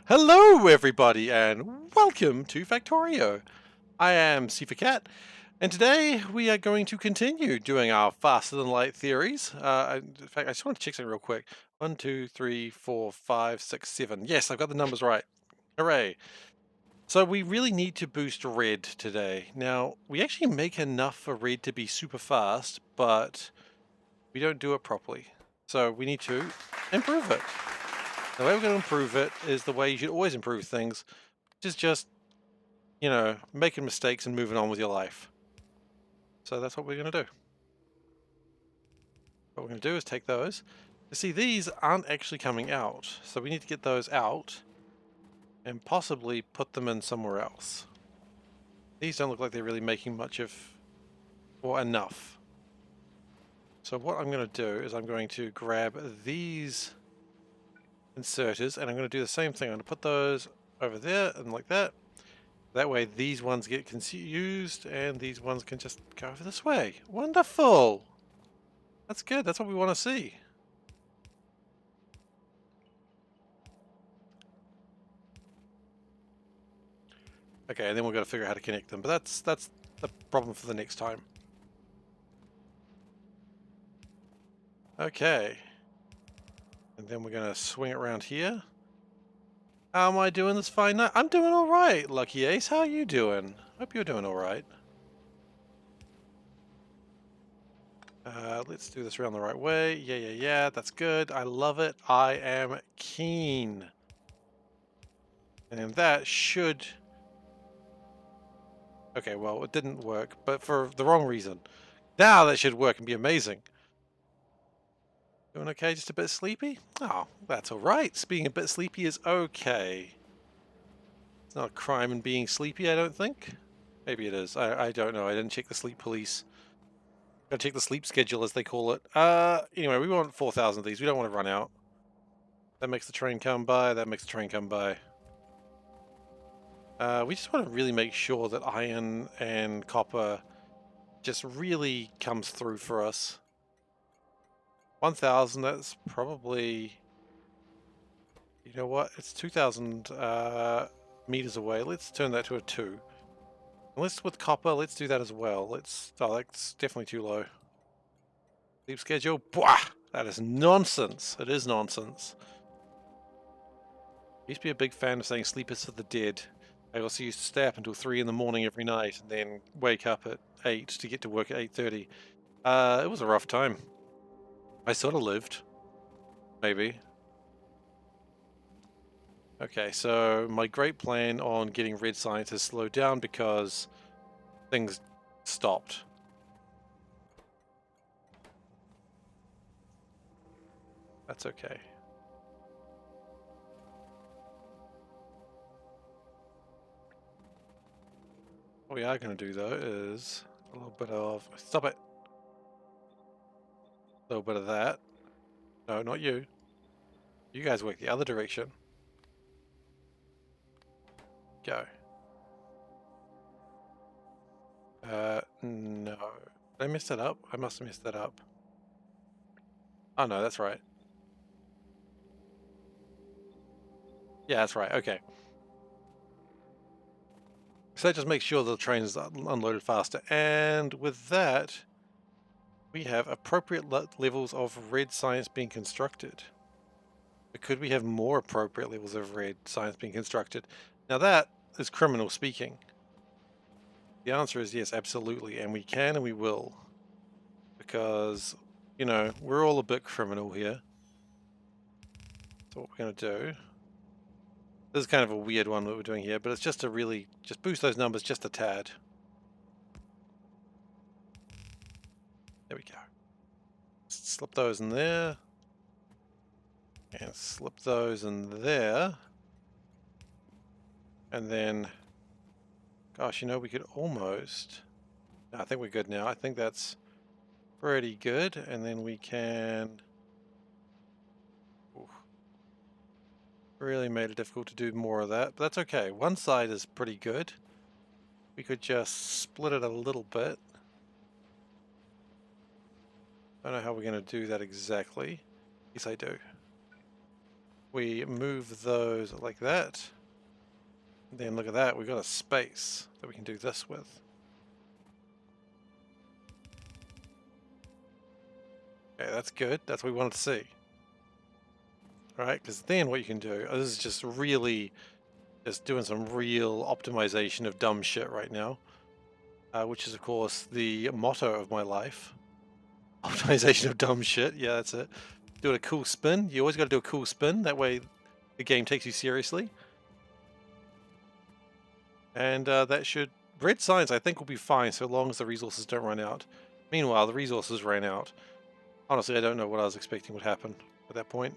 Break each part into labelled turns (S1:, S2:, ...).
S1: Hello, everybody, and welcome to Factorio. I am SeiferKatt, and today we are going to continue doing our faster than light theories. In fact, I just want to check something real quick. 1, 2, 3, 4, 5, 6, 7. Yes, I've got the numbers right. Hooray. So we really need to boost red today. Now, we actually make enough for red to be super fast, but we don't do it properly. So we need to improve it. The way we're going to improve it is the way you should always improve things, which is just, making mistakes and moving on with your life. So that's what we're going to do. What we're going to do is take those. You see, these aren't actually coming out, so we need to get those out and possibly put them in somewhere else. These don't look like they're really making much of, or enough. So what I'm going to do is I'm going to grab these inserters and I'm going to do the same thing. I'm going to put those over there and like that. That way these ones get used and these ones can just go over this way. Wonderful! That's good, that's what we want to see. Okay, and then we've got to figure out how to connect them, but that's the problem for the next time. Okay. And then we're going to swing it around here. How am I doing this fine night? I'm doing alright, Lucky Ace. How are you doing? Hope you're doing alright. Let's do this around the right way. Yeah, that's good. I love it. I am keen. And then that should... Okay, well, it didn't work, but for the wrong reason. Now that should work and be amazing. Doing okay? Just a bit sleepy? Oh, that's alright. Being a bit sleepy is okay. It's not a crime in being sleepy, I don't think. Maybe it is. I don't know. I didn't check the sleep police. Gotta check the sleep schedule, as they call it. Anyway, we want 4,000 of these. We don't want to run out. That makes the train come by. That makes the train come by. We just want to really make sure that iron and copper just really comes through for us. 1,000, that's probably... You know what? It's 2,000 meters away. Let's turn that to a 2. Let's, with copper, let's do that as well. Oh, that's definitely too low. Sleep schedule? Bwah! That is nonsense. It is nonsense. I used to be a big fan of saying sleep is for the dead. I also used to stay up until 3 in the morning every night and then wake up at 8 to get to work at 8:30. It was a rough time. I sort of lived. Maybe. Okay, so my great plan on getting red science has slowed down because things stopped. That's okay. What we are going to do though is a little bit of... Stop it! A little bit of that. No, not you. You guys work the other direction. Go. No. Did I mess that up? I must have messed that up. Oh no, that's right. Yeah, that's right, okay. So that just makes sure the train is unloaded faster. And with that, we have appropriate levels of red science being constructed. But could we have more appropriate levels of red science being constructed? Now that is criminal speaking. The answer is yes, absolutely, and we can and we will. Because, we're all a bit criminal here. So what we're going to do... This is kind of a weird one that we're doing here, but it's just to really just boost those numbers just a tad. There we go. Slip those in there. And slip those in there. And then, gosh, we could almost... No, I think we're good now. I think that's pretty good. And then we can... Ooh, really made it difficult to do more of that, but that's okay. One side is pretty good. We could just split it a little bit. I don't know how we're going to do that exactly. Yes, I do. we move those like that. Then look at that, we've got a space that we can do this with. Okay, that's good. That's what we wanted to see. Right, because then what you can do, this is just really just doing some real optimization of dumb shit right now, which is of course the motto of my life. Optimization of dumb shit, yeah, that's it. Doing a cool spin, you always got to do a cool spin, that way the game takes you seriously. And that should, red science I think will be fine so long as the resources don't run out. Meanwhile, the resources ran out. Honestly, I don't know what I was expecting would happen at that point.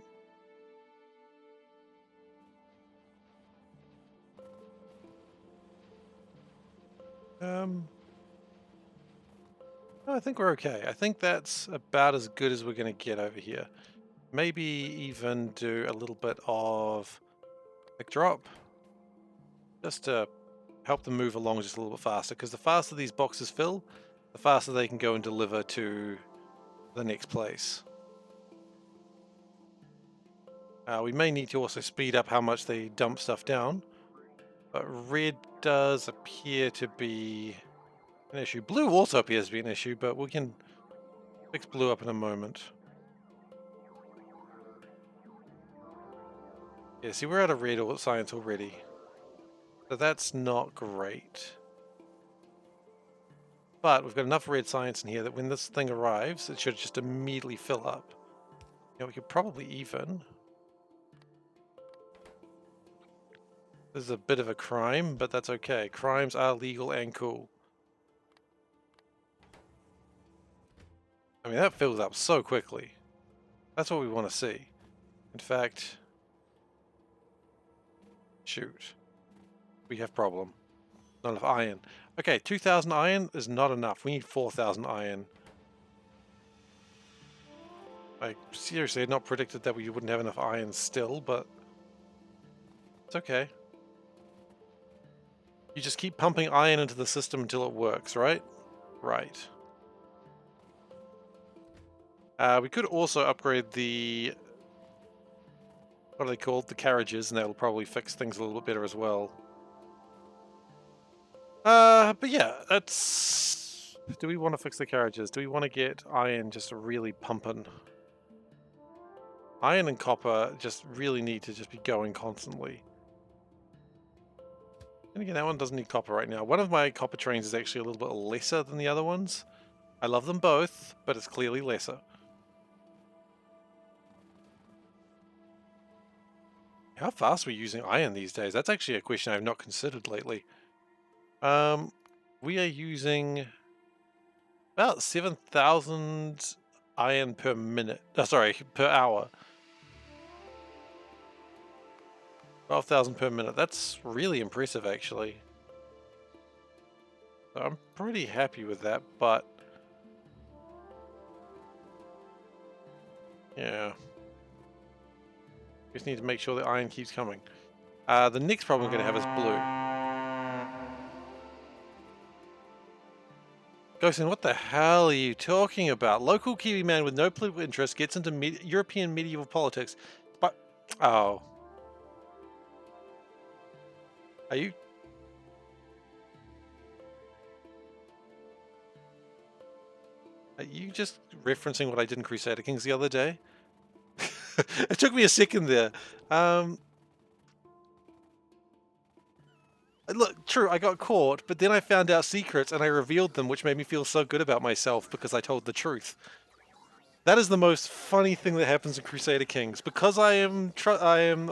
S1: No, I think we're okay. I think that's about as good as we're going to get over here. Maybe even do a little bit of pick drop, just to help them move along just a little bit faster, because the faster these boxes fill, the faster they can go and deliver to the next place. We may need to also speed up how much they dump stuff down, but red does appear to be an issue. Blue also appears to be an issue, but we can fix blue up in a moment. Yeah, see, we're out of red science already, so that's not great. But we've got enough red science in here that when this thing arrives, it should just immediately fill up. Yeah, we could probably even. This is a bit of a crime, but that's okay. Crimes are legal and cool. I mean, that fills up so quickly. That's what we want to see. In fact, shoot. We have problem. Not enough iron. Okay, 2,000 iron is not enough. We need 4,000 iron. I seriously had not predicted that we wouldn't have enough iron still, but it's okay. You just keep pumping iron into the system until it works, right? Right. We could also upgrade the, what are they called? The carriages, and that'll probably fix things a little bit better as well. But yeah, that's... Do we want to fix the carriages? Do we want to get iron just really pumping? Iron and copper just really need to just be going constantly. And again, that one doesn't need copper right now. One of my copper trains is actually a little bit lesser than the other ones. I love them both, but it's clearly lesser. How fast are we using iron these days? That's actually a question I've not considered lately. We are using about 7,000 iron per minute. Oh, sorry, per hour. 12,000 per minute. That's really impressive, actually. So I'm pretty happy with that, but yeah. Just need to make sure the iron keeps coming. The next problem we're going to have is blue. Ghostin, what the hell are you talking about? Local Kiwi man with no political interest gets into European medieval politics. But, oh. Are you just referencing what I did in Crusader Kings the other day? It took me a second there. Look, true, I got caught, but then I found out secrets and I revealed them, which made me feel so good about myself because I told the truth. That is the most funny thing that happens in Crusader Kings. Because I am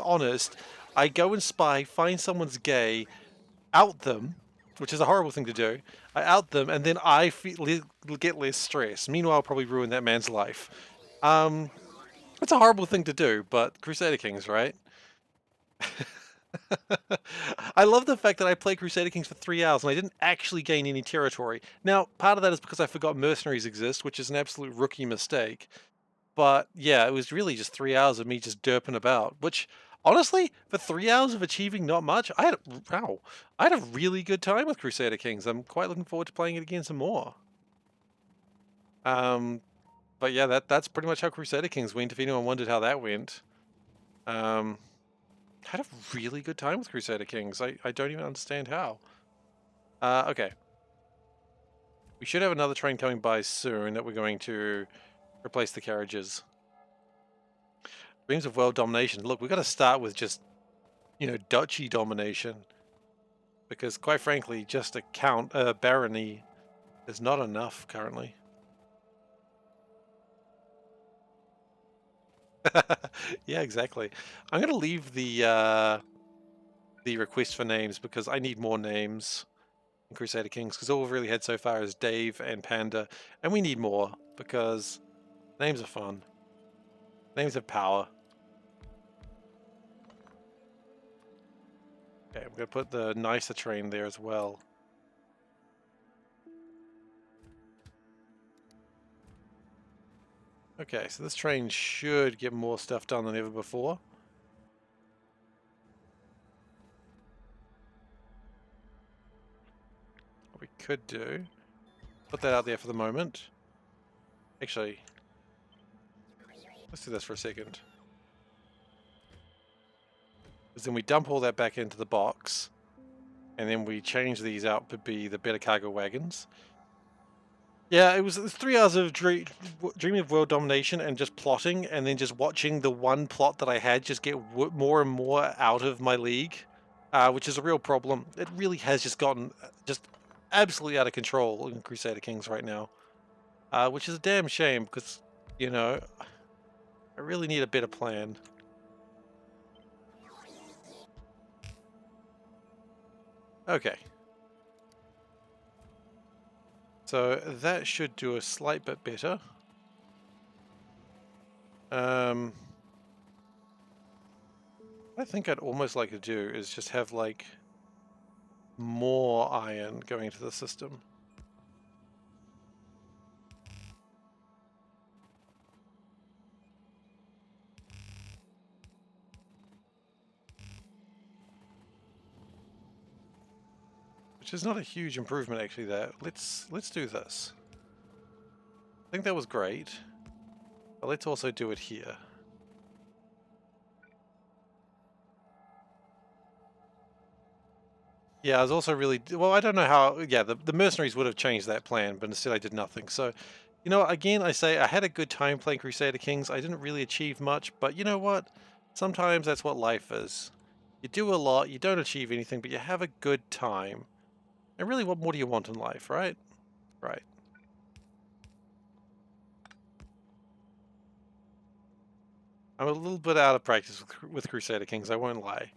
S1: honest, I go and spy, find someone's gay, out them, which is a horrible thing to do. I out them, and then I get less stress. Meanwhile, I'll probably ruin that man's life. It's a horrible thing to do, but Crusader Kings, right? I love the fact that I played Crusader Kings for 3 hours and I didn't actually gain any territory. Now, part of that is because I forgot mercenaries exist, which is an absolute rookie mistake. But yeah, it was really just 3 hours of me just derping about, which honestly, for 3 hours of achieving not much, I had a really good time with Crusader Kings. I'm quite looking forward to playing it again some more. But yeah, that's pretty much how Crusader Kings went, if anyone wondered how that went. Had a really good time with Crusader Kings. I don't even understand how. Okay. We should have another train coming by soon that we're going to replace the carriages. Dreams of world domination. Look, we've got to start with just, you know, duchy domination. Because quite frankly, just a barony is not enough currently. Yeah, exactly. I'm going to leave the request for names because I need more names in Crusader Kings, because all we've really had so far is Dave and Panda, and we need more because names are fun. Names have power. Okay, I'm going to put the nicer train there as well. Okay, so this train should get more stuff done than ever before. What we could do, put that out there for the moment. Actually, let's do this for a second. Because then we dump all that back into the box, and then we change these out to be the better cargo wagons. Yeah, it was 3 hours of dreaming of world domination and just plotting, and then just watching the one plot that I had just get more and more out of my league, which is a real problem. It really has just gotten just absolutely out of control in Crusader Kings right now, which is a damn shame because, you know, I really need a better plan. Okay. So that should do a slight bit better. I think I'd almost like to do is just have like more iron going into the system. Which is not a huge improvement actually there. Let's do this. I think that was great. But let's also do it here. Yeah, I was also really, well, I don't know how, yeah, the mercenaries would have changed that plan, but instead I did nothing. So, you know, again, I say I had a good time playing Crusader Kings. I didn't really achieve much, but you know what? Sometimes that's what life is. You do a lot, you don't achieve anything, but you have a good time. And really, what more do you want in life, right? Right. I'm a little bit out of practice with Crusader Kings, I won't lie.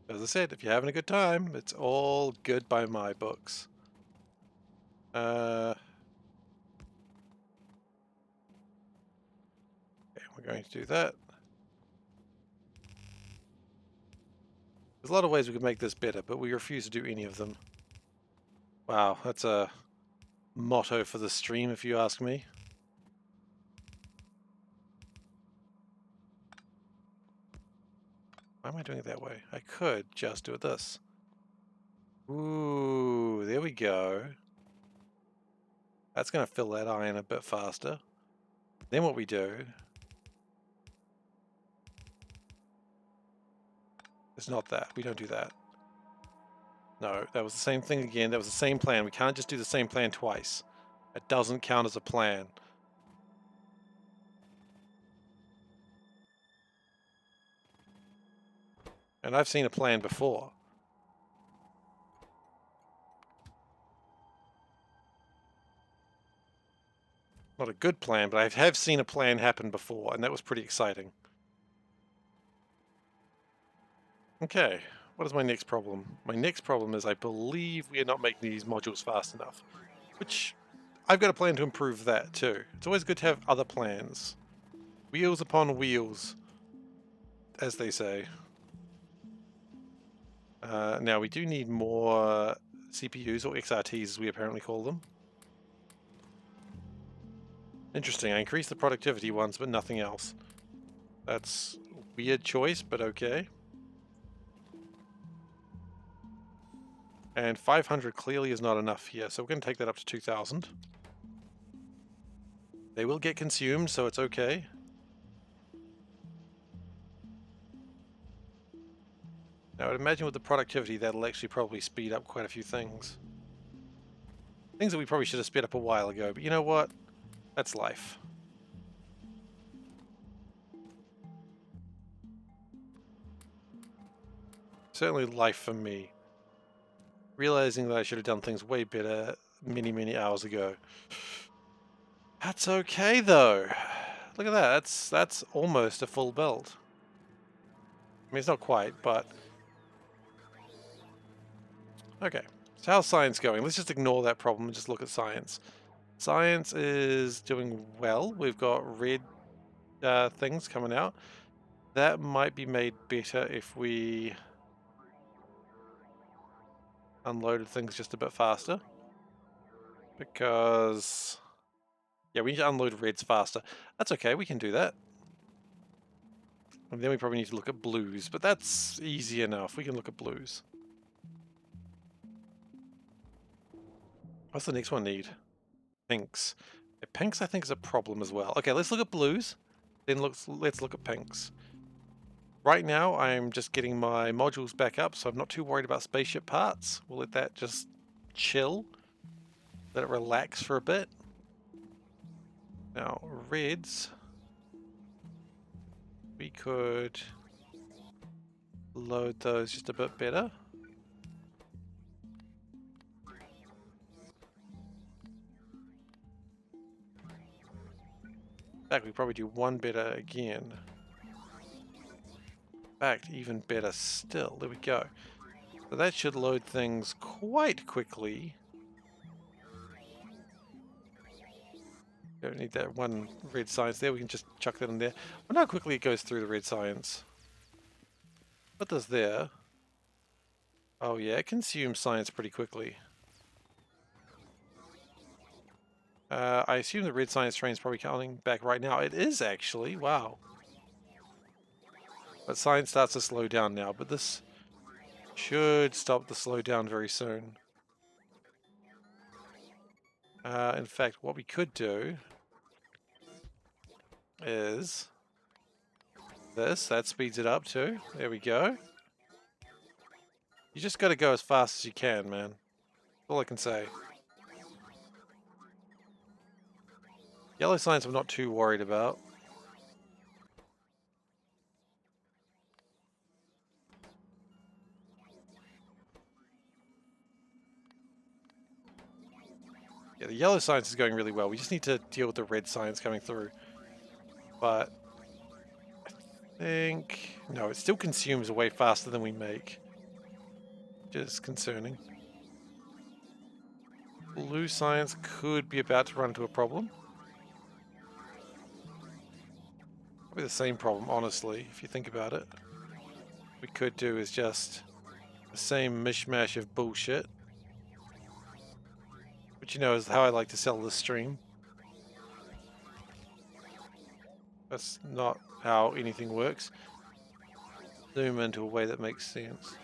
S1: As I said, if you're having a good time, it's all good by my books. Okay, we're going to do that. There's a lot of ways we could make this better, but we refuse to do any of them. Wow, that's a motto for the stream, if you ask me. Why am I doing it that way? I could just do it this. Ooh, there we go. That's going to fill that iron a bit faster. Then what we do is not that. We don't do that. No, that was the same thing again. That was the same plan. We can't just do the same plan twice. It doesn't count as a plan. And I've seen a plan before. Not a good plan, but I have seen a plan happen before, and that was pretty exciting. Okay, what is my next problem? My next problem is I believe we are not making these modules fast enough, which I've got a plan to improve that too. It's always good to have other plans. Wheels upon wheels, as they say. Now we do need more CPUs, or XRTs as we apparently call them. Interesting, I increased the productivity ones, but nothing else. That's a weird choice, but okay. And 500 clearly is not enough here, so we're going to take that up to 2,000. They will get consumed, so it's okay. Now, I would imagine with the productivity, that'll actually probably speed up quite a few things. Things that we probably should have sped up a while ago, but you know what? That's life. Certainly life for me. Realizing that I should have done things way better many, many hours ago. That's okay, though. Look at that. That's almost a full build. I mean, it's not quite, but... Okay. So how's science going? Let's just ignore that problem and just look at science. Science is doing well. We've got red things coming out. That might be made better if we unloaded things just a bit faster. Because... yeah, we need to unload reds faster. That's okay, we can do that. And then we probably need to look at blues, but that's easy enough. We can look at blues. What's the next one need? Pinks. Yeah, pinks I think is a problem as well. Okay, let's look at blues. Then let's look at pinks. Right now I'm just getting my modules back up, so I'm not too worried about spaceship parts. We'll let that just chill. Let it relax for a bit. Now, reds. We could load those just a bit better. In fact, we probably do one better again. In fact, even better still. There we go. So that should load things quite quickly. Don't need that one red science there. We can just chuck that in there. I wonder how quickly it goes through the red science. What does there? Oh yeah, it consumes science pretty quickly. I assume the red science train is probably coming back right now. It is actually, wow. But science starts to slow down now, but this should stop the slowdown very soon. In fact, what we could do is this. That speeds it up too. There we go. You just got to go as fast as you can, man. That's all I can say. Yellow science I'm not too worried about. Yeah, the yellow science is going really well. We just need to deal with the red science coming through. But I think... no, it still consumes way faster than we make. Which is concerning. Blue science could be about to run into a problem. Probably the same problem, honestly, if you think about it. What we could do is just the same mishmash of bullshit. Which, you know, is how I like to sell this stream. That's not how anything works. Zoom into a way that makes sense.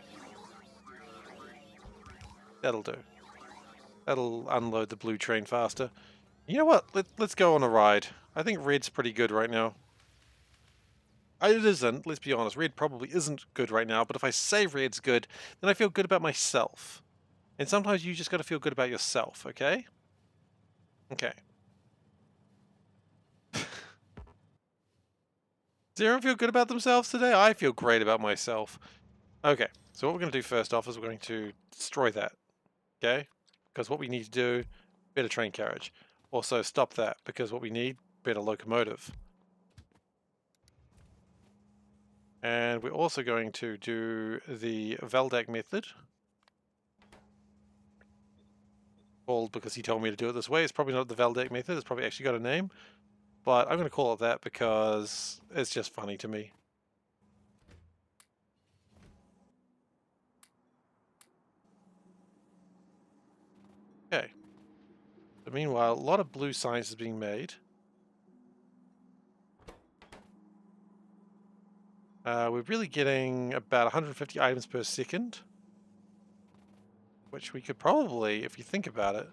S1: That'll do. That'll unload the blue train faster. You know what? Let's go on a ride. I think red's pretty good right now. It isn't, let's be honest. Red probably isn't good right now, but if I say red's good, then I feel good about myself. And sometimes you just gotta feel good about yourself, okay? Okay. Does everyone feel good about themselves today? I feel great about myself. Okay, so what we're going to do first off is we're going to destroy that, okay? Because what we need to do, better train carriage. Also stop that, because what we need, better locomotive. And we're also going to do the Valdak method. Called because he told me to do it this way. It's probably not the Valdak method, it's probably actually got a name. But I'm going to call it that because it's just funny to me. Okay. But meanwhile, a lot of blue science is being made. We're really getting about 150 items per second. Which we could probably, if you think about it,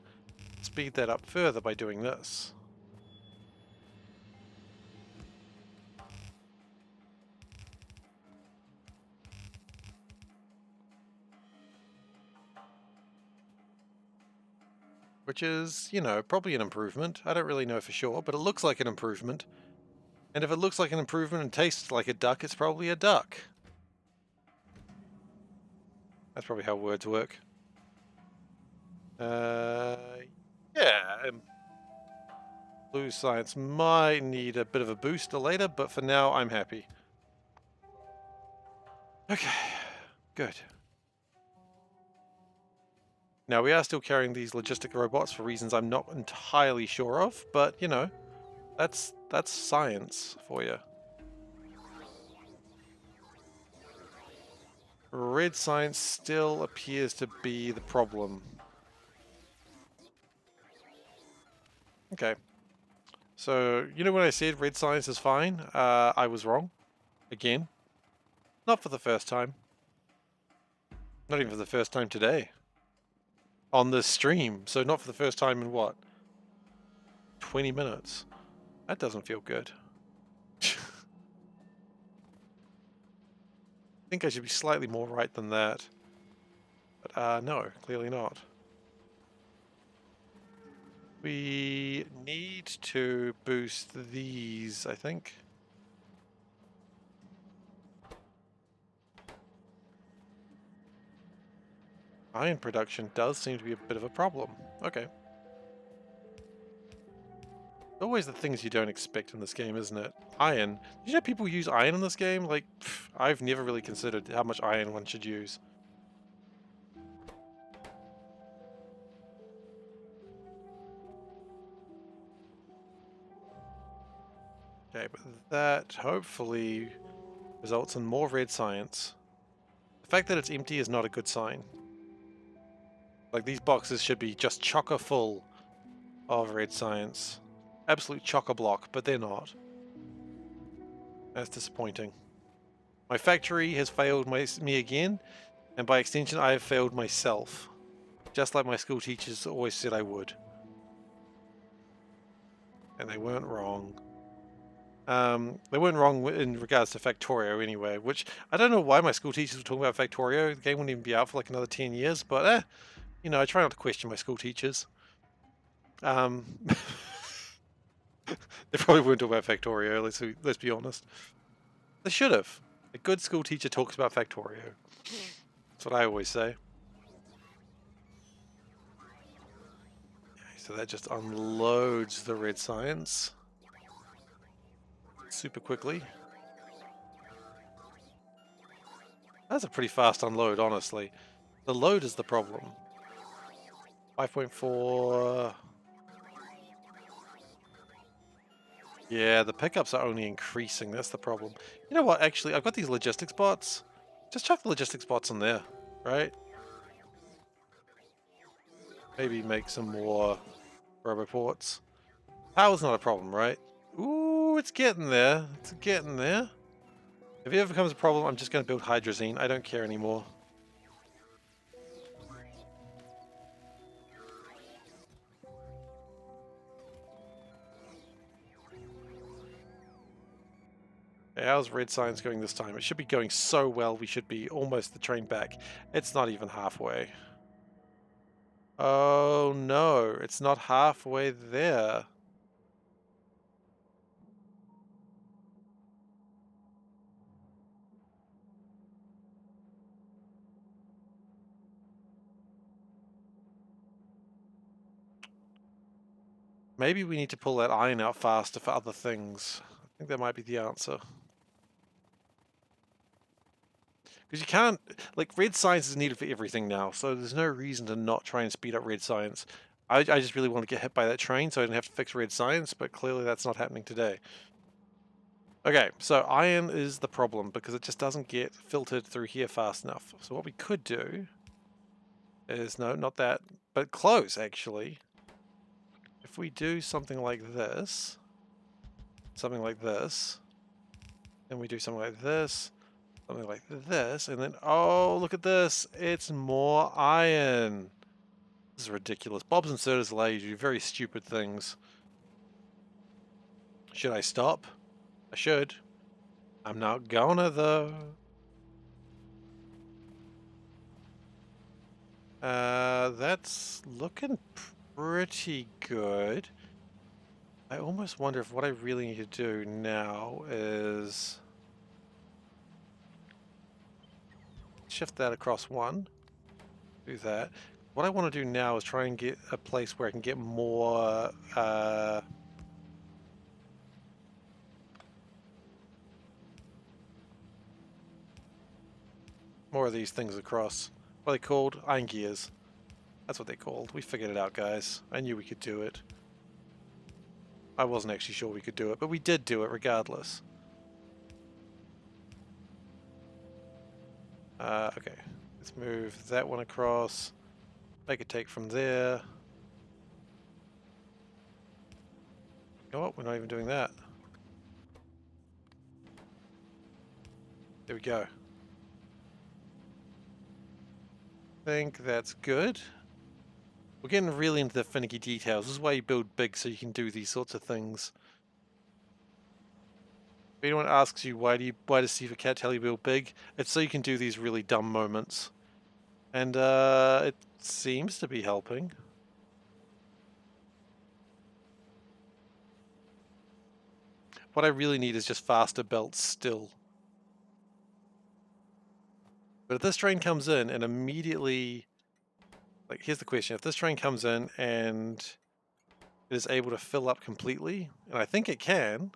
S1: speed that up further by doing this. which is, you know, probably an improvement. I don't really know for sure, but it looks like an improvement. And if it looks like an improvement and tastes like a duck, it's probably a duck. That's probably how words work. Yeah, and blue science might need a bit of a booster later, but for now, I'm happy. Okay, good. Now, we are still carrying these logistic robots for reasons I'm not entirely sure of, but, you know, that's science for you. Red science still appears to be the problem. Okay. So, you know when I said red science is fine? I was wrong. Again. Not for the first time. Not even for the first time today. On this stream. So not for the first time in what? 20 minutes. That doesn't feel good. I think I should be slightly more right than that. But no, clearly not. We need to boost these, I think. Iron production does seem to be a bit of a problem. Okay. Always the things you don't expect in this game, isn't it? Iron. Did you know people use iron in this game? Like, I've never really considered how much iron one should use. Okay, but that hopefully results in more red science. The fact that it's empty is not a good sign. Like, these boxes should be just chocker full of red science. Absolute chock-a-block, but they're not. That's disappointing. My factory has failed me again, and by extension I have failed myself. Just like my school teachers always said I would. And they weren't wrong. They weren't wrong in regards to Factorio anyway, which I don't know why my school teachers were talking about Factorio. The game wouldn't even be out for like another 10 years, but you know, I try not to question my school teachers. They probably weren't talking about Factorio, let's be honest. They should have. A good school teacher talks about Factorio. That's what I always say. So that just unloads the red science super quickly. That's a pretty fast unload, honestly. The load is the problem. 5.4. Yeah, the pickups are only increasing. That's the problem. You know what? Actually, I've got these logistics bots. Just chuck the logistics bots in there, right? Maybe make some more roboports. Power's not a problem, right? Ooh, it's getting there. It's getting there. If it ever becomes a problem, I'm just going to build hydrazine. I don't care anymore. Okay, how's red science going this time? It should be going so well, we should be almost the train back. It's not even halfway. Oh no, it's not halfway there. Maybe we need to pull that iron out faster for other things. I think that might be the answer. Because you can't, like, red science is needed for everything now, so there's no reason to not try and speed up red science. I just really want to get hit by that train so I don't have to fix red science, but clearly that's not happening today. Okay, so iron is the problem because it just doesn't get filtered through here fast enough. So what we could do is, no, not that, but close actually. If we do something like this, then we do something like this, something like this, and then, oh, look at this, it's more iron. This is ridiculous. Bob's inserters allow you to do very stupid things. Should I stop? I should. I'm not gonna though. That's looking pretty good. I almost wonder if what I really need to do now is shift that across one, do that. What I want to do now is try and get a place where I can get more more of these things across. What are they called? Iron gears. That's what they're called. We figured it out, guys. I knew we could do it. I wasn't actually sure we could do it, but we did do it regardless. Okay, let's move that one across. Make a take from there. You know what? We're not even doing that. There we go. I think that's good. We're getting really into the finicky details. This is why you build big, so you can do these sorts of things. If anyone asks you why does SeiferKatt tell you build big, it's so you can do these really dumb moments. And it seems to be helping. What I really need is just faster belts still. But if this train comes in and immediately, like, here's the question: if this train comes in and it is able to fill up completely, and I think it can.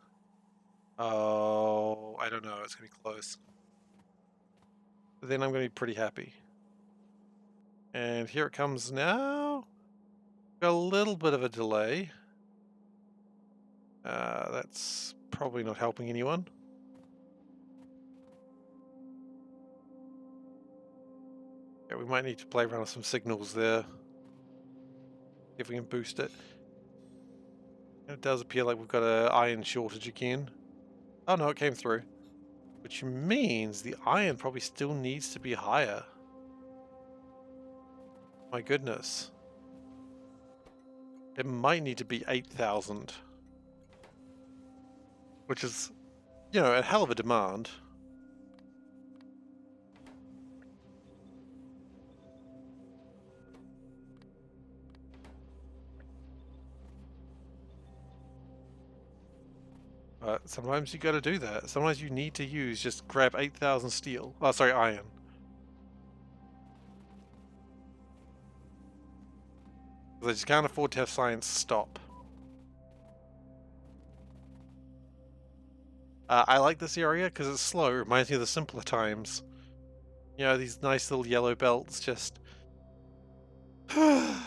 S1: Oh, I don't know. It's gonna be close. But then I'm gonna be pretty happy. And here it comes now. Got a little bit of a delay. That's probably not helping anyone. Yeah, we might need to play around with some signals there. See if we can boost it. It does appear like we've got an iron shortage again. Oh no, it came through. Which means the iron probably still needs to be higher. My goodness. It might need to be 8,000. Which is, you know, a hell of a demand. But sometimes you gotta do that. Sometimes you need to use, just grab 8,000 steel. Oh, sorry, iron. They just can't afford to have science stop. I like this area because it's slow. It reminds me of the simpler times. You know, these nice little yellow belts just... Get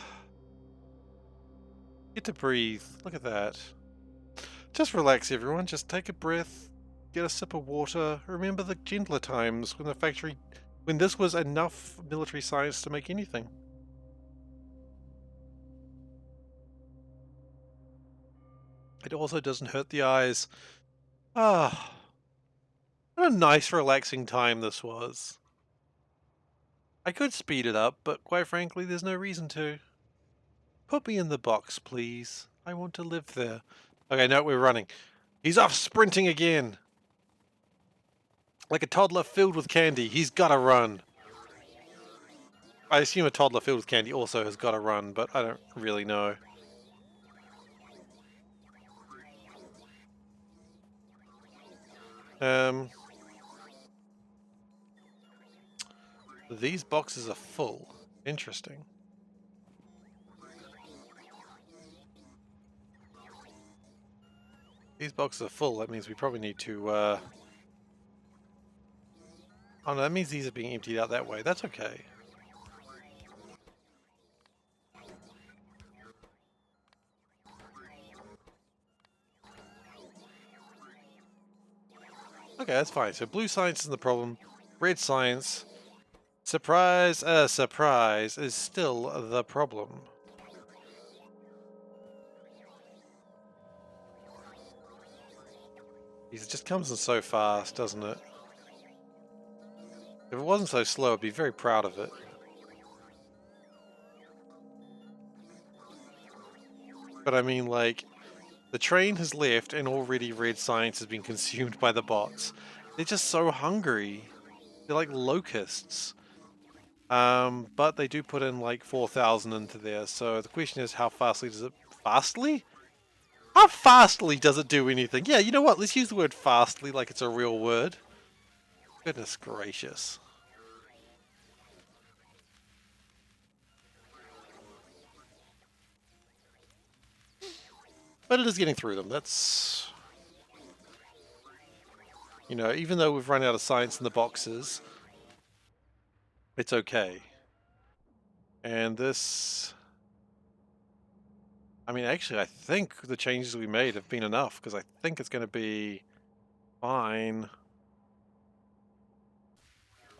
S1: to breathe. Look at that. Just relax, everyone. Just take a breath. Get a sip of water. Remember the gentler times when the factory... when this was enough military science to make anything. It also doesn't hurt the eyes. Ah, what a nice relaxing time this was. I could speed it up, but quite frankly there's no reason to. Put me in the box, please. I want to live there. Okay, no, we're running. He's off sprinting again. Like a toddler filled with candy. He's gotta run. I assume a toddler filled with candy also has gotta run, but I don't really know. These boxes are full. Interesting. These boxes are full. That means we probably need to, oh no, that means these are being emptied out that way. That's okay. Okay, that's fine. So blue science is the problem. Red science, surprise, surprise, is still the problem. It just comes in so fast, doesn't it? If it wasn't so slow, I'd be very proud of it. But I mean, like, the train has left and already red science has been consumed by the bots. They're just so hungry. They're like locusts. But they do put in like 4,000 into there. So the question is, how fastly does it... Fastly? How fastly does it do anything? Yeah, you know what? Let's use the word fastly like it's a real word. Goodness gracious. But it is getting through them. That's... You know, even though we've run out of science in the boxes, it's okay. And this... I mean, actually, I think the changes we made have been enough, because I think it's going to be fine.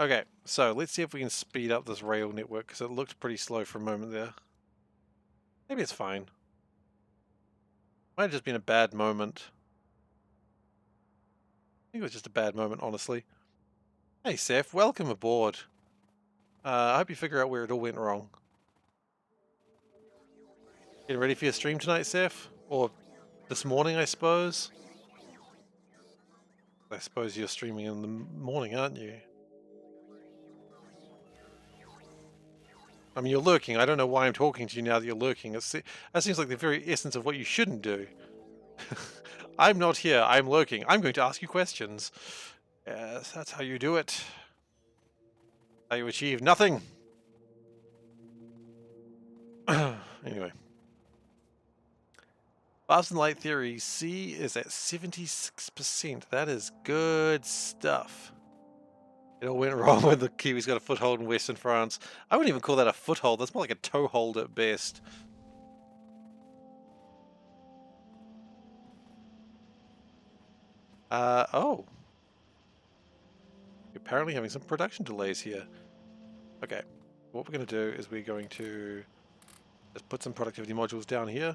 S1: Okay, so let's see if we can speed up this rail network, because it looked pretty slow for a moment there. Maybe it's fine. Might have just been a bad moment. I think it was just a bad moment, honestly. Hey, Seth, welcome aboard. I hope you figure out where it all went wrong. Getting ready for your stream tonight, Seth? Or this morning, I suppose? I suppose you're streaming in the morning, aren't you? I mean, you're lurking. I don't know why I'm talking to you now that you're lurking. That seems like the very essence of what you shouldn't do. I'm not here. I'm lurking. I'm going to ask you questions. Yes, that's how you do it. How you achieve nothing. Anyway. Fast and light theory, C is at 76%. That is good stuff. It all went wrong when the Kiwis got a foothold in Western France. I wouldn't even call that a foothold. That's more like a toehold at best. Oh. You're apparently having some production delays here. Okay. What we're going to do is we're going to just put some productivity modules down here.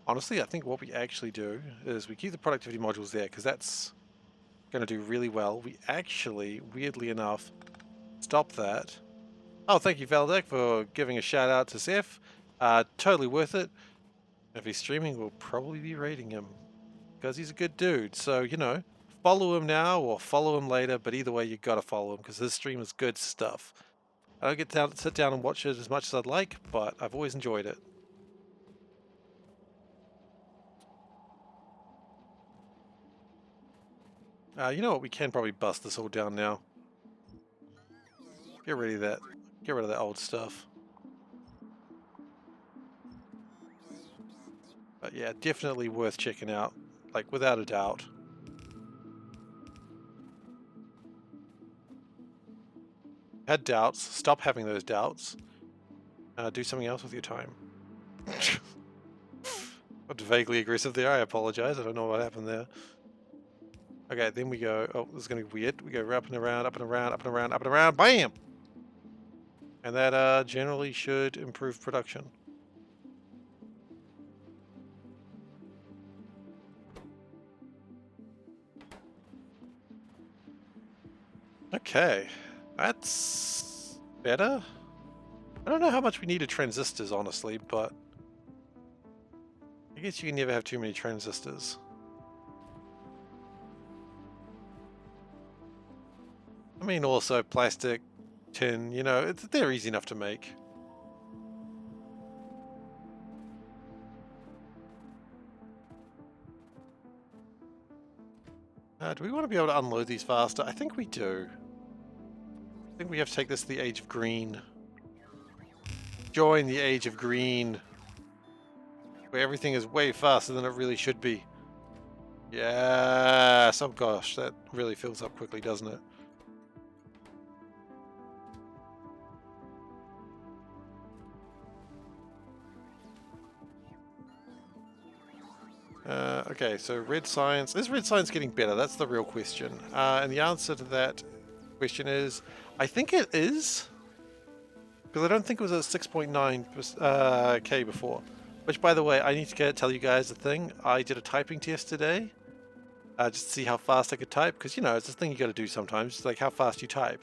S1: Honestly, I think what we actually do is we keep the productivity modules there because that's going to do really well. We actually, weirdly enough, stop that. Oh, thank you, Valdek, for giving a shout out to Zeph. Totally worth it. If he's streaming, we'll probably be rating him because he's a good dude. So, you know, follow him now or follow him later, but either way, you got to follow him because his stream is good stuff. I don't get to sit down and watch it as much as I'd like, but I've always enjoyed it. You know what? We can probably bust this all down now. Get rid of that. Get rid of that old stuff. But yeah, definitely worth checking out. Like, without a doubt. Had doubts. Stop having those doubts. Do something else with your time. Got vaguely aggressive there. I apologize. I don't know what happened there. Okay, then we go. Oh, this is going to be weird. We go up and around, up and around, up and around, up and around. Bam! And that generally should improve production. Okay, that's better. I don't know how much we needed transistors, honestly, but I guess you can never have too many transistors. I mean, also plastic, tin, you know, they're easy enough to make. Do we want to be able to unload these faster? I think we do. I think we have to take this to the age of green. Join the age of green. Where everything is way faster than it really should be. Yes! Oh gosh, that really fills up quickly, doesn't it? Okay, so red science. Is red science getting better? That's the real question. And the answer to that question is, I think it is. Because I don't think it was at 6.9 K before. Which, by the way, I need to tell you guys a thing. I did a typing test today. Just to see how fast I could type. Because, you know, it's a thing you got to do sometimes. It's like how fast you type.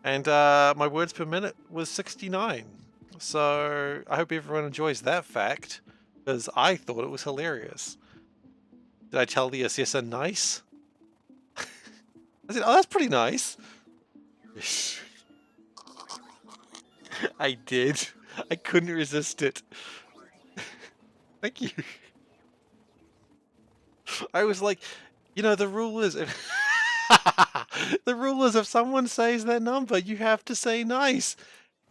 S1: And my words per minute was 69. So I hope everyone enjoys that fact. Because I thought it was hilarious. Did I tell the assessor nice? I said, oh, that's pretty nice. I did. I couldn't resist it. Thank you. I was like, you know, the rule is if the rule is if someone says their number, you have to say nice.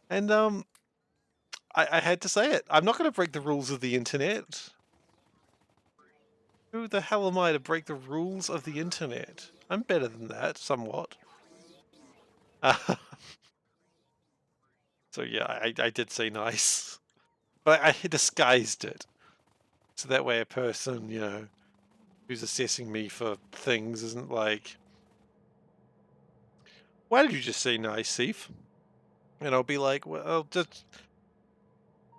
S1: And I had to say it. I'm not going to break the rules of the internet. Who the hell am I to break the rules of the internet? I'm better than that, somewhat. So yeah, I did say nice, but I disguised it. So that way a person, you know, who's assessing me for things isn't like, why did you just say nice, Seif? And I'll be like, well, just,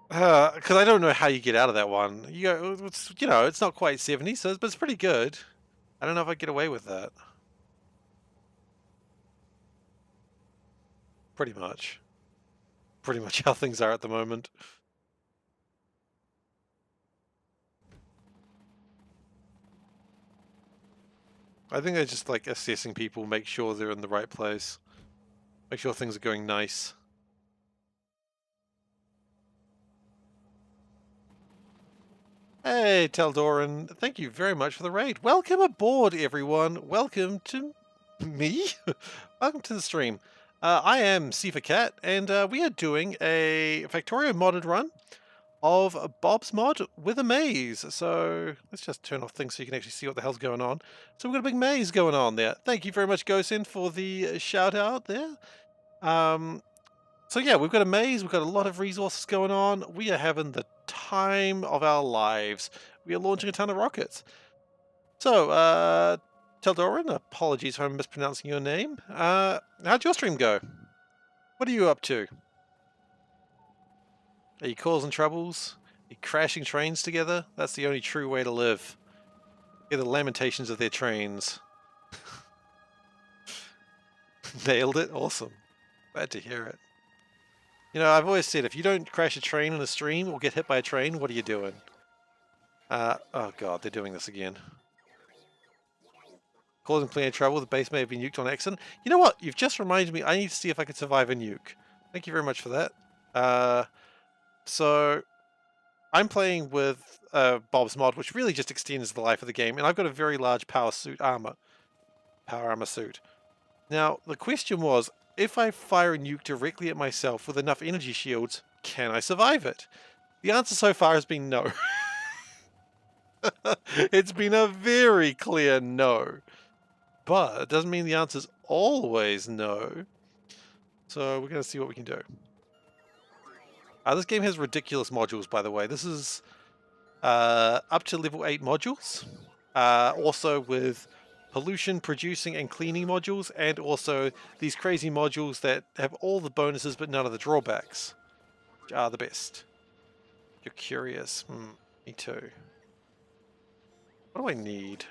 S1: because I don't know how you get out of that one. You go, it's, you know, it's not quite 70, so but it's pretty good. I don't know if I get away with that. Pretty much. Pretty much how things are at the moment. I think they're just like assessing people, make sure they're in the right place. Make sure things are going nice. Hey, Teldoran, thank you very much for the raid. Welcome aboard, everyone. Welcome to me. Welcome to the stream. I am SeiferKatt, and we are doing a Factorio modded run of Bob's Mod with a maze. So let's just turn off things so you can actually see what the hell's going on. So we've got a big maze going on there. Thank you very much, Gosen, for the shout out there. So yeah, we've got a maze, we've got a lot of resources going on. We are having the time of our lives. We are launching a ton of rockets. So, Teldoran, apologies if I'm mispronouncing your name. How'd your stream go? What are you up to? Are you causing troubles? Are you crashing trains together? That's the only true way to live. Hear the lamentations of their trains. Nailed it. Awesome. Glad to hear it. You know, I've always said, if you don't crash a train in a stream or get hit by a train, what are you doing? Oh god, they're doing this again. Causing plenty of trouble, the base may have been nuked on accident. You know what? You've just reminded me, I need to see if I can survive a nuke. Thank you very much for that. So, I'm playing with Bob's Mod, which really just extends the life of the game, and I've got a very large power armor suit. Now, the question was, if I fire a nuke directly at myself with enough energy shields, can I survive it? The answer so far has been no. It's been a very clear no. But it doesn't mean the answer's always no. So we're going to see what we can do. This game has ridiculous modules, by the way. This is up to level 8 modules. Also with pollution, producing, and cleaning modules, and also these crazy modules that have all the bonuses but none of the drawbacks, which are the best. You're curious. Me too. What do I need?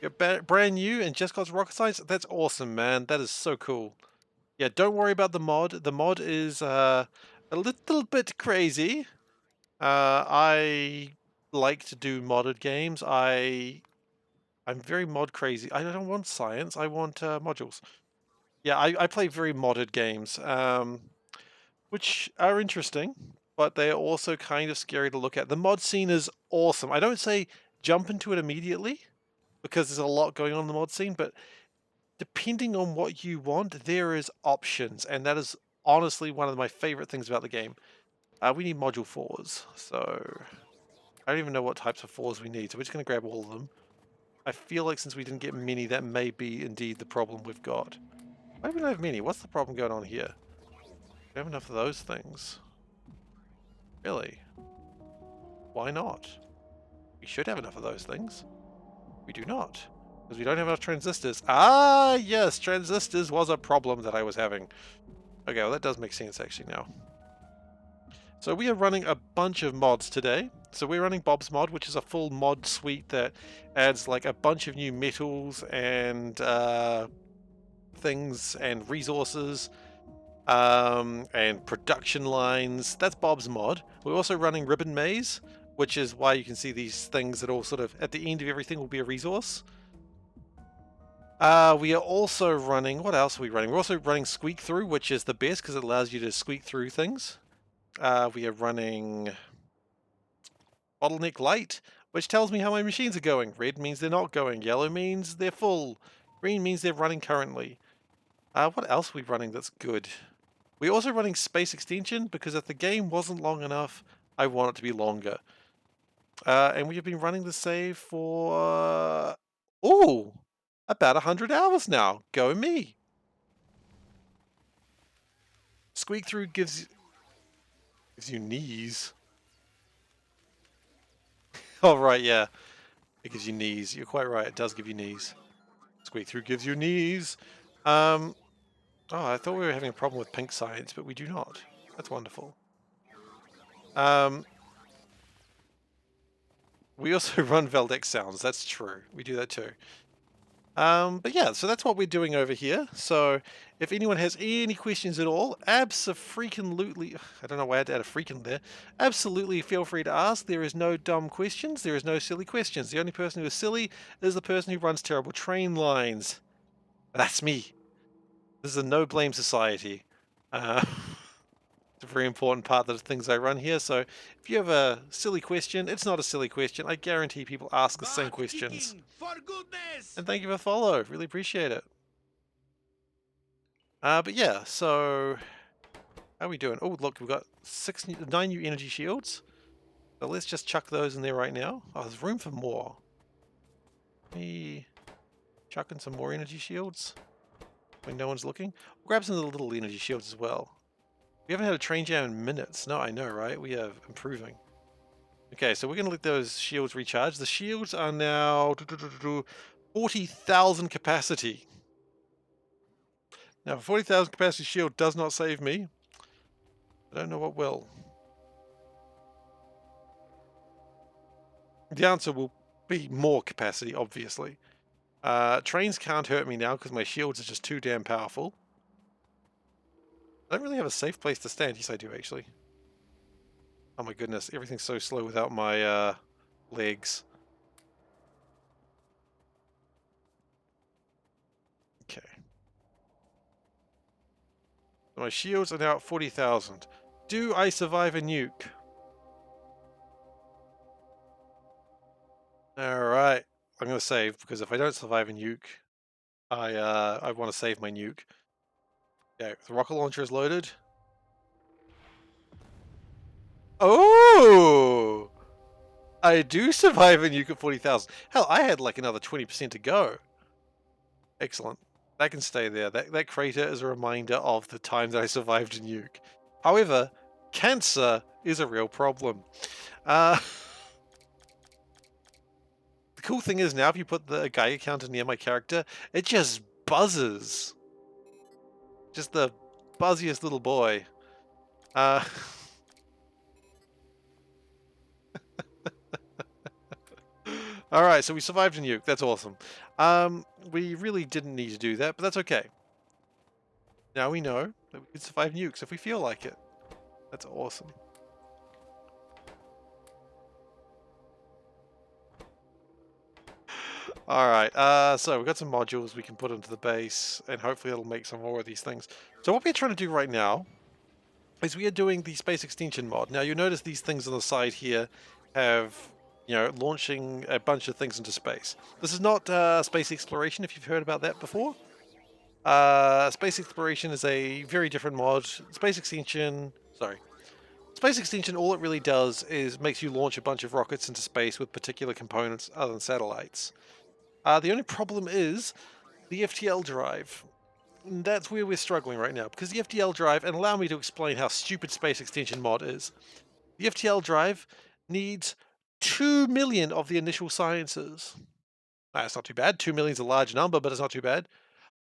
S1: You're brand new and just got rocket science? That's awesome, man. That is so cool. Yeah, don't worry about the mod. The mod is a little bit crazy. I like to do modded games. I'm very mod crazy. I don't want science. I want modules. Yeah, I play very modded games, which are interesting, but they are also kind of scary to look at. The mod scene is awesome. I don't say jump into it immediately, because there's a lot going on in the mod scene, but depending on what you want, there is options, and that is honestly one of my favorite things about the game. We need module 4s, so I don't even know what types of 4s we need, so we're just going to grab all of them. I feel like since we didn't get many, that may be indeed the problem we've got. Why do we not have many? What's the problem going on here? We don't have enough of those things. Really? Why not? We should have enough of those things. We do not. Because we don't have enough transistors. Ah, yes, transistors was a problem that I was having. Okay, well that does make sense actually now. So we are running a bunch of mods today. So we're running Bob's Mod, which is a full mod suite that adds like a bunch of new metals and things and resources and production lines. That's Bob's Mod. We're also running Ribbon Maze, which is why you can see these things that all sort of at the end of everything will be a resource. We are also running, what else are we running? We're also running Squeak Through, which is the best because it allows you to squeak through things. We are running Bottleneck Light, which tells me how my machines are going. Red means they're not going. Yellow means they're full. Green means they're running currently. What else are we running that's good? We're also running Space Extension because if the game wasn't long enough, I want it to be longer. And we have been running the save for, about 100 hours now. Go me. Squeak Through gives you knees. Oh, right, yeah. It gives you knees. You're quite right. It does give you knees. Squeak Through gives you knees. Oh, I thought we were having a problem with pink science, but we do not. That's wonderful. We also run Valdex sounds. That's true. We do that too. But yeah, so that's what we're doing over here. So if anyone has any questions at all, abso-freaking-lutely, I don't know why I had to add a freaking there. Absolutely feel free to ask. There is no dumb questions. There is no silly questions. The only person who is silly is the person who runs terrible train lines. That's me. This is a no blame society. It's a very important part of the things I run here. So if you have a silly question, it's not a silly question. I guarantee people ask the same questions.
S2: For goodness!
S1: And thank you for the follow. Really appreciate it. But yeah, so how are we doing? Oh, look, we've got 9 new energy shields. So let's just chuck those in there right now. Oh, there's room for more. Me chuck in some more energy shields when no one's looking. We'll grab some of the little energy shields as well. We haven't had a train jam in minutes. No, I know, right? We are improving. Okay, so we're going to let those shields recharge. The shields are now 40,000 capacity. Now, 40,000 capacity shield does not save me. I don't know what will. The answer will be more capacity, obviously. Trains can't hurt me now because my shields are just too damn powerful. I don't really have a safe place to stand. Yes, I do, actually. Oh my goodness, everything's so slow without my legs. Okay. So my shields are now at 40,000. Do I survive a nuke? Alright. I'm going to save, because if I don't survive a nuke, I want to save my nuke. Okay, the rocket launcher is loaded. Oh! I do survive a nuke at 40,000. Hell, I had like another 20% to go. Excellent. That can stay there. That crater is a reminder of the time that I survived a nuke. However, cancer is a real problem. The cool thing is now if you put the Geiger counter near my character, it just buzzes. Just the buzziest little boy. Alright, so we survived a nuke. That's awesome. We really didn't need to do that, but that's okay. Now we know that we can survive nukes if we feel like it. That's awesome. Alright, so we've got some modules we can put into the base, and hopefully it'll make some more of these things. So what we're trying to do right now is we are doing the space extension mod. Now you'll notice these things on the side here have, launching a bunch of things into space. This is not space exploration, if you've heard about that before. Space exploration is a very different mod. Space extension, all it really does is makes you launch a bunch of rockets into space with particular components other than satellites. The only problem is the FTL drive. And that's where we're struggling right now, because the FTL drive, and allow me to explain how stupid space extension mod is. The FTL drive needs 2 million of the initial sciences. That's not too bad. 2 million is a large number, but it's not too bad.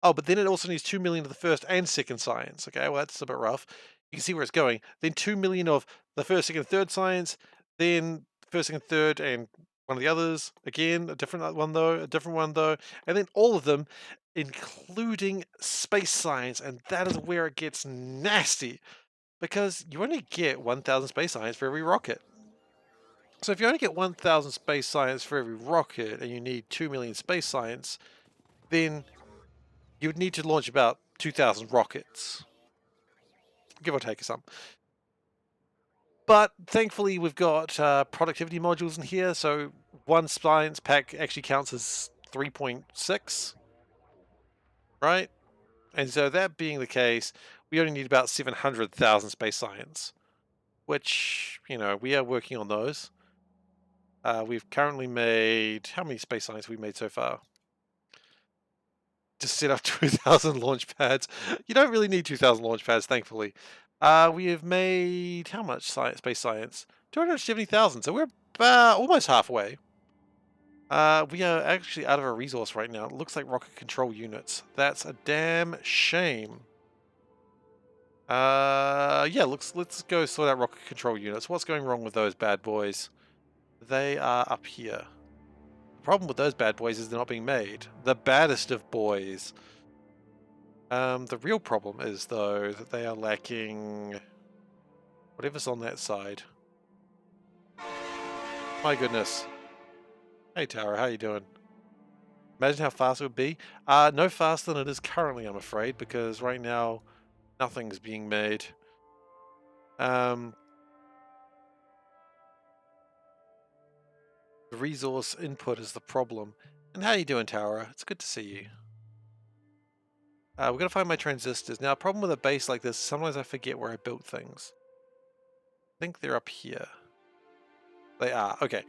S1: Oh, but then it also needs 2 million of the first and second science. Okay, well, that's a bit rough. You can see where it's going. Then 2 million of the first, second, third science, then first, second, third, and one of the others. Again, a different one though, and then all of them, including space science, and that is where it gets nasty, because you only get 1,000 space science for every rocket. So if you only get 1,000 space science for every rocket, and you need 2 million space science, then you would need to launch about 2,000 rockets, give or take some. But thankfully, we've got productivity modules in here, so one science pack actually counts as 3.6, right? And so that being the case, we only need about 700,000 space science, which, you know, we are working on those. We've currently made, how many space science have we made so far? Just set up 2,000 launch pads. You don't really need 2,000 launch pads, thankfully. We have made, how much space science? 270,000, so we're about almost halfway. We are actually out of a resource right now. It looks like rocket control units. That's a damn shame. Yeah, let's go sort out rocket control units. What's going wrong with those bad boys? They are up here. The problem with those bad boys is they're not being made. The baddest of boys. The real problem is, though, that they are lacking whatever's on that side. My goodness. Hey, Tara, how you doing? Imagine how fast it would be. No faster than it is currently, I'm afraid, because right now nothing's being made. The resource input is the problem. And how you doing, Tara? It's good to see you. We're going to find my transistors. Now, a problem with a base like this, sometimes I forget where I built things. I think they're up here. They are. Okay.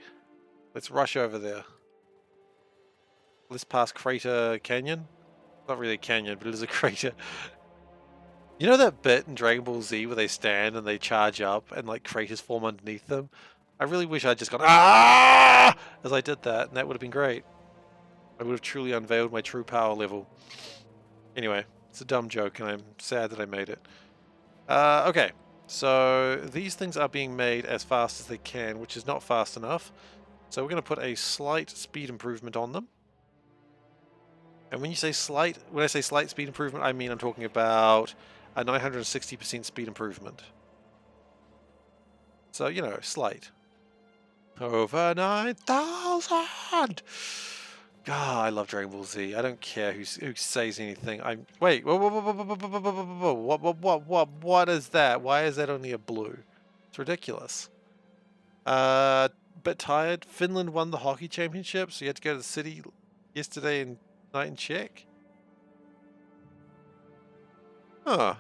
S1: Let's rush over there. Let's pass Crater Canyon. Not really a canyon, but it is a crater. You know that bit in Dragon Ball Z where they stand and they charge up and like craters form underneath them? I really wish I'd just gone ah as I did that, and that would have been great. I would have truly unveiled my true power level. Anyway, it's a dumb joke and I'm sad that I made it. Okay, so these things are being made as fast as they can, which is not fast enough. So we're going to put a slight speed improvement on them. And when you say slight, when I say slight speed improvement, I mean I'm talking about a 960% speed improvement. So, you know, slight. Over 9,000! God, I love Dragon Ball Z. I don't care who says anything. Wait, what is that? Why is that only a blue? It's ridiculous. Bit tired. Finland won the hockey championship, so you had to go to the city yesterday night and check. Huh.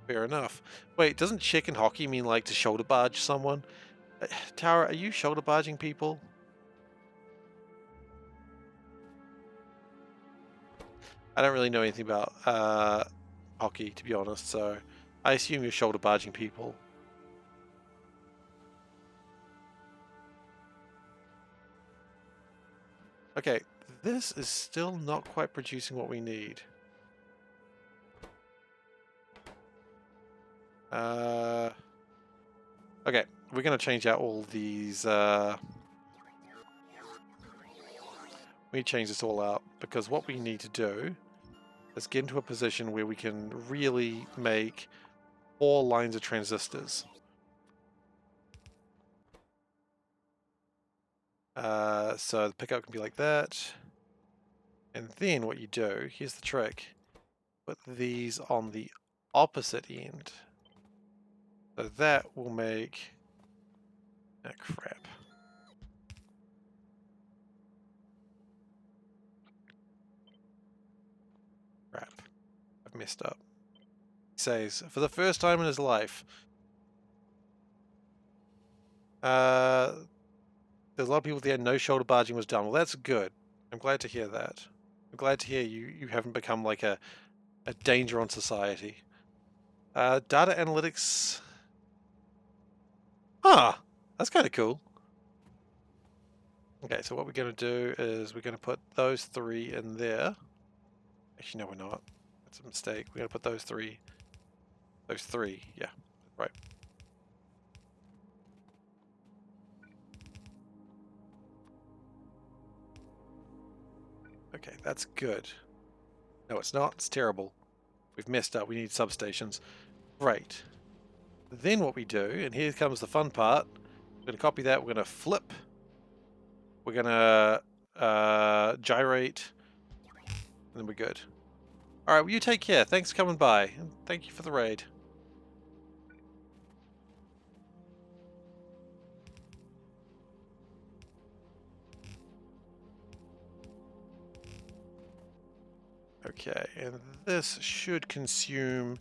S1: Fair enough. Wait, doesn't check in hockey mean like to shoulder barge someone? Tara, are you shoulder barging people? I don't really know anything about hockey, to be honest, so I assume you're shoulder barging people. Okay, this is still not quite producing what we need. Okay, we're going to change out all these. We need to change this all out because what we need to do is get into a position where we can really make 4 lines of transistors. So the pickup can be like that. And then what you do, here's the trick, put these on the opposite end. So that will make, ah, crap. Crap. I've messed up. He says, for the first time in his life, there's a lot of people there, no shoulder barging was done. Well, that's good. I'm glad to hear that. I'm glad to hear you haven't become like a danger on society. Data analytics. Huh. That's kind of cool. Okay, so what we're going to do is we're going to put those 3 in there. Actually, no, we're not. That's a mistake. We're going to put those 3. Those 3, yeah, right. Okay, that's good. No, it's not. It's terrible. We've messed up. We need substations. Right. Then what we do, and here comes the fun part. We're going to copy that. We're going to flip. We're going to gyrate. And then we're good. Alright, well you take care. Thanks for coming by. And thank you for the raid. Okay, and this should consume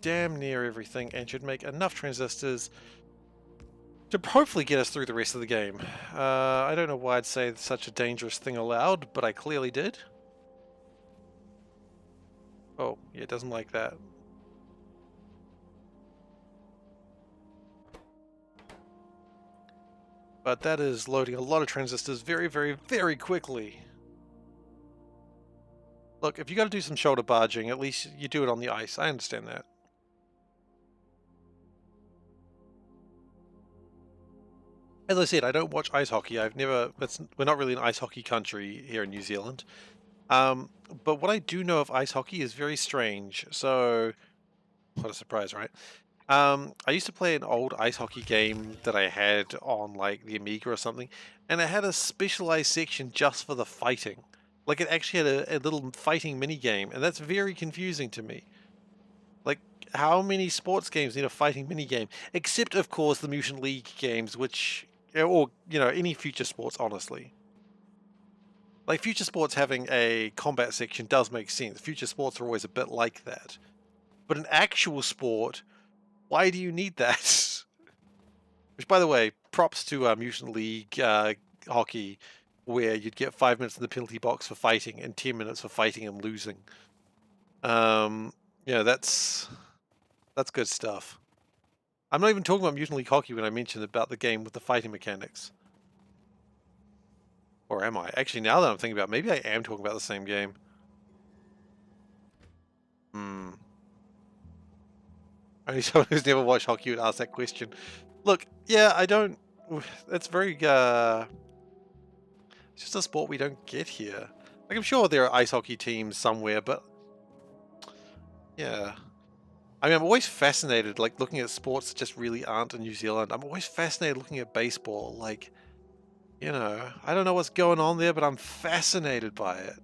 S1: damn near everything and should make enough transistors to hopefully get us through the rest of the game. I don't know why I'd say such a dangerous thing aloud, but I clearly did. Oh, yeah, it doesn't like that. But that is loading a lot of transistors very, very, very quickly. Look, if you got to do some shoulder barging, at least you do it on the ice. I understand that. As I said, I don't watch ice hockey. We're not really an ice hockey country here in New Zealand. Um, but what I do know of ice hockey is very strange. So, what a surprise, right? I used to play an old ice hockey game that I had on like the Amiga or something, and it had a specialized section just for the fighting. Like it actually had a little fighting mini game, and that's very confusing to me. Like, how many sports games need a fighting mini game? Except, of course, the Mutant League games, which, or any future sports, honestly. Like future sports having a combat section does make sense. Future sports are always a bit like that. But an actual sport, why do you need that? Which, by the way, props to Mutant League hockey, where you'd get 5 minutes in the penalty box for fighting and 10 minutes for fighting and losing. Yeah, that's good stuff. I'm not even talking about Mutant League hockey when I mentioned about the game with the fighting mechanics. Or am I? Actually, now that I'm thinking about it, maybe I am talking about the same game. Hmm. Only someone who's never watched hockey would ask that question. Look, yeah, I don't... That's very, it's just a sport we don't get here. Like, I'm sure there are ice hockey teams somewhere, but... Yeah. I mean, I'm always fascinated, like, looking at sports that just really aren't in New Zealand. I'm always fascinated looking at baseball. Like, I don't know what's going on there, but I'm fascinated by it.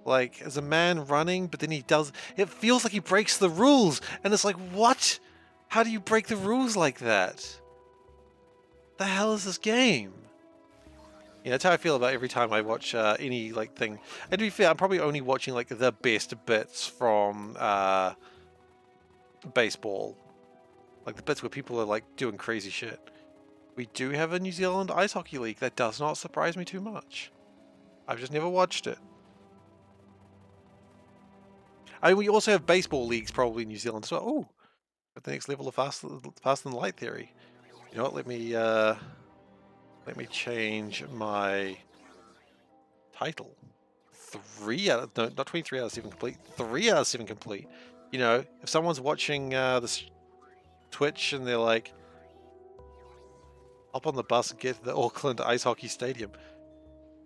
S1: Like, as a man running, but then it feels like he breaks the rules. And it's like, what? How do you break the rules like that? The hell is this game? Yeah, that's how I feel about every time I watch any, like, thing. And to be fair, I'm probably only watching, like, the best bits from baseball. Like, the bits where people are, like, doing crazy shit. We do have a New Zealand Ice Hockey League. That does not surprise me too much. I've just never watched it. I mean, we also have baseball leagues probably in New Zealand as well. Oh, at the next level of faster than light theory. You know what? Let me change my title. 3 out of not 23 out of 7 complete. 3 out of 7 complete. If someone's watching this Twitch and they're like, hop on the bus and get to the Auckland Ice Hockey Stadium.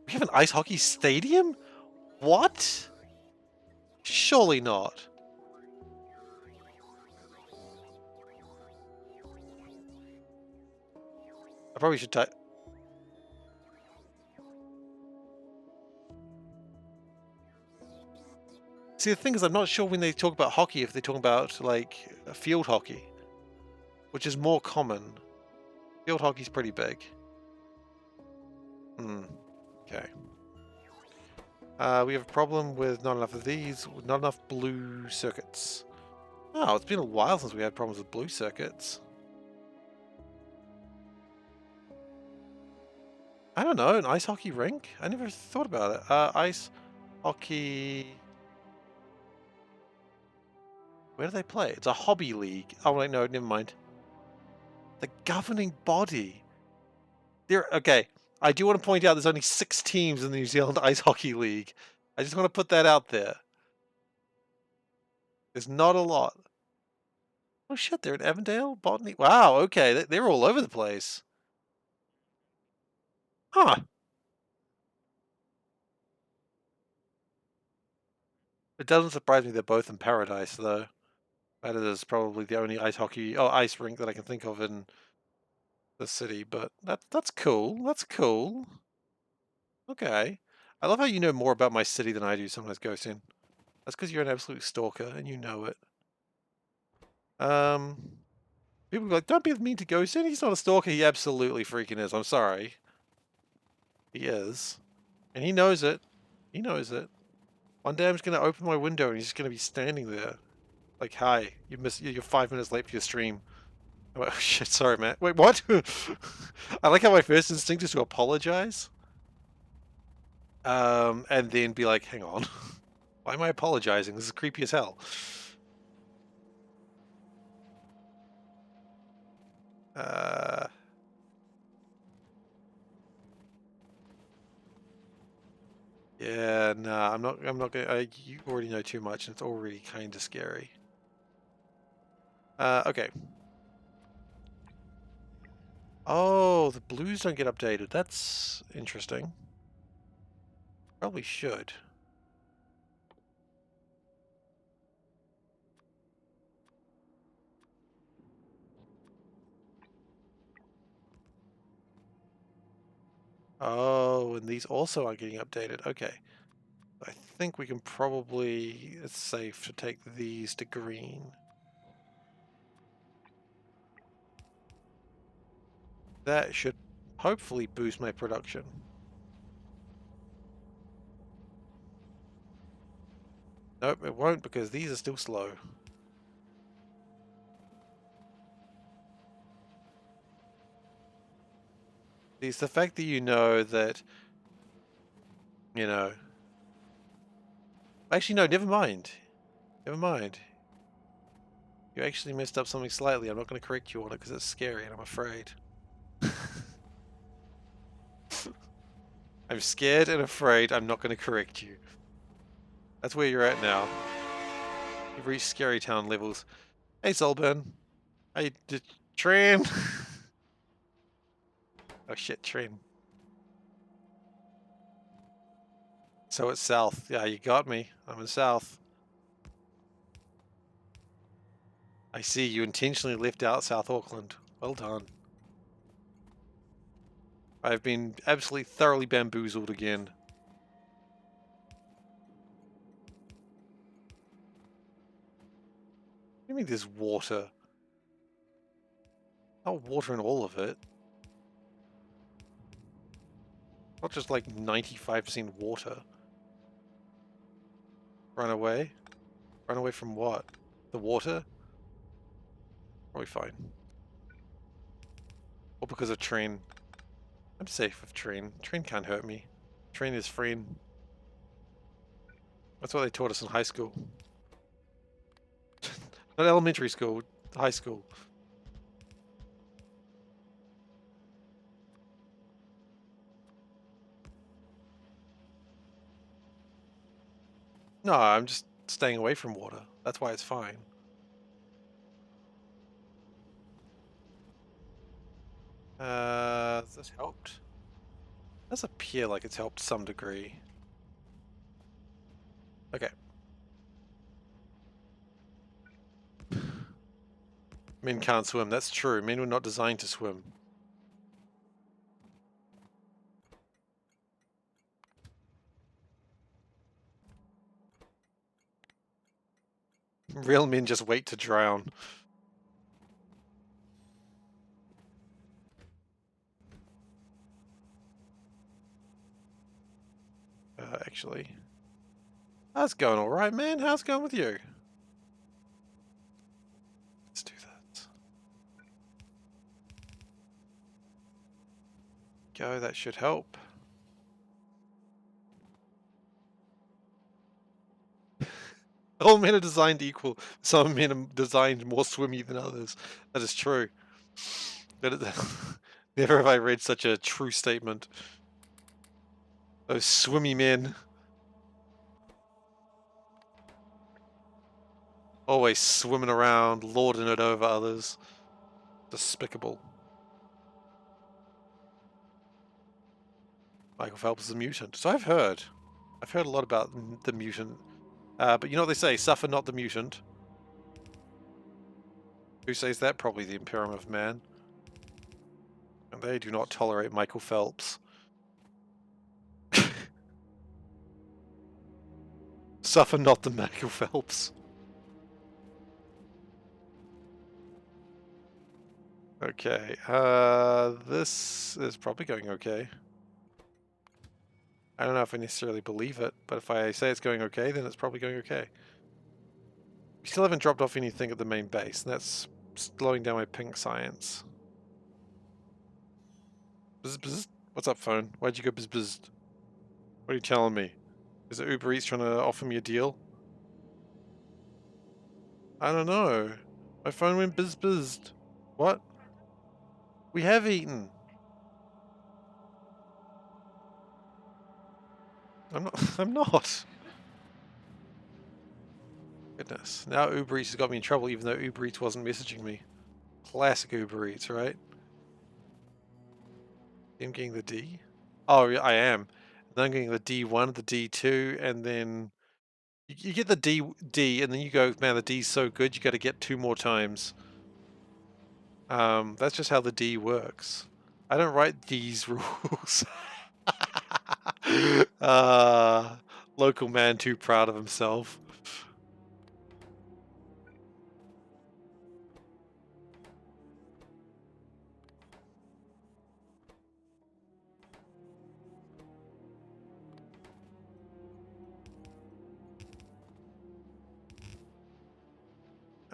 S1: We have an ice hockey stadium? What? Surely not. I probably should type. See, the thing is, I'm not sure when they talk about hockey if they're talking about like field hockey, which is more common. Field hockey's pretty big. Okay. We have a problem with not enough of these, not enough blue circuits. Oh, it's been a while since we had problems with blue circuits. I don't know, an ice hockey rink? I never thought about it. Ice hockey... Where do they play? It's a hobby league. Oh, wait, no, never mind. The governing body. Okay, I do want to point out there's only 6 teams in the New Zealand Ice Hockey League. I just want to put that out there. There's not a lot. Oh shit, they're in Avondale? Botany? Wow, okay, they're all over the place. Huh. It doesn't surprise me they're both in Paradise, though. That is probably the only ice rink that I can think of in the city, but that's cool. That's cool. Okay. I love how you know more about my city than I do sometimes, Ghost in. That's because you're an absolute stalker and you know it. People be like, don't be mean to Ghost. He's not a stalker. He absolutely freaking is. I'm sorry. He is. And he knows it. He knows it. One day I'm just going to open my window and he's just going to be standing there. Like, hi, you're 5 minutes late for your stream. Oh, shit, sorry, man. Wait, what? I like how my first instinct is to apologize. And then be like, hang on. Why am I apologizing? This is creepy as hell. Yeah, nah, I'm not gonna, you already know too much and it's already kind of scary. Okay. Oh, the blues don't get updated. That's interesting. Probably should. Oh, and these also are getting updated. Okay. I think we can probably, it's safe to take these to green. That should hopefully boost my production. Nope, it won't because these are still slow. It's the fact that you know that, you know... Actually, no, never mind. Never mind. You actually messed up something slightly. I'm not going to correct you on it because it's scary and I'm afraid. I'm scared and afraid. I'm not going to correct you. That's where you're at now. You've reached Scary Town levels. Hey, Solburn. Hey, Tran. Oh shit, Tran. So it's south. Yeah, you got me. I'm in south. I see. You intentionally left out South Auckland. Well done. I've been absolutely thoroughly bamboozled again. What do you mean there's water? Not water in all of it. Not just like 95% water. Run away? Run away from what? The water? Probably fine. Or because of train. I'm safe with train. Train can't hurt me. Train is friend. That's what they taught us in high school. Not elementary school, high school. No, I'm just staying away from water. That's why it's fine. Has this helped? It does appear like it's helped to some degree. Okay. Men can't swim, that's true. Men were not designed to swim. Real men just wait to drown. Actually. How's it going alright, man? How's it going with you? Let's do that. Go, that should help. All men are designed equal. Some men are designed more swimmy than others. That is true. Never have I read such a true statement. Those swimmy men. Always swimming around, lording it over others. Despicable. Michael Phelps is a mutant. So I've heard. I've heard a lot about the mutant. But you know what they say, suffer not the mutant. Who says that? Probably the Imperium of Man. And they do not tolerate Michael Phelps. Suffer not the Michael Phelps. Okay, this is probably going okay. I don't know if I necessarily believe it, but if I say it's going okay, then it's probably going okay. We still haven't dropped off anything at the main base, and that's slowing down my pink science. Bzz, bzz. What's up, phone? Why'd you go bzz bzz? What are you telling me? Is it Uber Eats trying to offer me a deal? I don't know. My phone went bzz bzzed. What? We have eaten. I'm not. I'm not. Goodness. Now Uber Eats has got me in trouble, even though Uber Eats wasn't messaging me. Classic Uber Eats, right? I'm getting the D. Oh, yeah, I am. And then I'm getting the D1, the D2, and then you get the D, and then you go, man, the D's so good, you got to get 2 more times. That's just how the D works. I don't write these rules. Local man too proud of himself.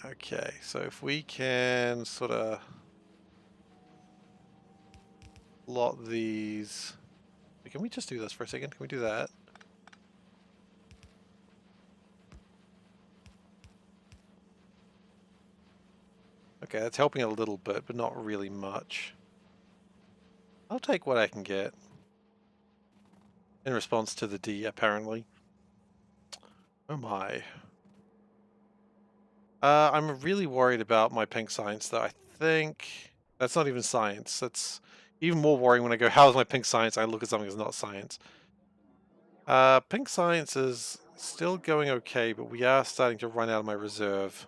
S1: Okay, so if we can sort of lot these... Can we just do this for a second? Can we do that? Okay, that's helping a little bit, but not really much. I'll take what I can get. In response to the D, apparently. Oh my. I'm really worried about my pink science, though. I think... That's not even science. That's even more worrying when I go, how's my pink science? I look at something that's not science. Pink science is still going okay, but we are starting to run out of my reserve.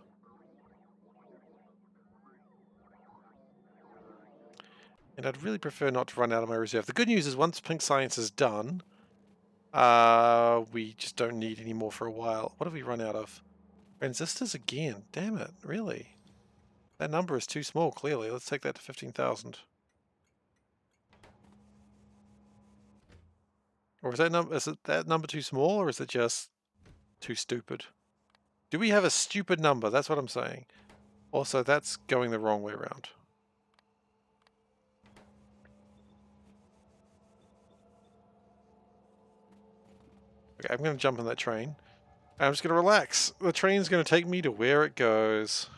S1: And I'd really prefer not to run out of my reserve. The good news is once pink science is done, we just don't need any more for a while. What have we run out of? Transistors again. Damn it, really? That number is too small, clearly. Let's take that to 15,000. Or is it that number too small, or is it just too stupid? Do we have a stupid number? That's what I'm saying. Also, that's going the wrong way around. Okay, I'm going to jump on that train. I'm just going to relax. The train's going to take me to where it goes.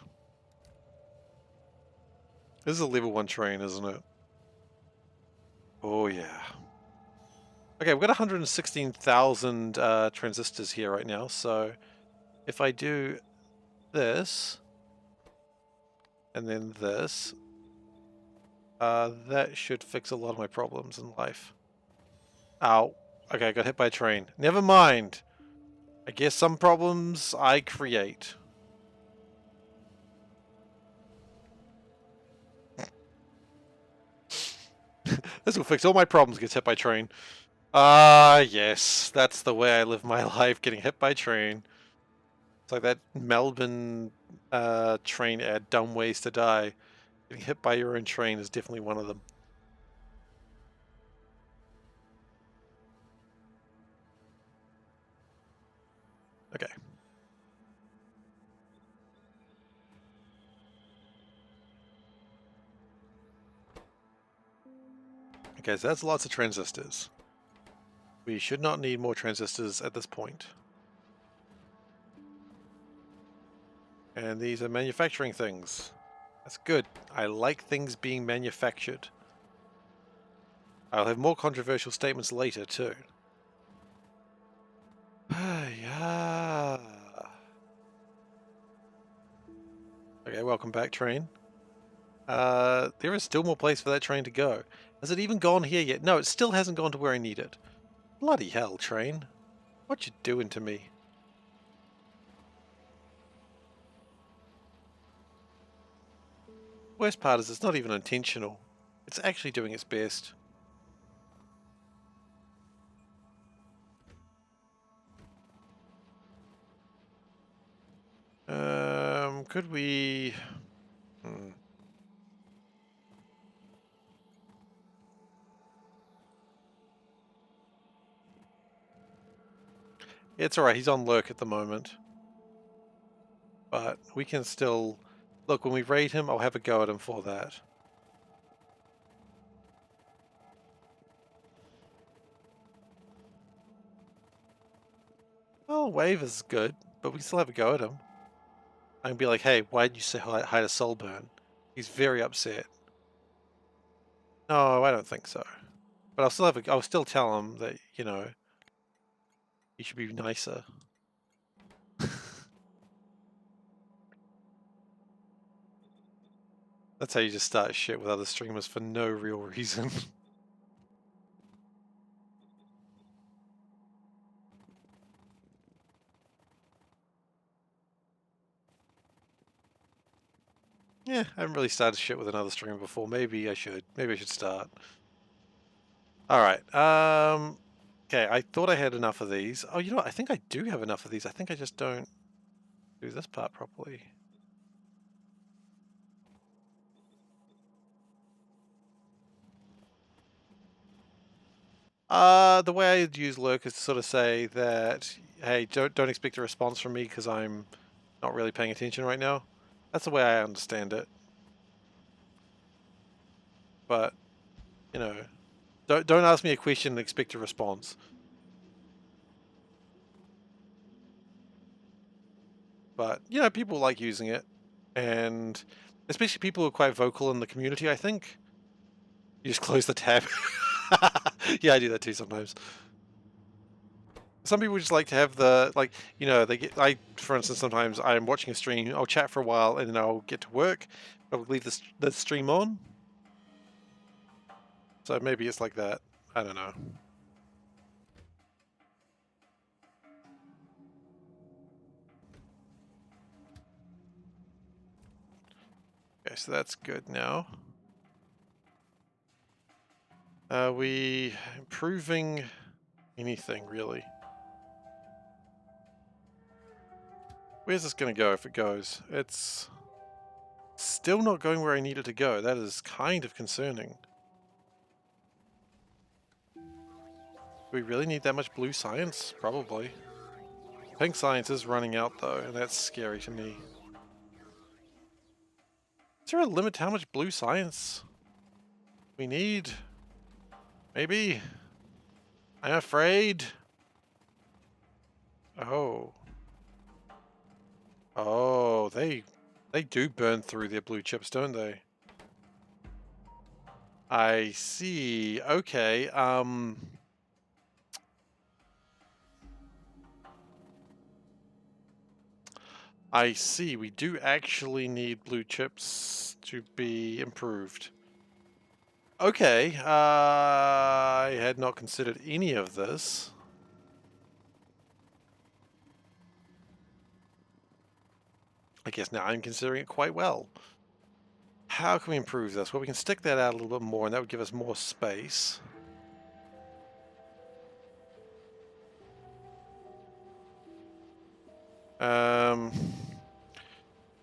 S1: This is a level 1 train, isn't it? Oh, yeah. Okay, we've got 116,000 transistors here right now, so if I do this, and then this, that should fix a lot of my problems in life. Ow. Okay, I got hit by a train. Never mind. I guess some problems I create. This will fix all my problems, gets hit by train. Ah, yes. That's the way I live my life, getting hit by train. It's like that Melbourne train ad, Dumb Ways to Die. Getting hit by your own train is definitely one of them. Okay. Okay, so that's lots of transistors. We should not need more transistors at this point. And these are manufacturing things. That's good. I like things being manufactured. I'll have more controversial statements later, too. Yeah. Okay, welcome back, train. There is still more place for that train to go. Has it even gone here yet? No, it still hasn't gone to where I need it. Bloody hell, train. What you doing to me? Worst part is it's not even intentional. It's actually doing its best. could we... It's alright, he's on lurk at the moment. But we can still... Look, when we raid him, I'll have a go at him for that. Well, wave is good, but we can still have a go at him. I can be like, hey, why did you say hi to Soulburn? He's very upset. No, I don't think so. But I'll still tell him that, you know, he should be nicer. That's how you just start shit with other streamers for no real reason. Yeah, I haven't really started shit with another streamer before. Maybe I should. Maybe I should start. Alright, okay, I thought I had enough of these. Oh, you know what? I think I do have enough of these. I think I just don't do this part properly. The way I'd use lurk is to sort of say that, hey, don't expect a response from me because I'm not really paying attention right now. That's the way I understand it. But, you know, don't ask me a question and expect a response. But, you know, people like using it. And especially people who are quite vocal in the community, I think. You just close the tab. Yeah, I do that too sometimes. Some people just like to have the, like, you know, for instance, sometimes I'm watching a stream, I'll chat for a while and then I'll get to work, I'll leave the stream on. So maybe it's like that. I don't know. Okay, so that's good now. Are we improving anything, really? Where's this going to go if it goes? It's still not going where I need it to go. That is kind of concerning. Do we really need that much blue science? Probably. Pink science is running out though, and that's scary to me. Is there a limit to how much blue science we need? Maybe? I'm afraid. Oh. Oh, they do burn through their blue chips, don't they? I see. Okay, I see. We do actually need blue chips to be improved. Okay, I had not considered any of this. I guess now I'm considering it quite well. How can we improve this? Well, we can stick that out a little bit more, and that would give us more space.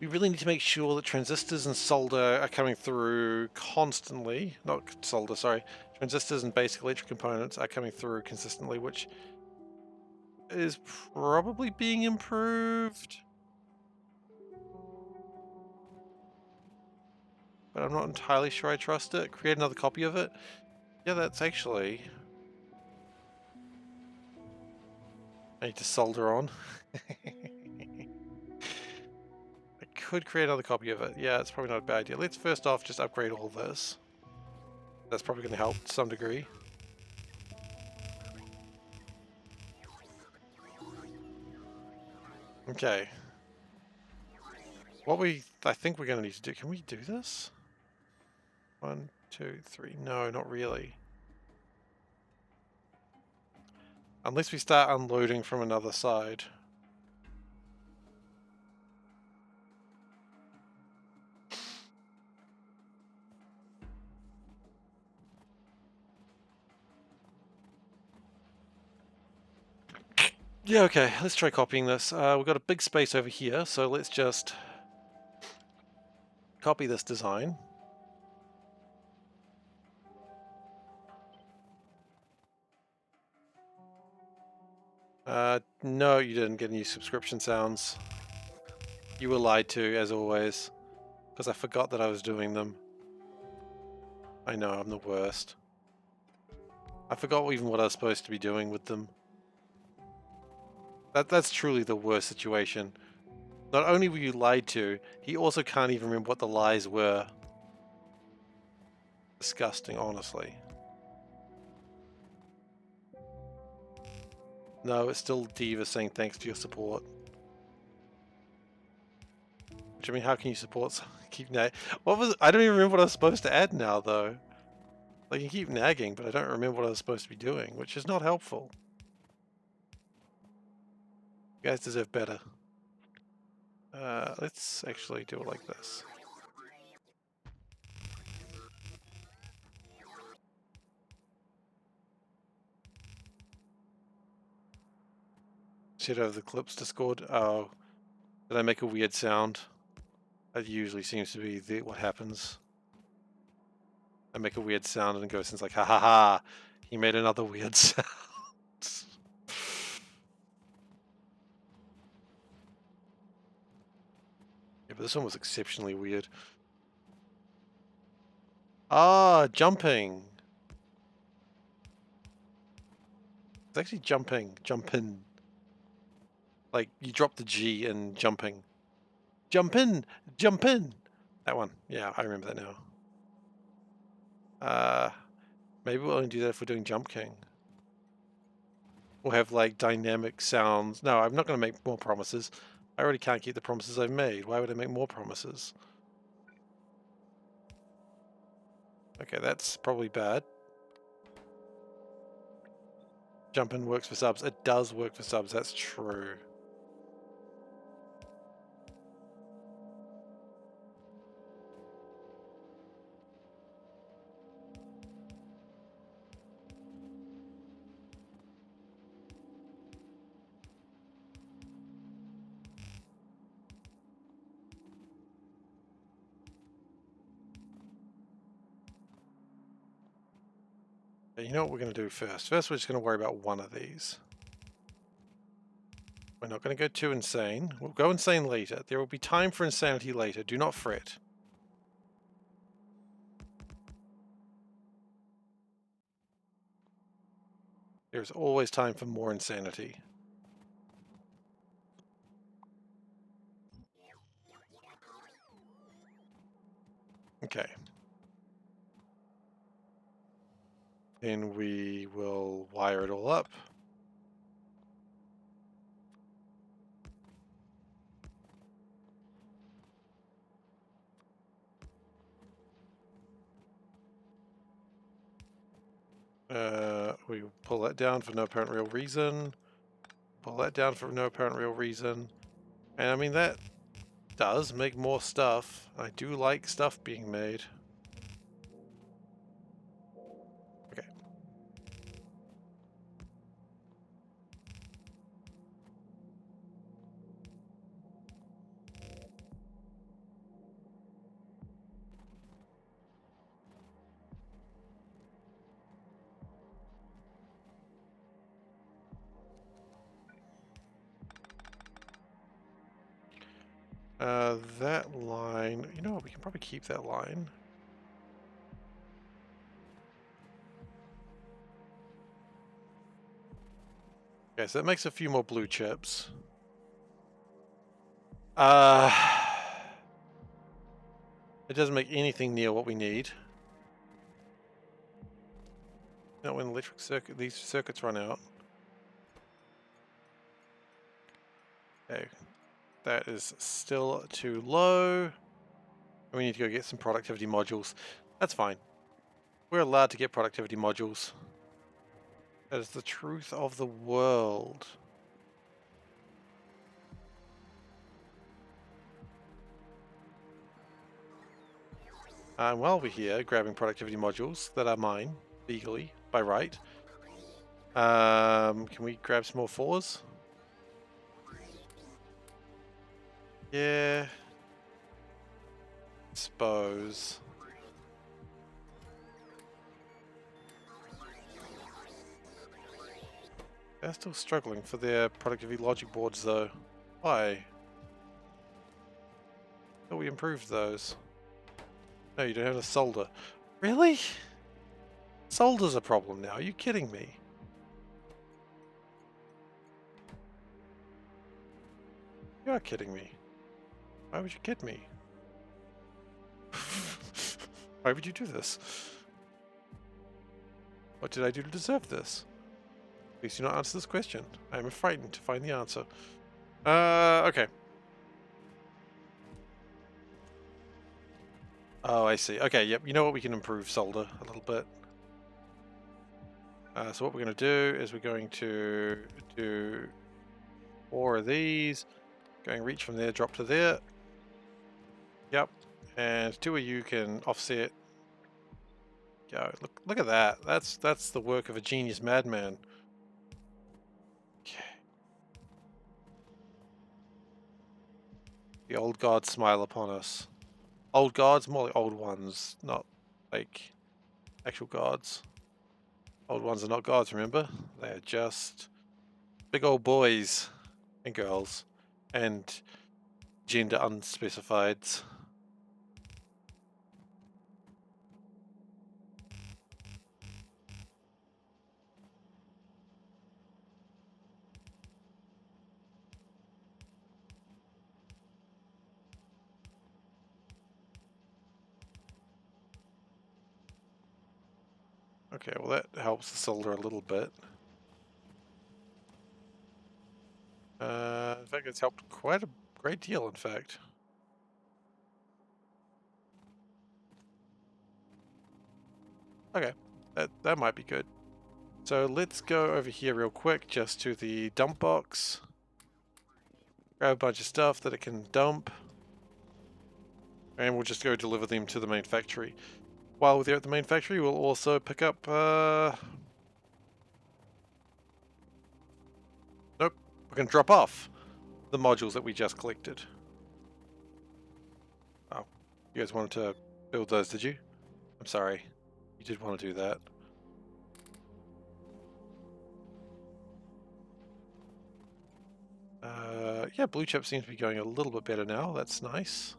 S1: We really need to make sure that transistors and solder are coming through constantly. Not solder, sorry. Transistors and basic electric components are coming through consistently, which is probably being improved. But I'm not entirely sure I trust it. Create another copy of it. Yeah, that's actually... I need to solder on. I could create another copy of it. Yeah, it's probably not a bad idea. Let's first off just upgrade all this. That's probably going to help to some degree. Okay. I think we're going to need to do... Can we do this? 1, 2, 3. No, not really. Unless we start unloading from another side. Yeah, okay, let's try copying this. We've got a big space over here, so let's just copy this design. No, you didn't get any subscription sounds. You were lied to, as always, because I forgot that I was doing them. I know, I'm the worst. I forgot even what I was supposed to be doing with them. That's truly the worst situation. Not only were you lied to, he also can't even remember what the lies were. Disgusting, honestly. No, it's still Diva saying thanks for your support. Which, I mean, how can you support keep nagging? I don't even remember what I was supposed to add now, though. Like, you keep nagging, but I don't remember what I was supposed to be doing, which is not helpful. You guys deserve better. Let's actually do it like this. Shit over the clips Discord. Oh, did I make a weird sound? That usually seems to be what happens. I make a weird sound and Ghostin's like, ha ha ha, he made another weird sound. Yeah, but this one was exceptionally weird. Ah, jumping. It's actually jumping. Like, you drop the G in jumping. Jump in! Jump in! That one. Yeah, I remember that now. Maybe we'll only do that if we're doing Jump King. We'll have, like, dynamic sounds. No, I'm not going to make more promises. I already can't keep the promises I've made. Why would I make more promises? Okay, that's probably bad. Jump in works for subs. It does work for subs, that's true. You know what we're going to do first? First, we're just going to worry about one of these. We're not going to go too insane. We'll go insane later. There will be time for insanity later. Do not fret. There's always time for more insanity. Okay. Then we will wire it all up. We pull that down for no apparent real reason. Pull that down for no apparent real reason. And I mean, that does make more stuff. I do like stuff being made. Okay. That line, you know what, we can probably keep that line. Okay, so that makes a few more blue chips. It doesn't make anything near what we need. Not when these circuits run out. Okay, that is still too low. We need to go get some productivity modules. That's fine. We're allowed to get productivity modules. That is the truth of the world. And while we're here, grabbing productivity modules that are mine, legally, by right. Can we grab some more 4s? Yeah. suppose. They're still struggling for their productivity logic boards though. Why? Thought we improved those. No, you don't have a solder. Really? Solder's a problem now, are you kidding me? You are kidding me. Why would you kid me? Why would you do this? What did I do to deserve this? Please do not answer this question. I am frightened to find the answer. Okay. Oh, I see. Okay, yep. You know what? We can improve solder a little bit. So what we're going to do is we're going to do 4 of these. Going reach from there, drop to there. Yep. And 2 of you can offset. Go. Look at that. That's the work of a genius madman. Okay. The old gods smile upon us. Old gods, more like old ones, not like actual gods. Old ones are not gods, remember? They are just big old boys and girls and gender unspecified. Okay, well that helps the solder a little bit. In fact, it's helped quite a great deal, in fact. Okay, that might be good. So let's go over here real quick, just to the dump box. Grab a bunch of stuff that it can dump. And we'll just go deliver them to the main factory. While we're there at the main factory, we'll also pick up... Nope, we're going to drop off the modules that we just collected. Oh, you guys wanted to build those, did you? I'm sorry. You did want to do that. Yeah, blue chip seems to be going a little bit better now. That's nice.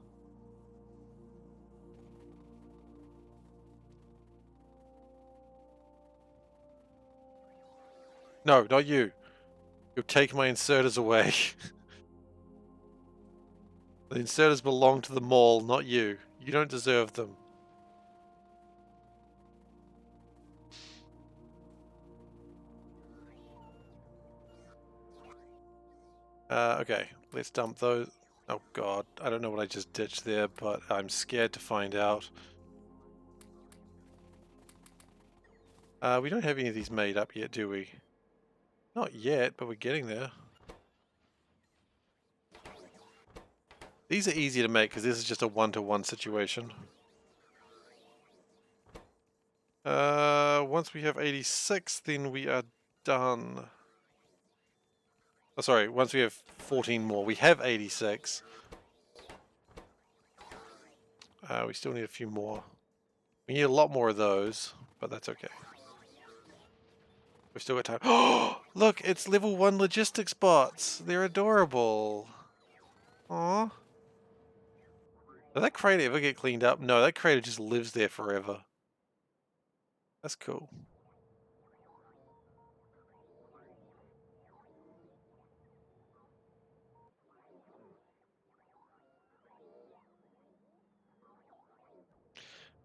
S1: No, not you. You'll take my inserters away. The inserters belong to the mall, not you. You don't deserve them. Okay, let's dump those. Oh god, I don't know what I just ditched there, but I'm scared to find out. We don't have any of these made up yet, do we? Not yet, but we're getting there. These are easy to make because this is just a one-to-one situation. Once we have 86, then we are done. Oh, sorry, once we have 14 more. We have 86. We still need a few more. We need a lot more of those, but that's okay. We've still got time. Oh, look, it's level 1 logistics bots. They're adorable. Aww. Did that crate ever get cleaned up? No, that crate just lives there forever. That's cool.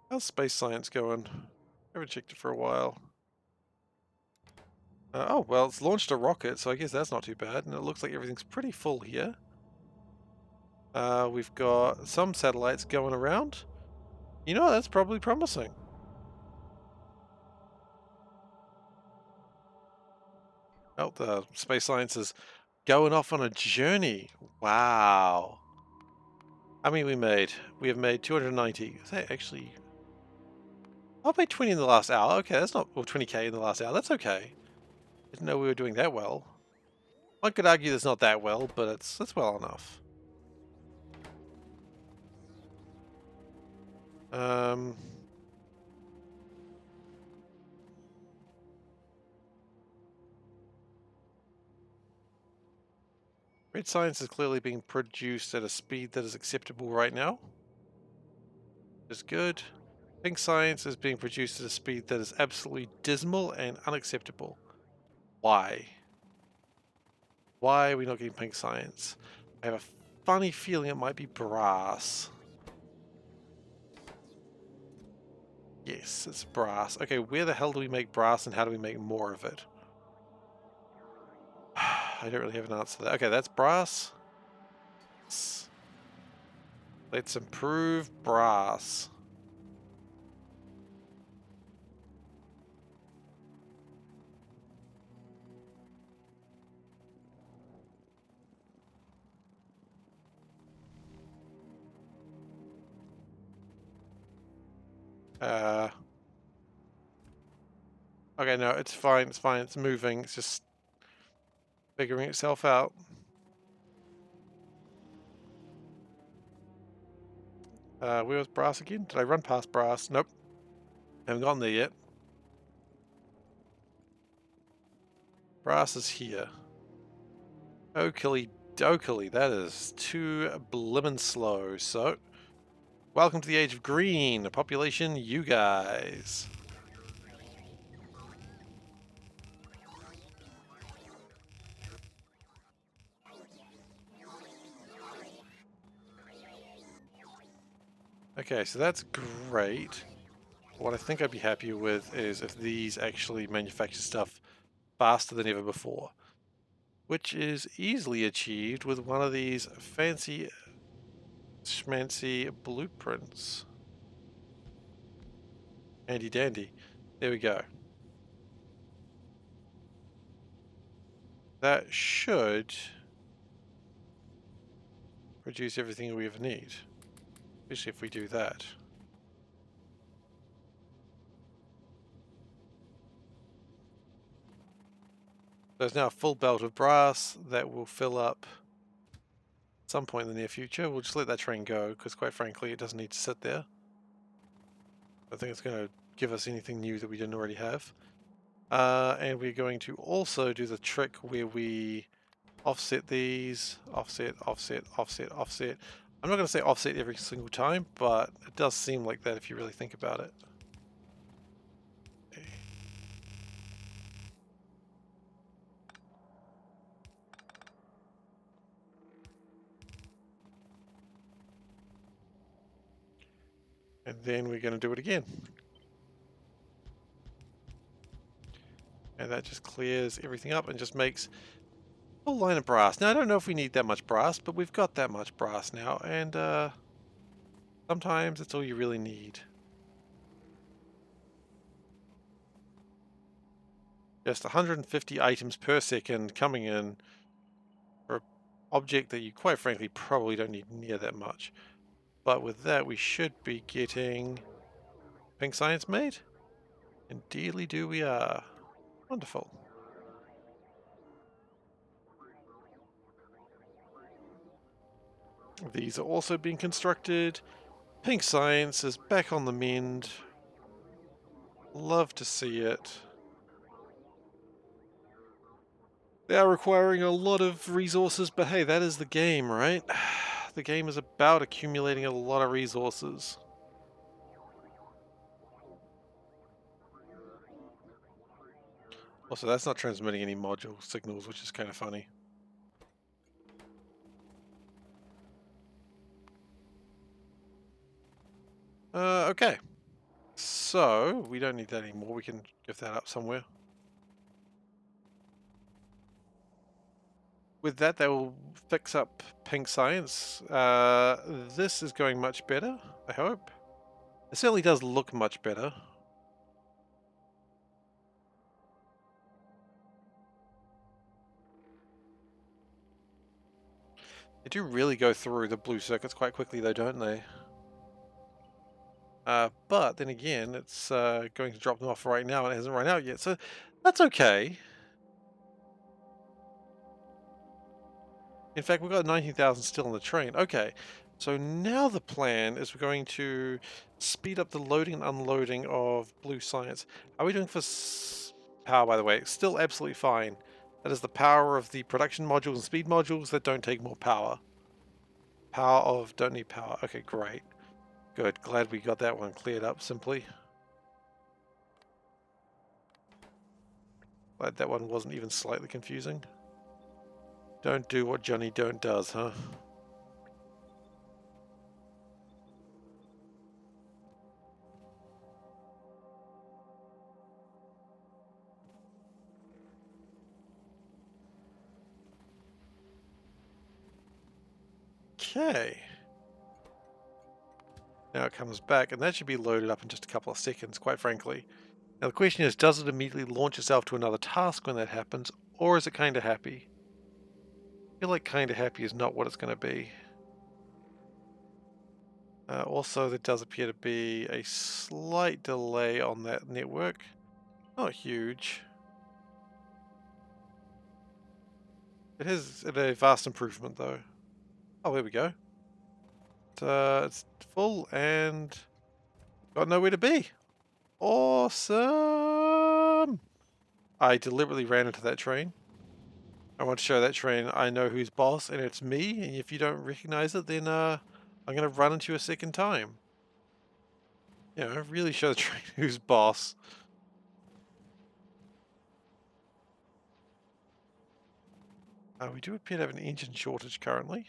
S1: How's space science going? Haven't checked it for a while. Oh, well, it's launched a rocket, so I guess that's not too bad. And it looks like everything's pretty full here. We've got some satellites going around. You know, that's probably promising. Oh, the space science is going off on a journey. Wow. How many we have made 290. Is that actually... I made 20 in the last hour. Okay, that's not... Well, 20k in the last hour. That's okay. Didn't know we were doing that well. One could argue that's not that well, but that's well enough. Um, red science is clearly being produced at a speed that is acceptable right now. Is good. Pink science is being produced at a speed that is absolutely dismal and unacceptable. Why? Why are we not getting pink science? I have a funny feeling it might be brass. Yes, it's brass. Okay, where the hell do we make brass and how do we make more of it? I don't really have an answer to that. Okay, that's brass. Let's improve brass. Okay, no, it's fine, it's fine, it's moving, it's just figuring itself out. Where was brass again? Did I run past brass? Nope. Haven't gone there yet. Brass is here. Oakley dokily, that is too blimmin' slow. So, welcome to the age of green. Population, you guys. Okay, so that's great. What I think I'd be happier with is if these actually manufacture stuff faster than ever before, which is easily achieved with one of these fancy schmancy blueprints. Handy dandy. There we go. That should produce everything we ever need, especially if we do that. There's now a full belt of brass that will fill up at some point in the near future. We'll just let that train go because quite frankly it doesn't need to sit there. I think it's going to give us anything new that we didn't already have. And we're going to also do the trick where we offset these, offset, offset, offset, offset. I'm not going to say offset every single time, but it does seem like that if you really think about it. Okay. And then we're going to do it again. And that just clears everything up and just makes a full line of brass. Now, I don't know if we need that much brass, but we've got that much brass now, and sometimes it's all you really need. Just 150 items per second coming in for an object that you quite frankly probably don't need near that much. But with that, we should be getting pink science made. Indeedly do we are. Wonderful. These are also being constructed. Pink science is back on the mend. Love to see it. They are requiring a lot of resources, but hey, that is the game, right? The game is about accumulating a lot of resources. Also, that's not transmitting any module signals, which is kind of funny. Okay. So, we don't need that anymore. We can give that up somewhere. With that, they will fix up pink science. This is going much better, I hope. It certainly does look much better. They do really go through the blue circuits quite quickly though, don't they? But then again, it's going to drop them off right now and it hasn't run out yet, so that's okay. In fact, we've got 19,000 still on the train. Okay, So now the plan is we're going to speed up the loading and unloading of blue science. How are we doing for power, by the way? Still absolutely fine. That is the power of the production modules and speed modules that don't take more power. Power of don't need power. Okay, great. Good. Glad we got that one cleared up simply. Glad that one wasn't even slightly confusing. Don't do what Johnny Don't does, huh? Okay. Now it comes back, and that should be loaded up in just a couple of seconds, quite frankly. Now the question is, does it immediately launch itself to another task when that happens, or is it kinda happy? I feel like kinda happy is not what it's gonna be. Also, there does appear to be a slight delay on that network. Not huge. It is a vast improvement, though. Oh, there we go. It's full and got nowhere to be. Awesome! I deliberately ran into that train. I want to show that train I know who's boss, and it's me, and if you don't recognize it, then I'm gonna run into you a second time. You know, really show the train who's boss. We do appear to have an engine shortage currently.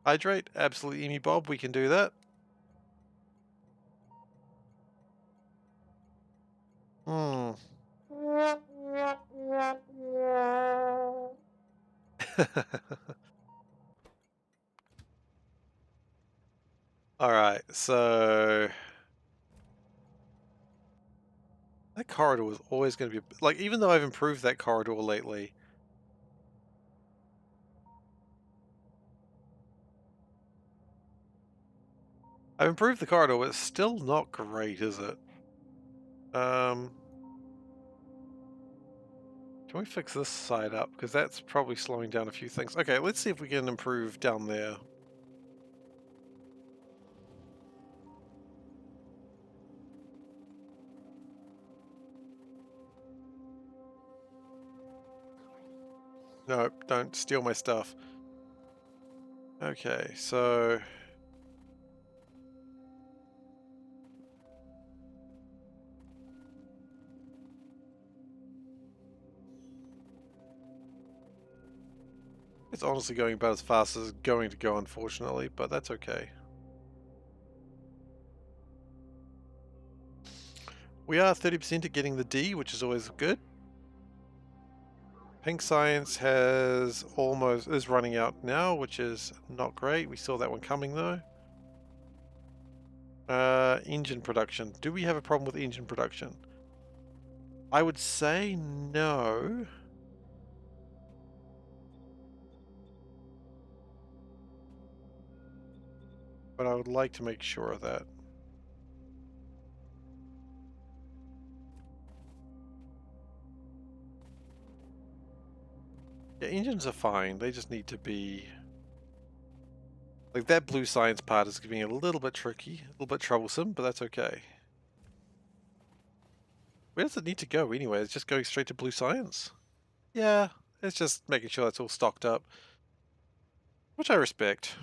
S1: Hydrate, absolutely, Amy Bob, we can do that. Hmm. Alright, so that corridor was always going to be like, even though I've improved that corridor lately, I've improved the corridor, but it's still not great, is it? Can we fix this side up? Because that's probably slowing down a few things. Okay, let's see if we can improve down there. No, don't steal my stuff. Okay, so it's honestly going about as fast as it's going to go, unfortunately, but that's okay. We are 30% at getting the D, which is always good. Pink Science is running out now, which is not great. We saw that one coming though. Engine production. Do we have a problem with engine production? I would say no. But I would like to make sure of that. Yeah, engines are fine. They just need to be... Like, that blue science part is getting a little bit tricky, a little bit troublesome, but that's okay. Where does it need to go anyway? It's just going straight to blue science? Yeah, it's just making sure that's all stocked up. Which I respect.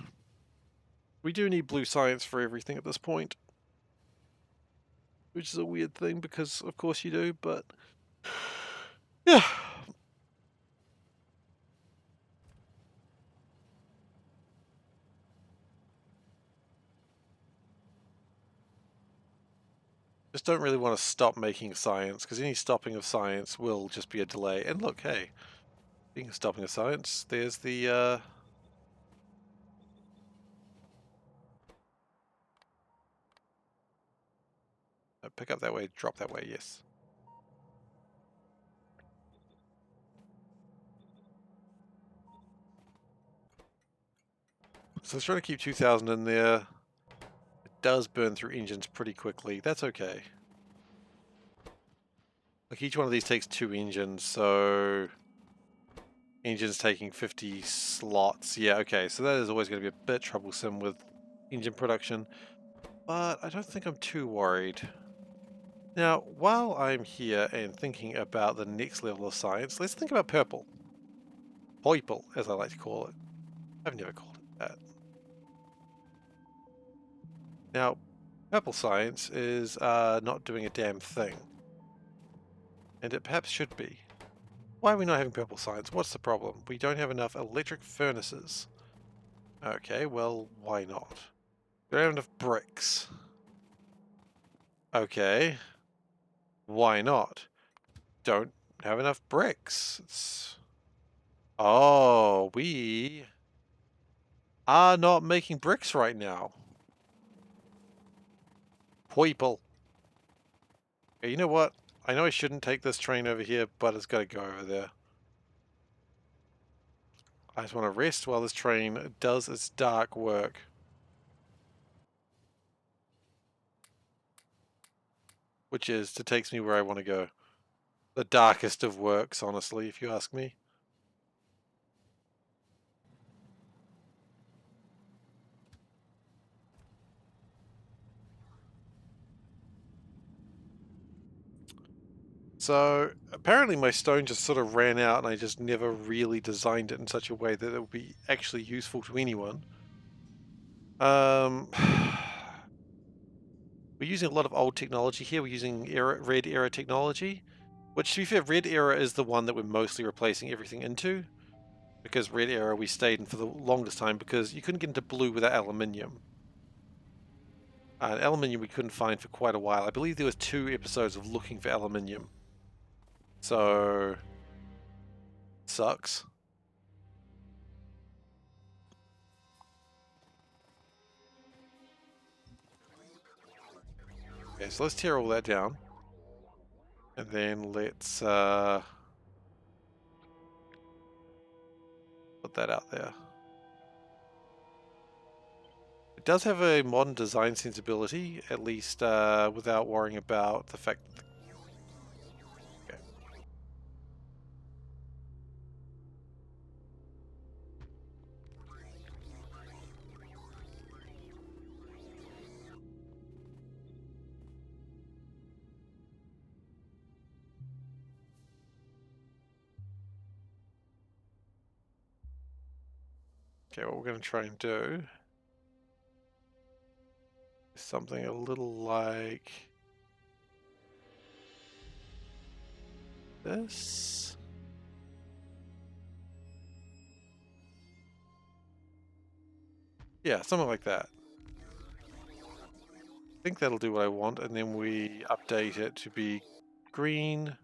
S1: We do need blue science for everything at this point. Which is a weird thing because of course you do, but... Yeah. Just don't really want to stop making science, because any stopping of science will just be a delay. And look, hey, being a stopping of science, there's the pick up that way, drop that way, yes. So it's trying to keep 2000 in there. It does burn through engines pretty quickly. That's okay. Like, each one of these takes 2 engines, so Engine's taking 50 slots. Yeah, okay, so that is always going to be a bit troublesome with engine production, but I don't think I'm too worried. Now, while I'm here and thinking about the next level of science, let's think about purple. Purple, as I like to call it. I've never called it that. Now, purple science is not doing a damn thing. And it perhaps should be. Why are we not having purple science? What's the problem? We don't have enough electric furnaces. Okay, well, why not? We don't have enough bricks. Okay, why not? Don't have enough bricks. Oh, we are not making bricks right now. People. Okay, you know what? I know I shouldn't take this train over here, but it's got to go over there. I just want to rest while this train does its dark work. Which is, it takes me where I want to go. The darkest of works, honestly, if you ask me. So, apparently my stone just sort of ran out and I just never really designed it in such a way that it would be actually useful to anyone. We're using a lot of old technology here. We're using red era technology, which, to be fair, red era is the one that we're mostly replacing everything into, because red era we stayed in for the longest time because you couldn't get into blue without aluminium. Aluminium we couldn't find for quite a while. I believe there was 2 episodes of looking for aluminium. So, sucks. Okay, so let's tear all that down. And then let's put that out there. It does have a modern design sensibility, at least without worrying about the fact that okay. Okay, what we're going to try and do is something a little like this. Yeah, something like that. I think that'll do what I want, and then we update it to be green.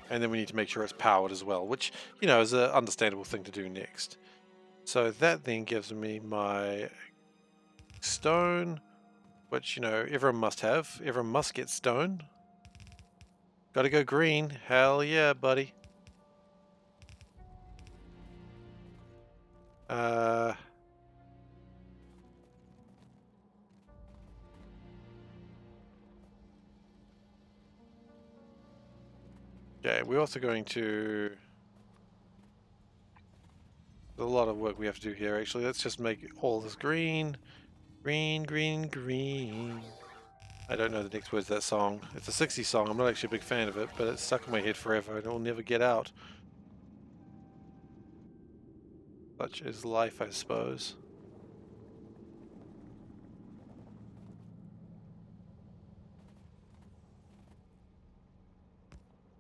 S1: And then we need to make sure it's powered as well, which, you know, is an understandable thing to do next. So that then gives me my stone, which, you know, everyone must have. Everyone must get stone. Gotta go green. Hell yeah, buddy. Uh, okay, we're also going to... There's a lot of work we have to do here, actually. Let's just make all this green. Green, green, green. I don't know the next words of that song. It's a 60s song. I'm not actually a big fan of it, but it's stuck in my head forever and it will never get out. Such is life, I suppose.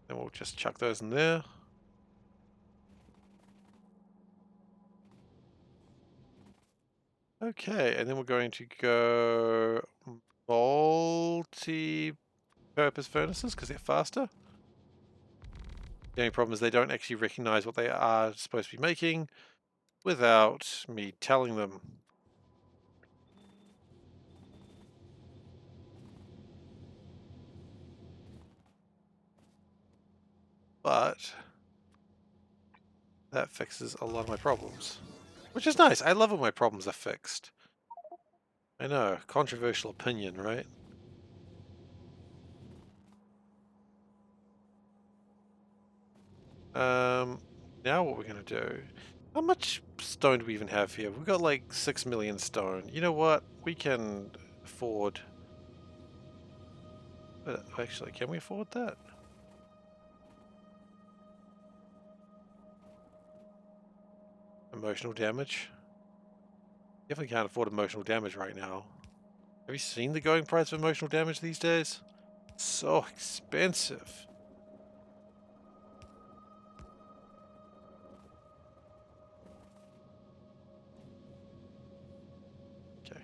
S1: Then we'll just chuck those in there. Okay, and then we're going to go multi-purpose furnaces because they're faster. The only problem is they don't actually recognize what they are supposed to be making without me telling them. But that fixes a lot of my problems. Which is nice. I love when my problems are fixed. I know, controversial opinion, right? Now what we're gonna do? How much stone do we even have here? We've got like 6 million stone. You know what? We can afford. Actually, can we afford that? Emotional damage? Definitely can't afford emotional damage right now. Have you seen the going price of emotional damage these days? So expensive. Okay.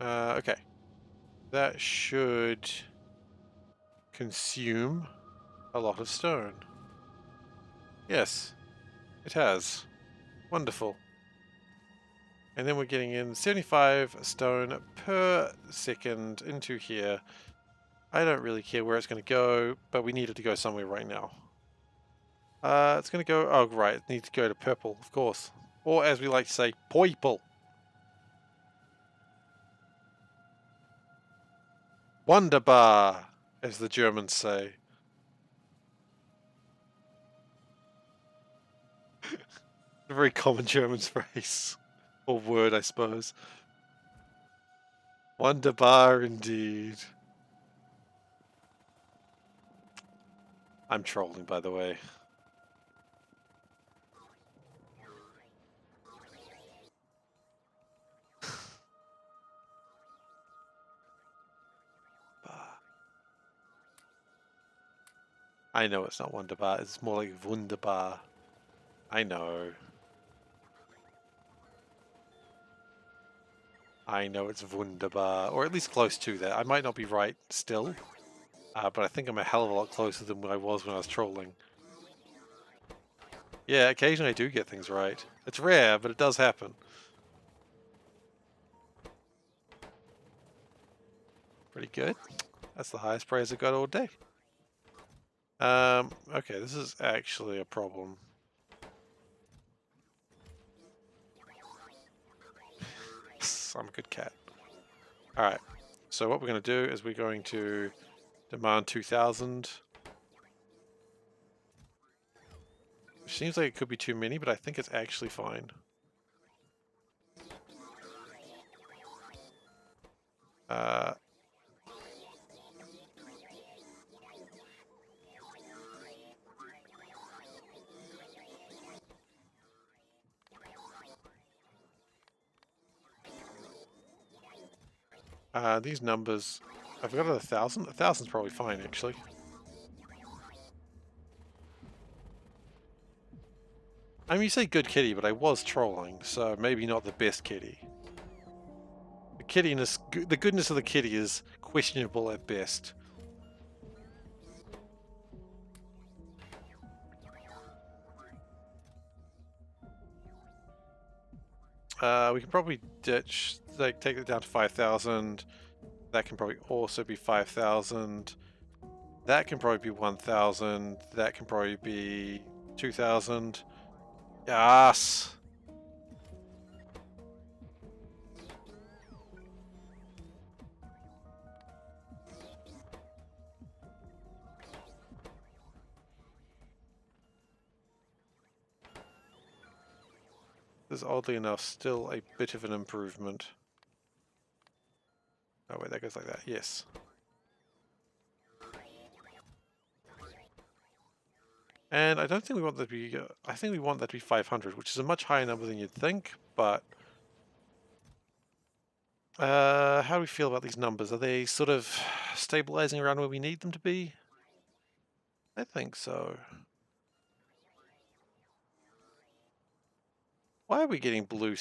S1: Okay. That should consume a lot of stone. Yes, it has. Wonderful. And then we're getting in 75 stone per second into here. I don't really care where it's going to go, but we need it to go somewhere right now. It's going to go... Oh, right. It needs to go to purple, of course. Or, as we like to say, purple. Wunderbar, as the Germans say. A very common German phrase. Or word, I suppose. Wunderbar indeed. I'm trolling, by the way. I know it's not Wunderbar, it's more like Wunderbar. I know. I know it's Wunderbar, or at least close to that. I might not be right still, but I think I'm a hell of a lot closer than I was when I was trolling. Yeah, occasionally I do get things right. It's rare, but it does happen. Pretty good. That's the highest praise I got all day. Okay, this is actually a problem. I'm a good cat. Alright, so what we're going to do is we're going to demand 2,000. Which seems like it could be too many, but I think it's actually fine. These numbers, I've got 1,000. 1,000's probably fine, actually. I mean, you say good kitty, but I was trolling, so maybe not the best kitty. The goodness of the kitty is questionable at best. We can probably ditch, like, take it down to 5,000. That can probably also be 5,000. That can probably be 1,000. That can probably be 2,000. Yes! This is oddly enough still a bit of an improvement. Oh wait, that goes like that, yes. And I don't think we want that to be, I think we want that to be 500, which is a much higher number than you'd think, but... how do we feel about these numbers? Are they sort of stabilizing around where we need them to be? I think so. Why are we getting blue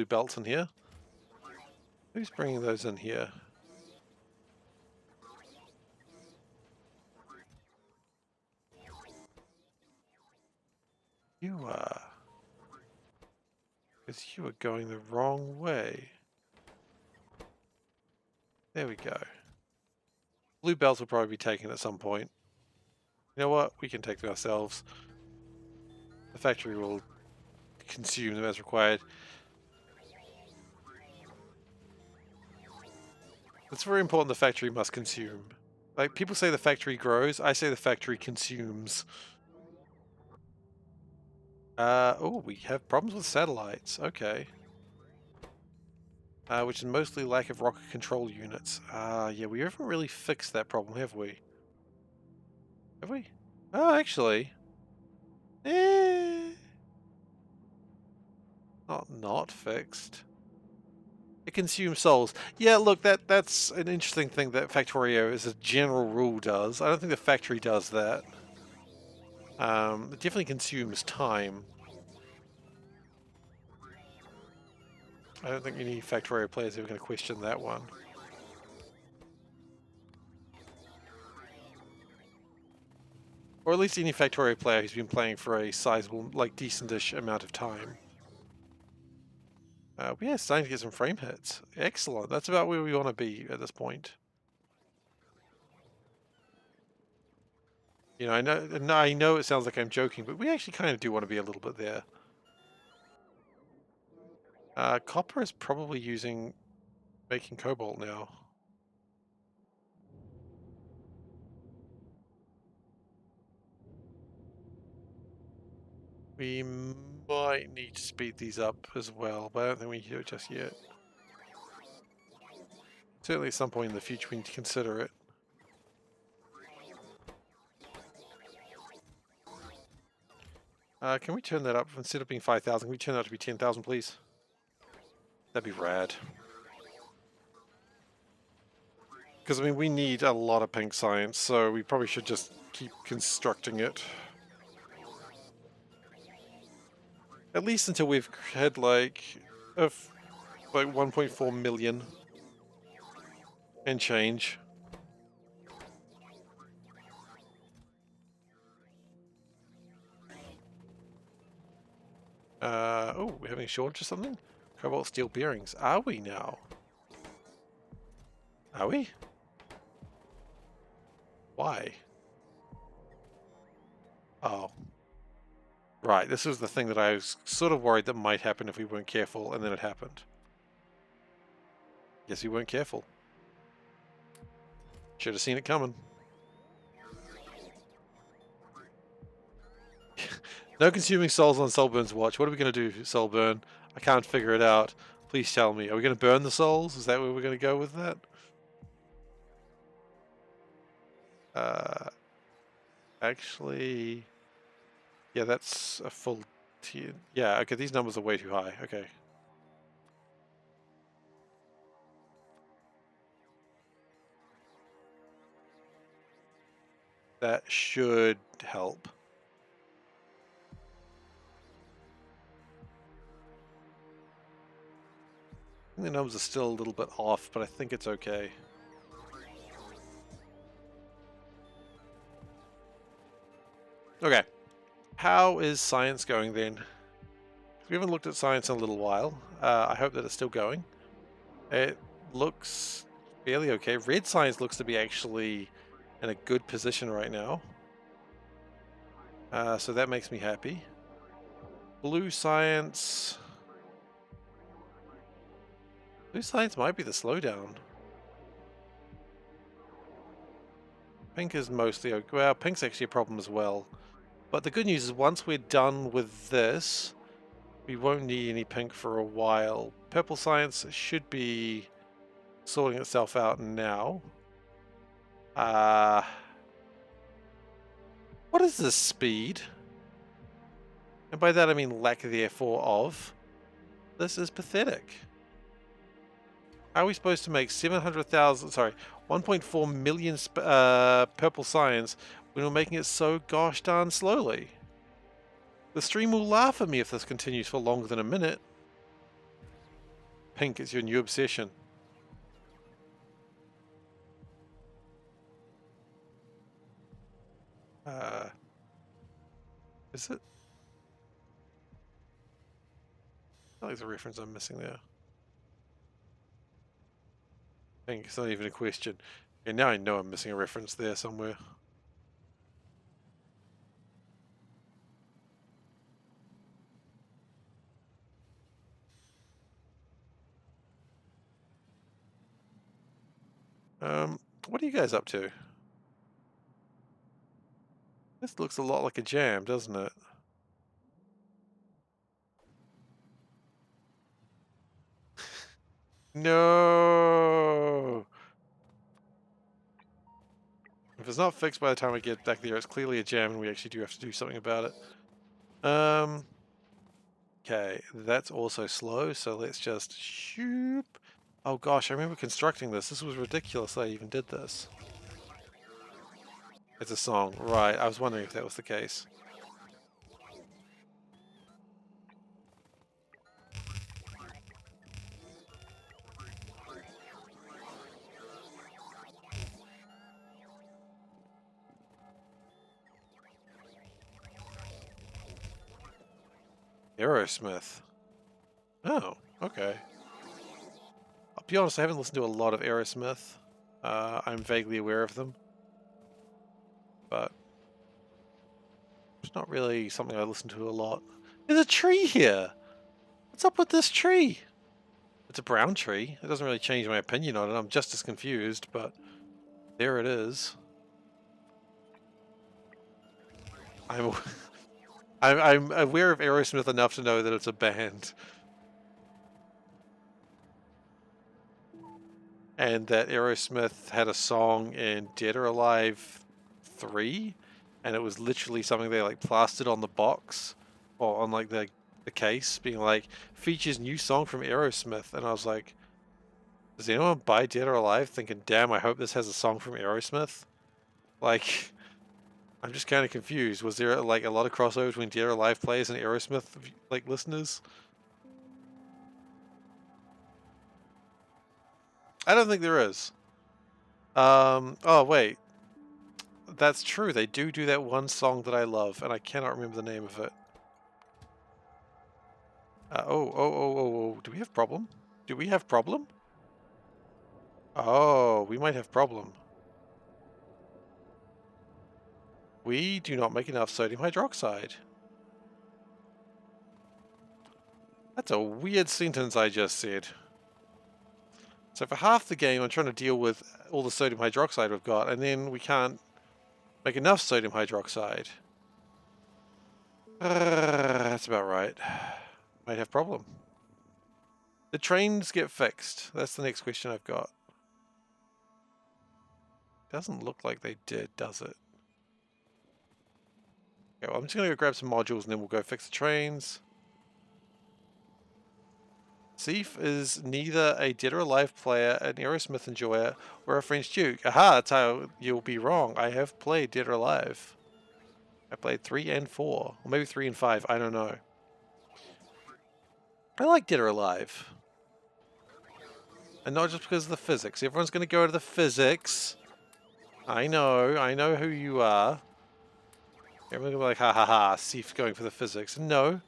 S1: belts in here? Who's bringing those in here? You are. Because you are going the wrong way. There we go. Blue belts will probably be taken at some point. You know what? We can take them ourselves. The factory will consume them as required. It's very important the factory must consume. Like, people say the factory grows, I say the factory consumes. Oh, we have problems with satellites. Okay. Which is mostly lack of rocket control units. Yeah, we haven't really fixed that problem, have we? Have we? Oh, actually. Eh. Not fixed. It consumes souls. Yeah, look, that's an interesting thing that Factorio as a general rule does. I don't think the factory does that. It definitely consumes time. I don't think any Factorio players are ever going to question that one. Or at least any Factorio player who's been playing for a sizable, like, decentish amount of time. We are starting to get some frame hits. Excellent. That's about where we want to be at this point. You know, I know it sounds like I'm joking, but we actually kind of do want to be a little bit there. Copper is probably making cobalt now. We might need to speed these up as well, but I don't think we can do it just yet. Certainly at some point in the future we need to consider it. Can we turn that up? Instead of being 5,000, can we turn that to be 10,000, please? That'd be rad. Because, I mean, we need a lot of pink science, so we probably should just keep constructing it. At least until we've had, like 1.4 million and change. Oh, we're having a shortage or something? Cobalt steel bearings. Are we now? Are we? Why? Oh. Right, this was the thing that I was sort of worried that might happen if we weren't careful, and then it happened. Yes, we weren't careful. Should have seen it coming. No consuming souls on Soulburn's watch. What are we going to do, Soulburn? I can't figure it out. Please tell me. Are we going to burn the souls? Is that where we're going to go with that? Actually... Yeah, that's a full tier. Yeah, okay, these numbers are way too high. Okay. That should help. I think the numbers are still a little bit off, but I think it's okay. Okay. How is science going then? We haven't looked at science in a little while. I hope that it's still going. It looks fairly okay. Red science looks to be actually in a good position right now. So that makes me happy. Blue science... Blue science might be the slowdown. Pink is mostly okay. Well, pink's actually a problem as well. But the good news is once we're done with this, we won't need any pink for a while. Purple science should be sorting itself out now. What is this speed? And by that I mean lack therefore of. This is pathetic. How are we supposed to make 700,000, sorry, 1.4 million purple science when we're making it so gosh darn slowly? The stream will laugh at me if this continues for longer than a minute. Pink is your new obsession. Is it? I think there's a reference I'm missing there. Pink, it's not even a question. And now I know I'm missing a reference there somewhere. What are you guys up to? This looks a lot like a jam, doesn't it? No! If it's not fixed by the time we get back there, it's clearly a jam and we actually do have to do something about it. Okay, that's also slow, so let's just shoop. Oh gosh, I remember constructing this. This was ridiculous I even did this. It's a song, right. I was wondering if that was the case. Aerosmith. Oh, okay. I'll be honest, I haven't listened to a lot of Aerosmith. I'm vaguely aware of them, but it's not really something I listen to a lot. There's a tree here! What's up with this tree? It's a brown tree. It doesn't really change my opinion on it. I'm just as confused, but there it is. I'm I'm aware of Aerosmith enough to know that it's a band. And that Aerosmith had a song in Dead or Alive 3, and it was literally something they like plastered on the box or on like the case, being like, features new song from Aerosmith. And I was like, does anyone buy Dead or Alive thinking, damn, I hope this has a song from Aerosmith? Like, I'm just kind of confused. Was there like a lot of crossover between Dead or Alive players and Aerosmith like listeners? I don't think there is. Oh wait, that's true. They do that one song that I love, and I cannot remember the name of it. Oh. Do we have problem? Do we have problem? Oh, we might have problem. We do not make enough sodium hydroxide. That's a weird sentence I just said. So for half the game, I'm trying to deal with all the sodium hydroxide we've got, and then we can't make enough sodium hydroxide. That's about right. Might have problem. The trains get fixed. That's the next question I've got. Doesn't look like they did, does it? Okay, well, I'm just going to go grab some modules and then we'll go fix the trains. Seif is neither a Dead or Alive player, an Aerosmith enjoyer, or a French Duke. Aha, that's how you'll be wrong. I have played Dead or Alive. I played 3 and 4. Or maybe 3 and 5, I don't know. I like Dead or Alive. And not just because of the physics. Everyone's going to go to the physics. I know who you are. Everyone's going to be like, ha ha ha, Seif's going for the physics. No.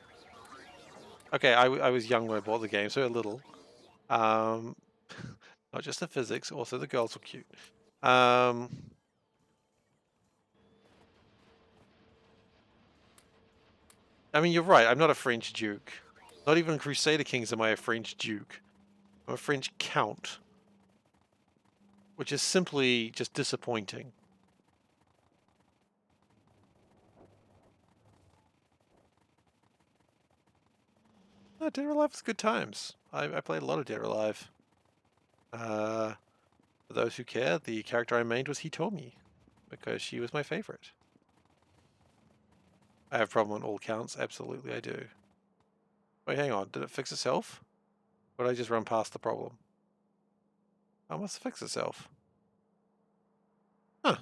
S1: Okay, I was young when I bought the game, so a little. Not just the physics, also the girls were cute. I mean, you're right, I'm not a French Duke. Not even in Crusader Kings am I a French Duke. I'm a French Count. Which is simply just disappointing. Oh, Dead or Alive was good times. I played a lot of Dead or Alive. For those who care, the character I mained was Hitomi, because she was my favorite. I have a problem on all counts, absolutely I do. Wait, hang on, did it fix itself? Or did I just run past the problem? Oh, it must fix itself. Huh.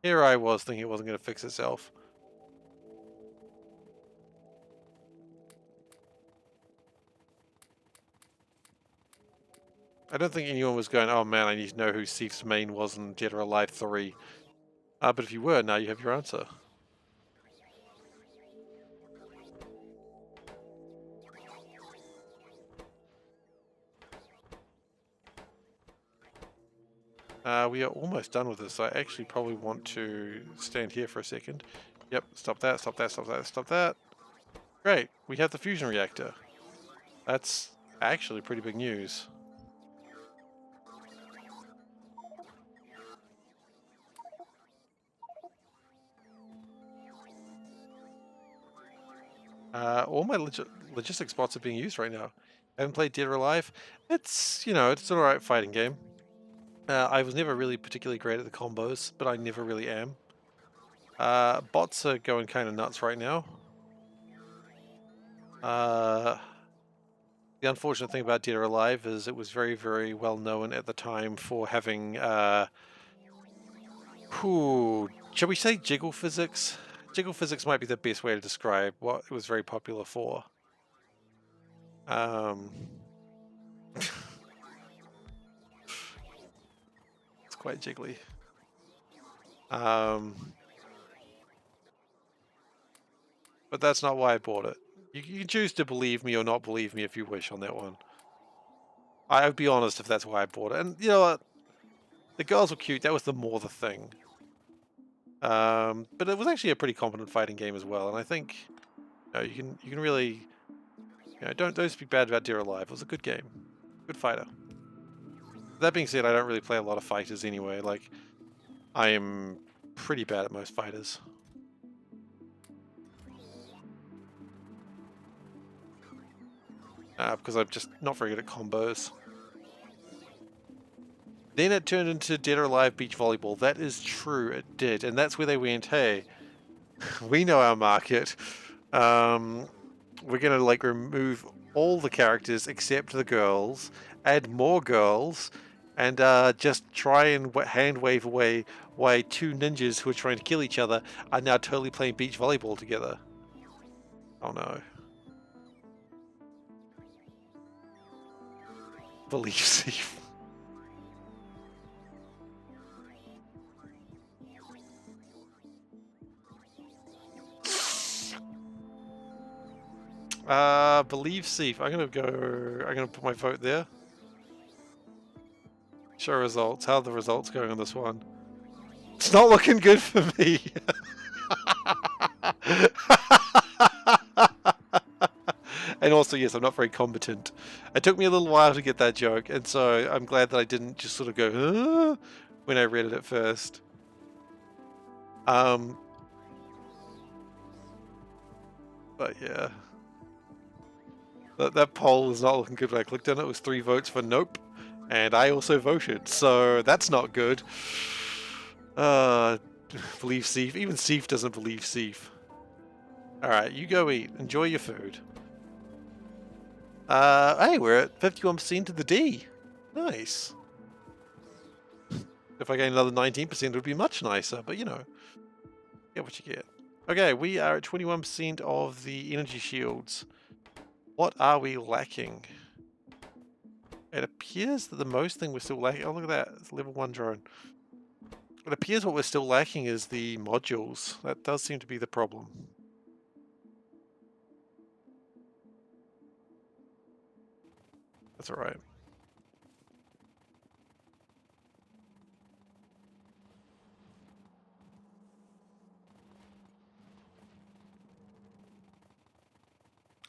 S1: Here I was thinking it wasn't going to fix itself. I don't think anyone was going, oh man, I need to know who Seif's main was in Dead or Alive 3. But if you were, now you have your answer. We are almost done with this. I actually probably want to stand here for a second. Yep, stop that, stop that, stop that, stop that. Great, we have the fusion reactor. That's actually pretty big news. All my logistic spots are being used right now. I haven't played Dead or Alive. It's, you know, it's an alright fighting game. I was never really particularly great at the combos, but I never really am. Bots are going kind of nuts right now. The unfortunate thing about Dead or Alive is it was very, very well known at the time for having, shall we say jiggle physics? Jiggle physics might be the best way to describe what it was very popular for. It's quite jiggly. But that's not why I bought it. You can choose to believe me or not believe me if you wish on that one. I would be honest if that's why I bought it. And you know what? The girls were cute. That was the thing. But it was actually a pretty competent fighting game as well. And I think you can really don't speak bad about Dead or Alive. It was a good game, good fighter. That being said, I don't really play a lot of fighters anyway. Like I am pretty bad at most fighters. Because I'm just not very good at combos. Then it turned into Dead or Alive Beach Volleyball. That is true, it did. And that's where they went, hey, we know our market. We're going to like remove all the characters except the girls, add more girls, and just try and hand wave away why two ninjas who are trying to kill each other are now totally playing beach volleyball together. Oh no. Believe safe. Believe Seif. I'm gonna put my vote there. Show results. How are the results going on this one? It's not looking good for me. And also, yes, I'm not very competent. It took me a little while to get that joke, and so I'm glad that I didn't just sort of go, huh? When I read it at first. But yeah. That poll is not looking good. When I clicked on it, it was 3 votes for nope. And I also voted, so that's not good. Believe Seif. Even Seif doesn't believe Seif. Alright, you go eat. Enjoy your food. Hey, we're at 51% of the D. Nice. If I gain another 19%, it would be much nicer, but you know, get what you get. Okay, we are at 21% of the energy shields. What are we lacking? It appears that the most thing we're still lacking... Oh, look at that. It's a level 1 drone. It appears what we're still lacking is the modules. That does seem to be the problem. That's alright.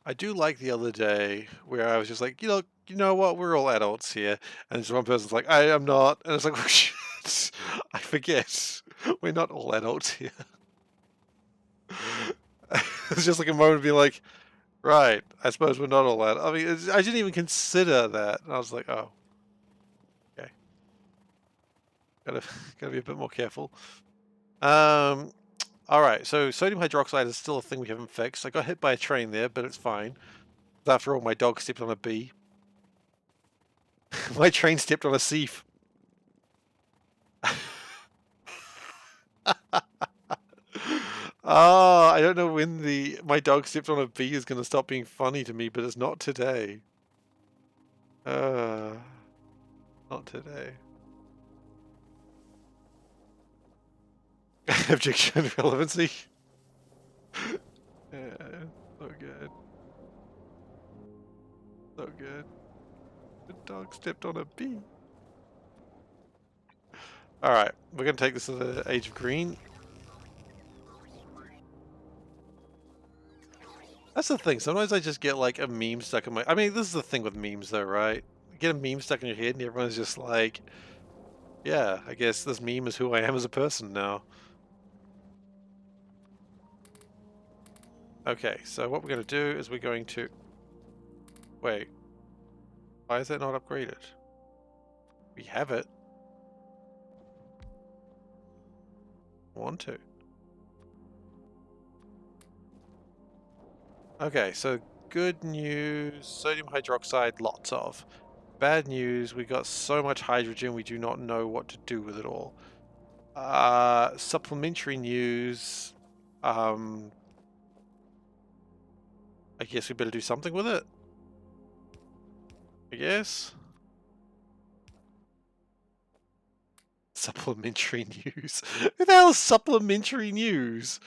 S1: I do like the other day where I was just like, you know what, we're all adults here. And just one person's like, I am not. And it's like, oh, shit, I forget. We're not all adults here. It's just like a moment of being like, right, I suppose we're not all adults. I mean, I didn't even consider that. And I was like, oh, okay. Gotta be a bit more careful. Alright, so sodium hydroxide is still a thing we haven't fixed. I got hit by a train there, but it's fine. After all, my dog stepped on a bee. My train stepped on a Seif. I don't know when my dog stepped on a bee is going to stop being funny to me, but it's not today. Not today. Objection relevancy. Yeah, so good. So good. The dog stepped on a bee. Alright, we're going to take this to the Age of Green. That's the thing, sometimes I just get like a meme stuck in my... I mean, this is the thing with memes though, right? You get a meme stuck in your head and everyone's just like, yeah, I guess this meme is who I am as a person now. Okay, so what we're going to do is we're going to... Wait. Why is that not upgraded? We have it. Want to. Okay, so good news, sodium hydroxide, lots of. Bad news, we got so much hydrogen we do not know what to do with it all. Supplementary news, I guess we better do something with it. I guess. Supplementary news. Who the hell is supplementary news?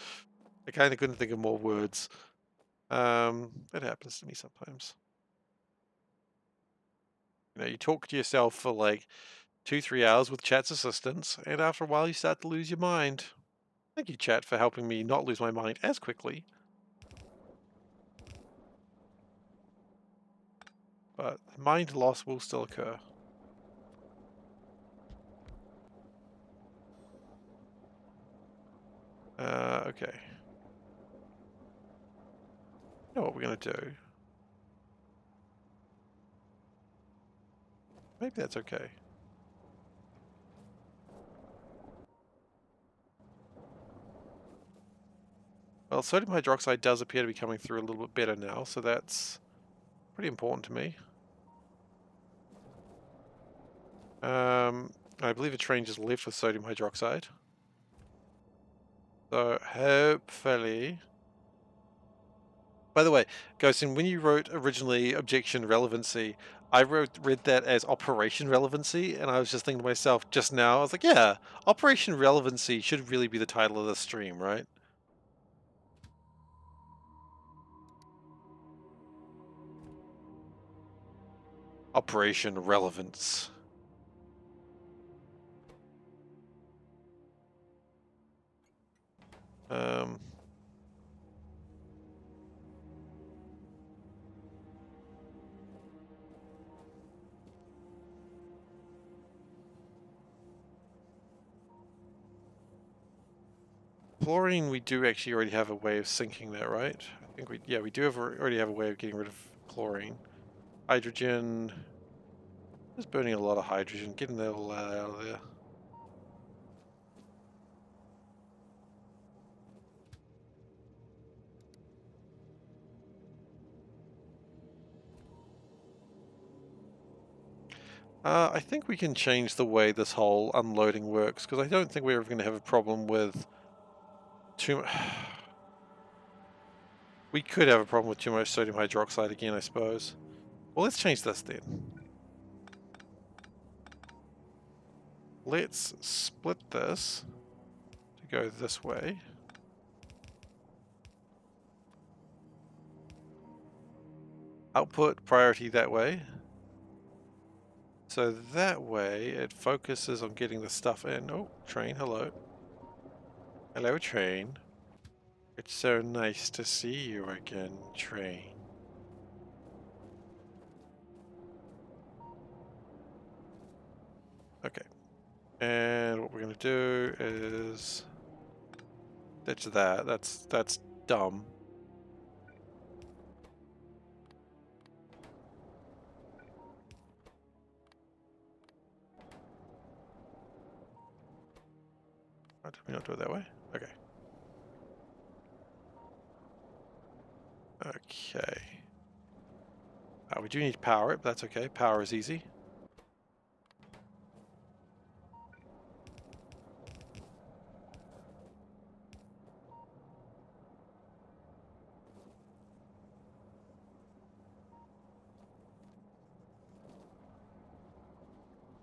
S1: I kind of couldn't think of more words. That happens to me sometimes. You know, you talk to yourself for like 2-3 hours with chat's assistance, and after a while you start to lose your mind. Thank you, chat, for helping me not lose my mind as quickly. But mind loss will still occur. Okay. You know what we're going to do? Maybe that's okay. Well, sodium hydroxide does appear to be coming through a little bit better now, so that's pretty important to me. I believe a train just left with sodium hydroxide. So hopefully... By the way, Ghostin, when you wrote originally objection relevancy, I read that as operation relevancy, and I was just thinking to myself just now, I was like, yeah, operation relevancy should really be the title of the stream, right? Operation relevance. Um, Chlorine, we do actually already have a way of sinking that, right? I think we do already have a way of getting rid of chlorine. Hydrogen, just burning a lot of hydrogen, getting that all out of there. I think we can change the way this whole unloading works, because I don't think we're ever going to have a problem with too much... We could have a problem with too much sodium hydroxide again, I suppose. Well, let's change this then. Let's split this to go this way. Output priority that way. So that way it focuses on getting the stuff in. Oh, train, hello. Hello, train. It's so nice to see you again, train. Okay. And what we're gonna do is ditch that. That's dumb. Why did we not do it that way? Okay. Okay. We do need to power it, but that's okay. Power is easy.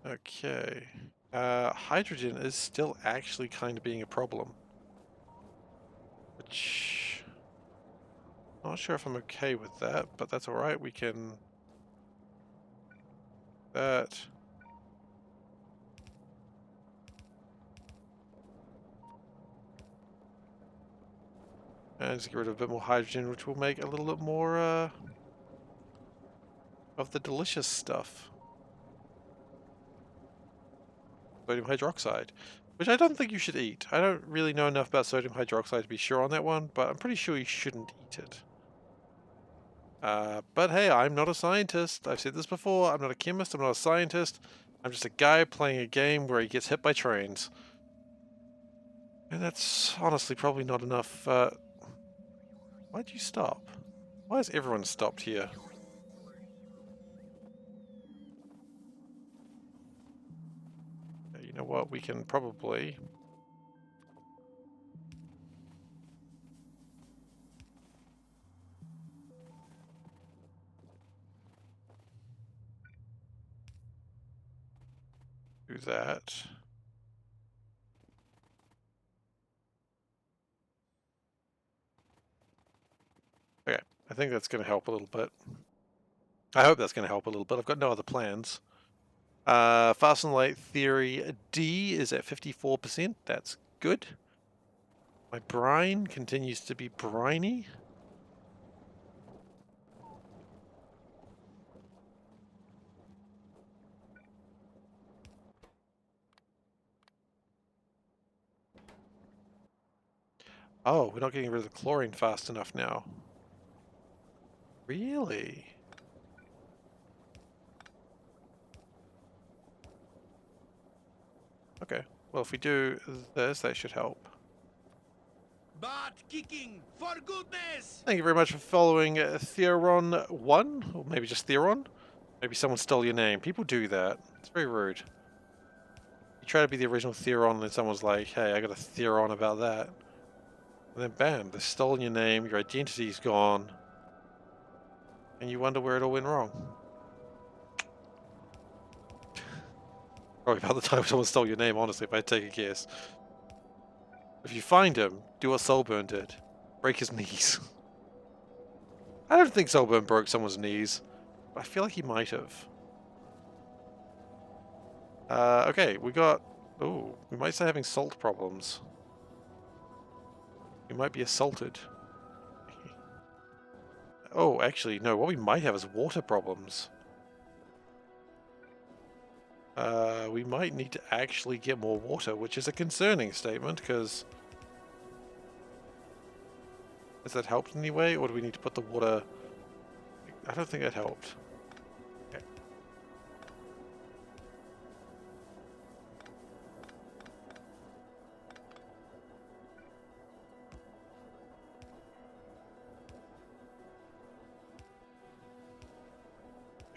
S1: Okay. Hydrogen is still actually kind of being a problem. Which... Not sure if I'm okay with that, but that's alright. We can... That... And just get rid of a bit more hydrogen, which will make a little bit more, of the delicious stuff. Sodium hydroxide. which I don't think you should eat. I don't really know enough about sodium hydroxide to be sure on that one, but I'm pretty sure you shouldn't eat it. But hey, I'm not a scientist. I've said this before. I'm not a chemist. I'm not a scientist. I'm just a guy playing a game where he gets hit by trains. And that's honestly probably not enough. Why'd you stop? Why has everyone stopped here? You know what? We can probably... do that. Okay, I think that's going to help a little bit. I hope that's going to help a little bit. I've got no other plans. Fast and light theory D is at 54%. That's good. My brine continues to be briny. Oh, we're not getting rid of the chlorine fast enough now. Really? Okay. Well, if we do this, that should help.
S2: Butt kicking, for goodness!
S1: Thank you very much for following Theron1, or maybe just Theron. Maybe someone stole your name. People do that. It's very rude. You try to be the original Theron, and then someone's like, hey, I got a Theron about that. And then bam, they've stolen your name, your identity's gone, and you wonder where it all went wrong. Probably about the time someone stole your name, honestly, if I had to take a guess. If you find him, do what Soulburn did. Break his knees. I don't think Soulburn broke someone's knees, but I feel like he might have. Okay, we got... Oh, we might start having salt problems. We might be assaulted. Oh, actually, no, what we might have is water problems. We might need to actually get more water, which is a concerning statement, because... Has that helped in any way, or do we need to put the water... I don't think that helped. Okay.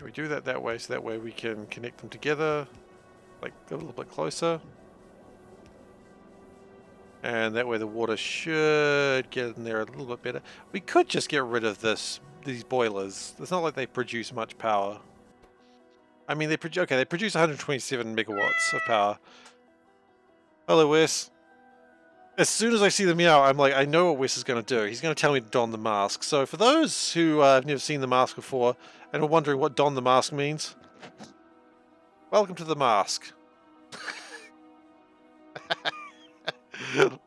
S1: We do that way, so that way we can connect them together, like a little bit closer. And that way the water should get in there a little bit better. We could just get rid of these boilers. It's not like they produce much power. I mean, they produce 127 megawatts of power. Hello, Wes. As soon as I see the meow, I'm like, I know what Wes is going to do. He's going to tell me to don the mask. So for those who have never seen the mask before and are wondering what don the mask means, welcome to the mask.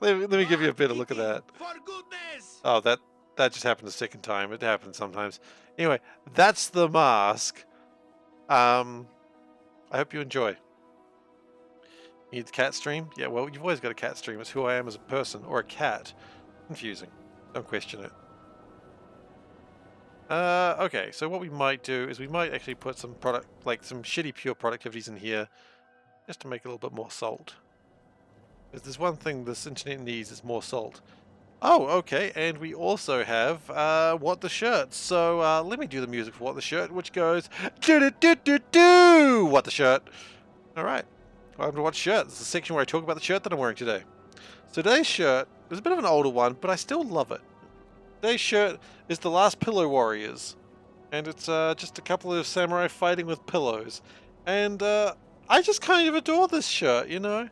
S1: let me give you a better look at that.
S2: For goodness!
S1: Oh, that just happened the second time. It happens sometimes. Anyway, that's the mask. I hope you enjoy. You need the cat stream? Yeah, well, you've always got a cat stream. It's who I am as a person, or a cat. Confusing. Don't question it. Okay, so what we might do is we might actually put some some shitty pure productivities in here, just to make it a little bit more salt. Because there's one thing this internet needs is more salt. Oh, okay, and we also have What the Shirt. So let me do the music for What the Shirt, which goes do What the Shirt. All right, welcome to What Shirt. This is the section where I talk about the shirt that I'm wearing today. So today's shirt is a bit of an older one, but I still love it. Today's shirt is The Last Pillow Warriors, and it's just a couple of samurai fighting with pillows, and I just kind of adore this shirt. You know.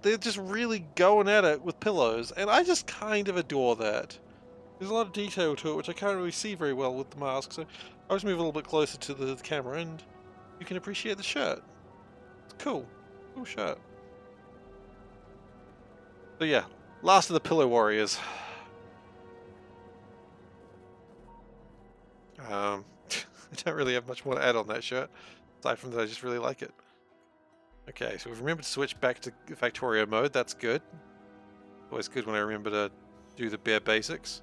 S1: They're just really going at it with pillows, and I just kind of adore that. There's a lot of detail to it, which I can't really see very well with the mask, so I'll just move a little bit closer to the camera, and you can appreciate the shirt. It's cool. Cool shirt. So yeah, last of the Pillow Warriors. I don't really have much more to add on that shirt, aside from that I just really like it. Okay, so we've remembered to switch back to Factorio mode. That's good. Always good when I remember to do the bare basics.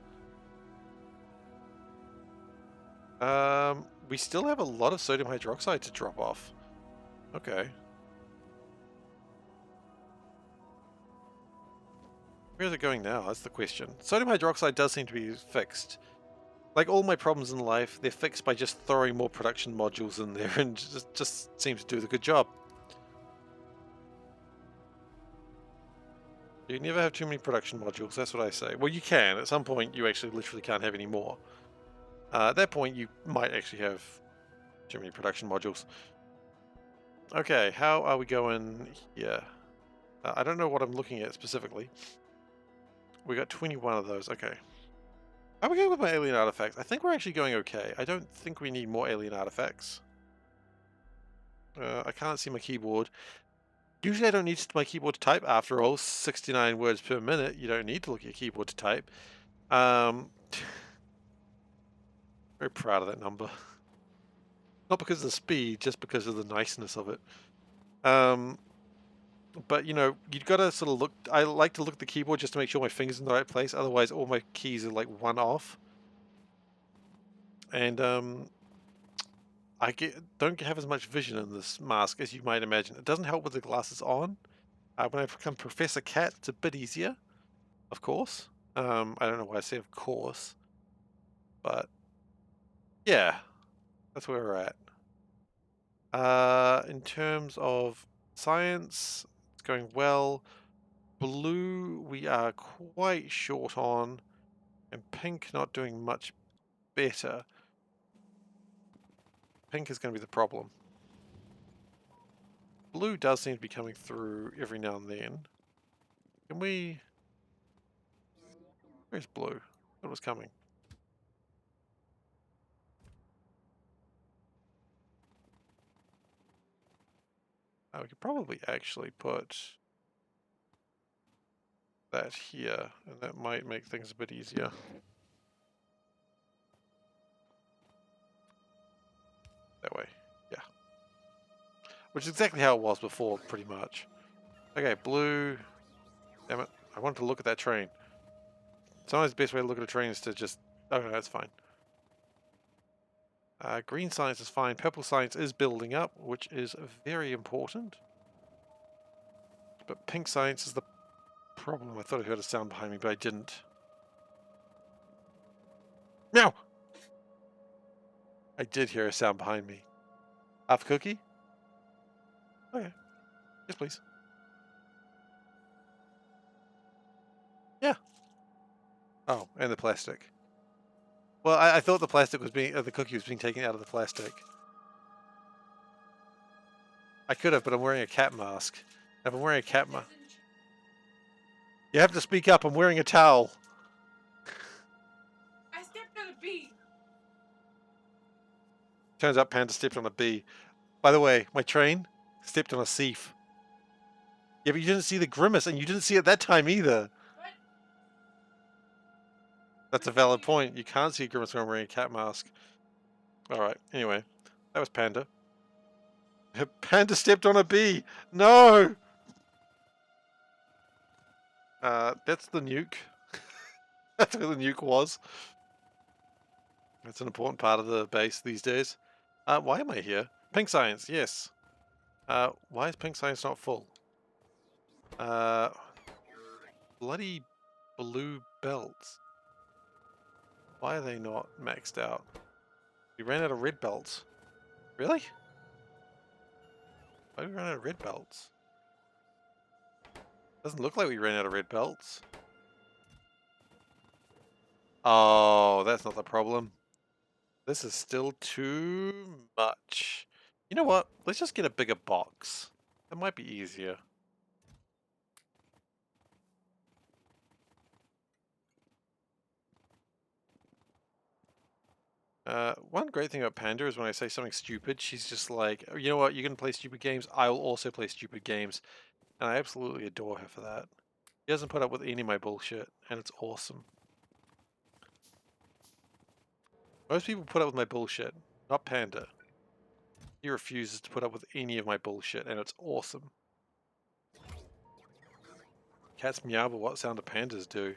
S1: We still have a lot of sodium hydroxide to drop off. Okay. Where's it going now? That's the question. Sodium hydroxide does seem to be fixed. Like all my problems in life, they're fixed by just throwing more production modules in there and just seems to do the good job. You never have too many production modules, that's what I say. Well, you can. At some point, you actually literally can't have any more. At that point, you might actually have too many production modules. Okay, how are we going here? I don't know what I'm looking at specifically. We got 21 of those, okay. How are we going with my alien artifacts? I think we're actually going okay. I don't think we need more alien artifacts. I can't see my keyboard. Usually I don't need my keyboard to type. After all, 69 words per minute. You don't need to look at your keyboard to type. Very proud of that number. Not because of the speed, just because of the niceness of it. But you know, you've got to sort of look. I like to look at the keyboard just to make sure my finger's in the right place. Otherwise, all my keys are like one off. And don't have as much vision in this mask as you might imagine. It doesn't help with the glasses on. When I become SeiferKatt, it's a bit easier, of course. I don't know why I say of course, but yeah, that's where we're at. In terms of science, it's going well. Blue, we are quite short on, and pink not doing much better. Pink is going to be the problem. Blue does seem to be coming through every now and then. Can we... Where's blue? It was coming. We could probably actually put that here, and that might make things a bit easier. That way, yeah. Which is exactly how it was before, pretty much. Okay, blue. Damn it, I wanted to look at that train. Sometimes the best way to look at a train is to just... Oh no, that's fine. Green science is fine. Purple science is building up, which is very important. But pink science is the problem. I thought I heard a sound behind me, but I didn't. Meow! I did hear a sound behind me. Half a cookie? Okay. Yes, please. Yeah. Oh, and the plastic. Well, I thought the plastic was being... the cookie was being taken out of the plastic. I could have, but I'm wearing a cat mask. If I'm wearing a cat mask... You have to speak up. I'm wearing a towel.
S3: I stepped on a bee.
S1: Turns out Panda stepped on a bee. By the way, my train stepped on a Seif. Yeah, but you didn't see the grimace, and you didn't see it that time either.
S3: What?
S1: That's a valid point. You can't see a grimace when I'm wearing a cat mask. Alright, anyway. That was Panda. Panda stepped on a bee! No! That's the nuke. That's where the nuke was. That's an important part of the base these days. Why am I here? Pink science, yes. Why is pink science not full? Bloody blue belts. Why are they not maxed out? We ran out of red belts. Really? Why did we run out of red belts? Doesn't look like we ran out of red belts. Oh, that's not the problem. This is still too much. You know what? Let's just get a bigger box. That might be easier. One great thing about Panda is when I say something stupid, she's just like, "Oh, you know what, you're going to play stupid games, I will also play stupid games." And I absolutely adore her for that. She doesn't put up with any of my bullshit, and it's awesome. Most people put up with my bullshit, not Panda. He refuses to put up with any of my bullshit, and it's awesome. Cats meow, but what sound do pandas do?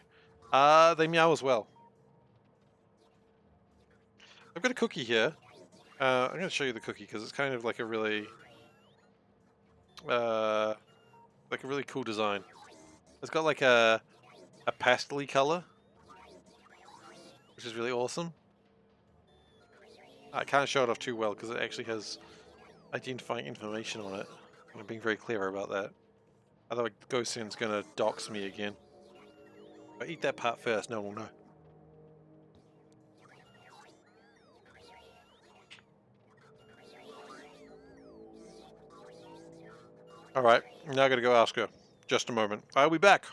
S1: They meow as well. I've got a cookie here. I'm going to show you the cookie because it's kind of like a really, uh, cool design. It's got like a pastel-y color, which is really awesome. I can't show it off too well because it actually has identifying information on it. I'm being very clever about that. Otherwise, Gosen's going to dox me again. If I eat that part first, no one will know. Alright, now I gotta go ask her. Just a moment. I'll be back.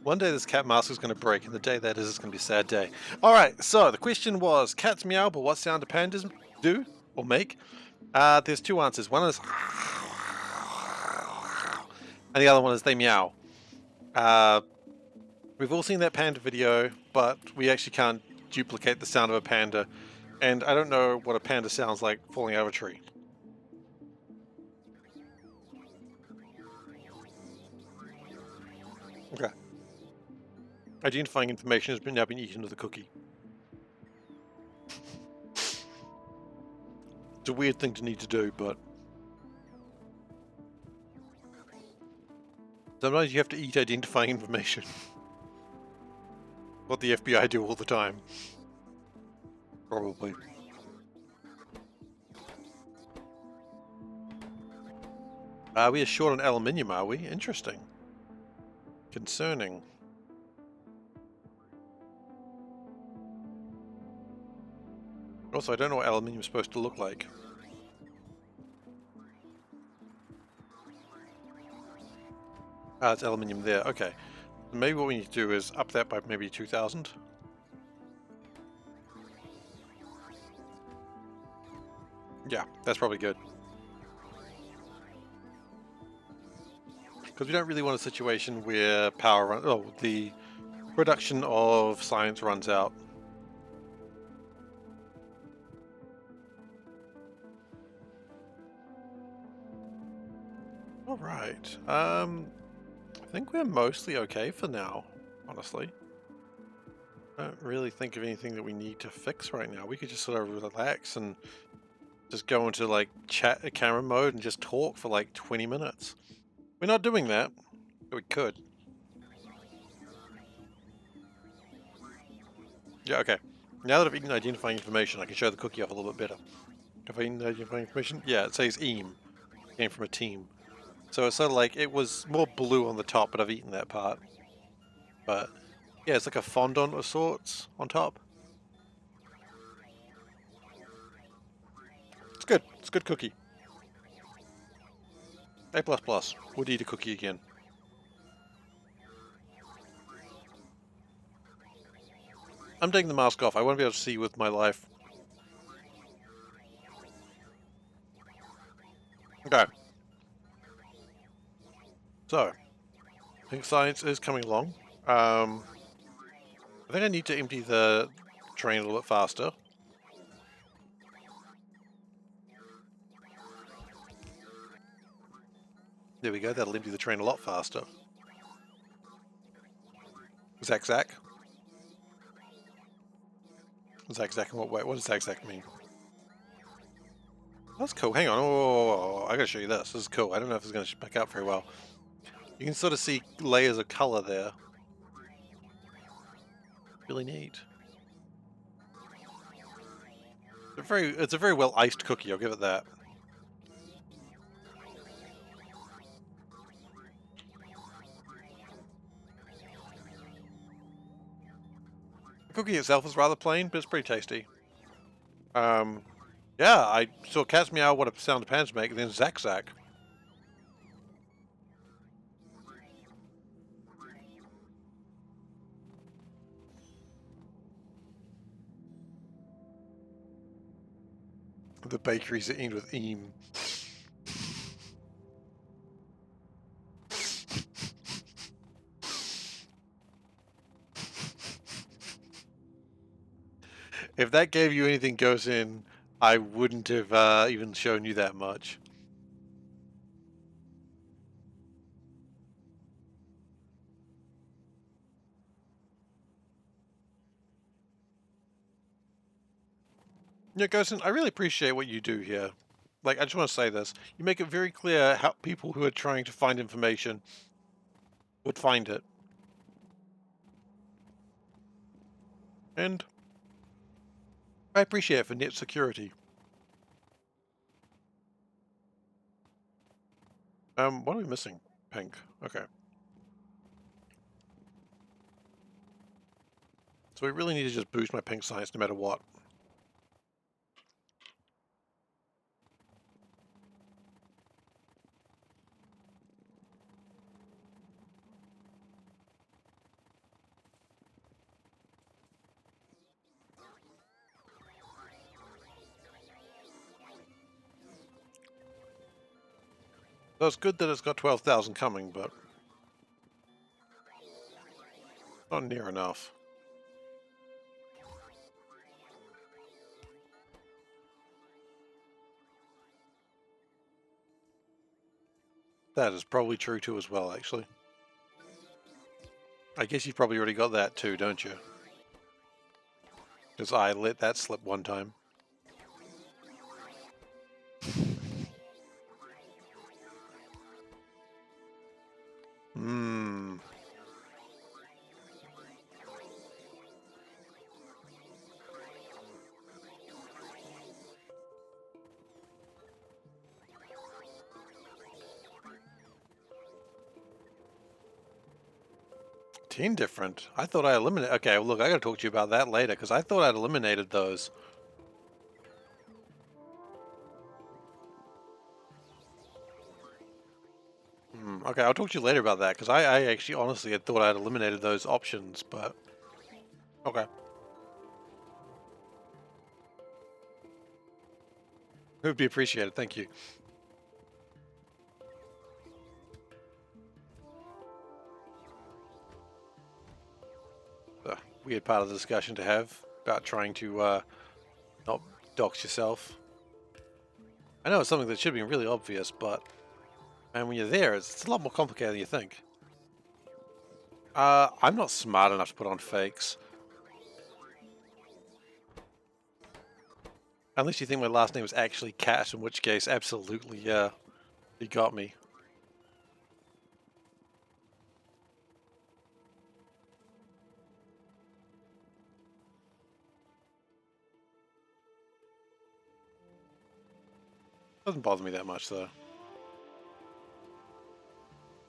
S1: One day this cat mask is going to break, and the day that is going to be a sad day. Alright, so the question was, cats meow, but what sound do pandas do or make? There's two answers. One is and the other one is they meow. We've all seen that panda video, but we actually can't duplicate the sound of a panda, and I don't know what a panda sounds like falling out of a tree. Okay. Identifying information has now been eaten with a cookie. It's a weird thing to need to do, but sometimes you have to eat identifying information. What the FBI do all the time. Probably. We are short on aluminium, are we? Interesting. Concerning. Also, I don't know what aluminium is supposed to look like. Ah, it's aluminium there. Okay. Maybe what we need to do is up that by maybe 2,000. Yeah, that's probably good. Because we don't really want a situation where the production of science runs out. Alright, I think we're mostly okay for now, honestly. I don't really think of anything that we need to fix right now. We could just sort of relax and just go into like camera mode and just talk for like 20 minutes. We're not doing that, but we could. Yeah, okay. Now that I've eaten identifying information, I can show the cookie off a little bit better. Have I eaten identifying information? Yeah, it says EAM. Came from a team. So it's sort of like, it was more blue on the top, but I've eaten that part. But yeah, it's like a fondant of sorts on top. It's good. It's a good cookie. A++. Would eat a cookie again. I'm taking the mask off. I want to be able to see with my life. Okay. Pink science is coming along. I think I need to empty the train a little bit faster. There we go, that'll empty the train a lot faster. Zack Zack? Zack Zack in what way? What does Zack Zack mean? That's cool, hang on, oh, I gotta show you this. This is cool. I don't know if it's gonna back up very well. You can sort of see layers of color there. Really neat. It's a very well iced cookie, I'll give it that. The cookie itself is rather plain, but it's pretty tasty. Yeah, I saw cats meow what a sound the pants make, and then Zack Zack. The bakeries that end with eam. If that gave you anything goes in, I wouldn't have even shown you that much. Yeah, Ghosten, I really appreciate what you do here. Like, I just want to say this. You make it very clear how people who are trying to find information would find it. And I appreciate it for net security. What are we missing? Pink. Okay. So we really need to just boost my pink science no matter what. So it's good that it's got 12,000 coming, but not near enough. That is probably true too as well, actually. I guess you've probably already got that too, don't you? Because I let that slip one time. Hmm. Team different. I thought I eliminated. Okay, well, look, I gotta talk to you about that later because I thought I'd eliminated those. Okay, I'll talk to you later about that because I actually honestly had thought I'd eliminated those options, but okay. It would be appreciated. Thank you. Weird part of the discussion to have about trying to not dox yourself. I know it's something that should be really obvious, but and when you're there, it's a lot more complicated than you think. I'm not smart enough to put on fakes. Unless you think my last name is actually Cat, in which case, absolutely, yeah, you got me. Doesn't bother me that much, though.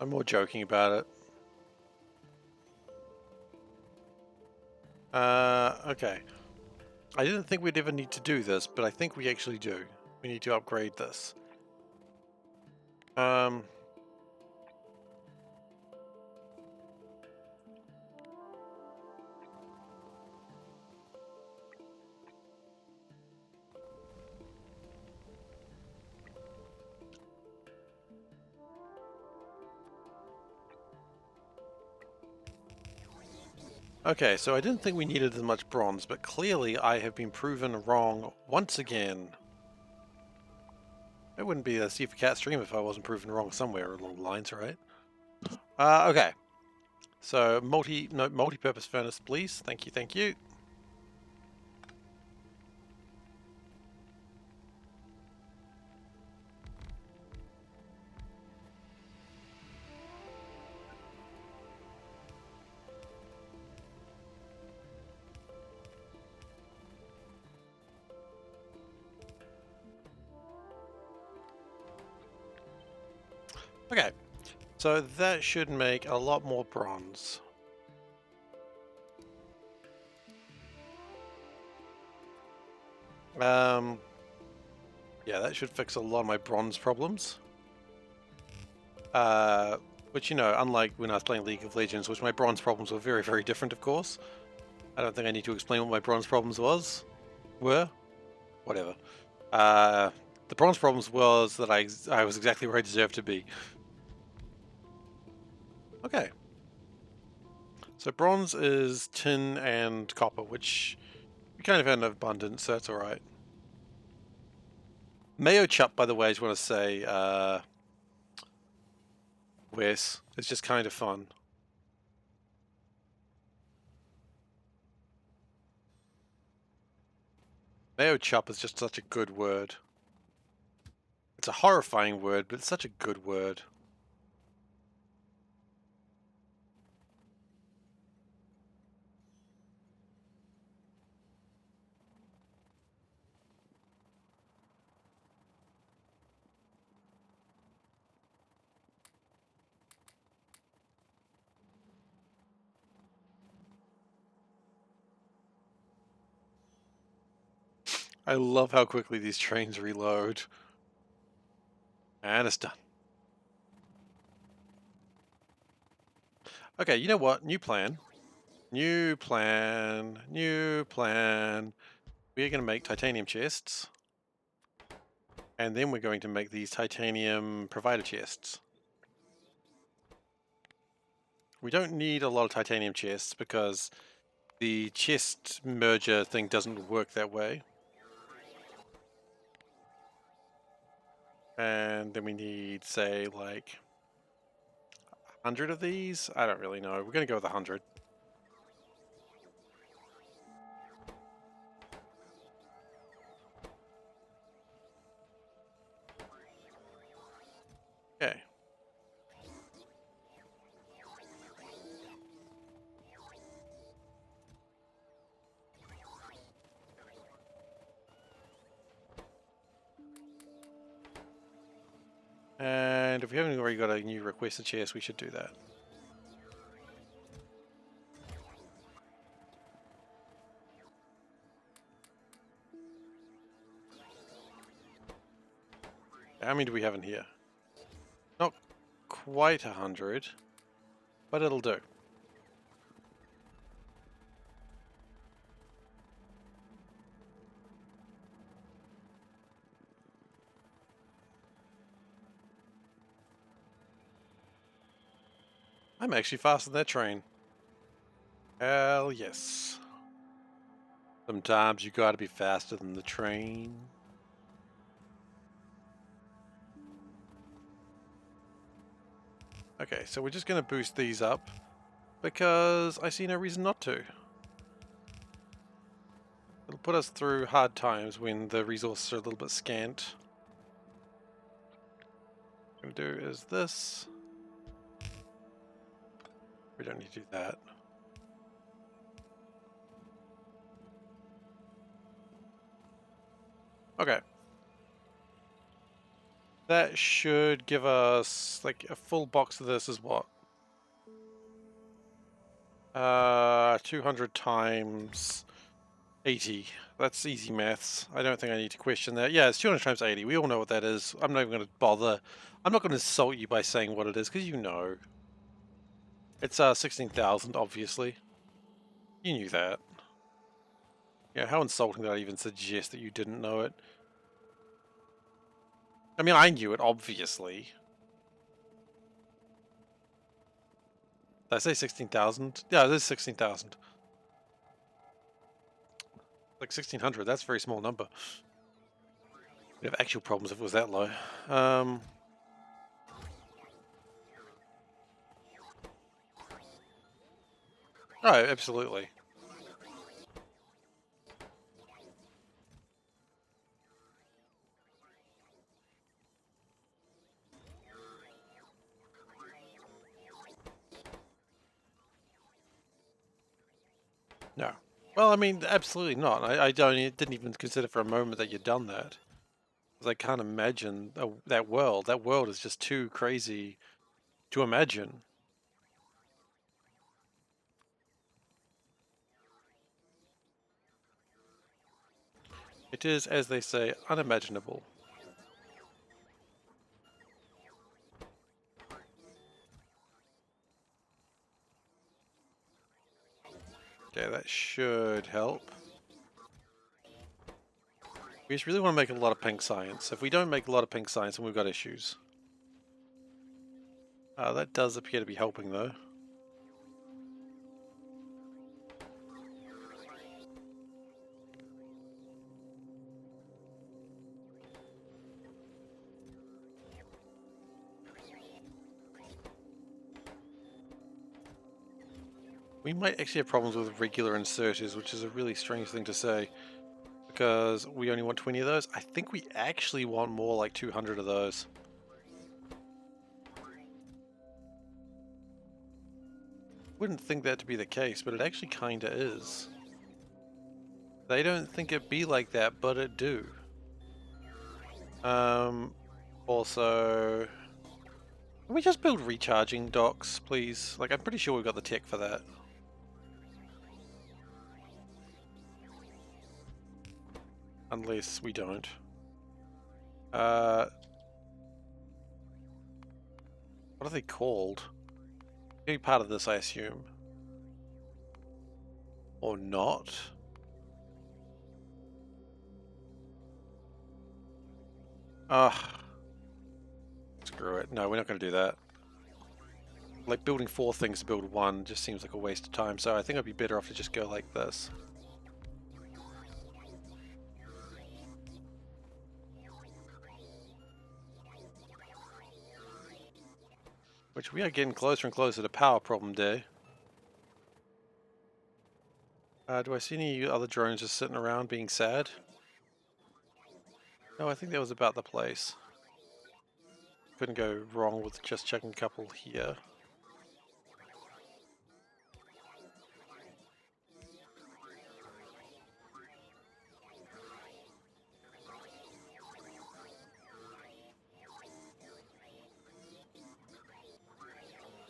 S1: I'm more joking about it. Okay. I didn't think we'd ever need to do this, but I think we actually do. We need to upgrade this. Um... Okay, so I didn't think we needed as much bronze, but clearly I have been proven wrong once again. It wouldn't be a SeiferKatt stream if I wasn't proven wrong somewhere along the lines, right? Okay. So multi-purpose furnace, please. Thank you, thank you. Okay, so that should make a lot more bronze. Yeah, that should fix a lot of my bronze problems. Which, you know, unlike when I was playing League of Legends, which my bronze problems were very, very different, of course. I don't think I need to explain what my bronze problems were. Whatever. The bronze problems was that I was exactly where I deserved to be. Okay. So bronze is tin and copper, which we kind of had in abundance, so that's alright. Mayo Chup, by the way, I just want to say, Wes, it's just kind of fun. Mayo Chup is just such a good word. It's a horrifying word, but it's such a good word. I love how quickly these trains reload. And it's done. Okay, you know what? New plan. New plan. New plan. We're going to make titanium chests. And then we're going to make these titanium provider chests. We don't need a lot of titanium chests because the chest merger thing doesn't work that way. And then we need, say, like 100 of these? I don't really know. We're going to go with 100. Okay. And if we haven't already got a new requested chest, we should do that. How many do we have in here? Not quite 100, but it'll do. I'm actually faster than that train. Hell yes. Sometimes you gotta be faster than the train. Okay, so we're just gonna boost these up because I see no reason not to. It'll put us through hard times when the resources are a little bit scant. What I'm gonna do is this. We don't need to do that. Okay. That should give us, like, a full box of this is what? 200 times 80. That's easy maths. I don't think I need to question that. Yeah, it's 200 times 80. We all know what that is. I'm not even going to bother. I'm not going to insult you by saying what it is, because you know. It's 16,000, obviously. You knew that. Yeah, how insulting that I even suggest that you didn't know it. I mean, I knew it, obviously. Did I say 16,000? Yeah, it is 16,000. Like 1600, that's a very small number. We'd have actual problems if it was that low. Oh, absolutely. No. Well, I mean, absolutely not. I didn't even consider for a moment that you'd done that. Because I can't imagine that world. That world is just too crazy to imagine. It is, as they say, unimaginable. Okay, that should help. We just really want to make a lot of pink science. If we don't make a lot of pink science, then we've got issues. That does appear to be helping, though. We might actually have problems with regular inserters, which is a really strange thing to say, because we only want 20 of those. I think we actually want more like 200 of those. Wouldn't think that to be the case, but it actually kinda is. They don't think it be like that, but it do. Also, can we just build recharging docks, please? Like, I'm pretty sure we've got the tech for that. Unless we don't. What are they called? Maybe part of this, I assume. Or not? Ugh. Screw it. No, we're not going to do that. Like, building 4 things to build 1 just seems like a waste of time, so I think I'd be better off to just go like this. Which we are getting closer and closer to power problem day. Do I see any other drones just sitting around being sad? No, I think that was about the place. Couldn't go wrong with just checking a couple here.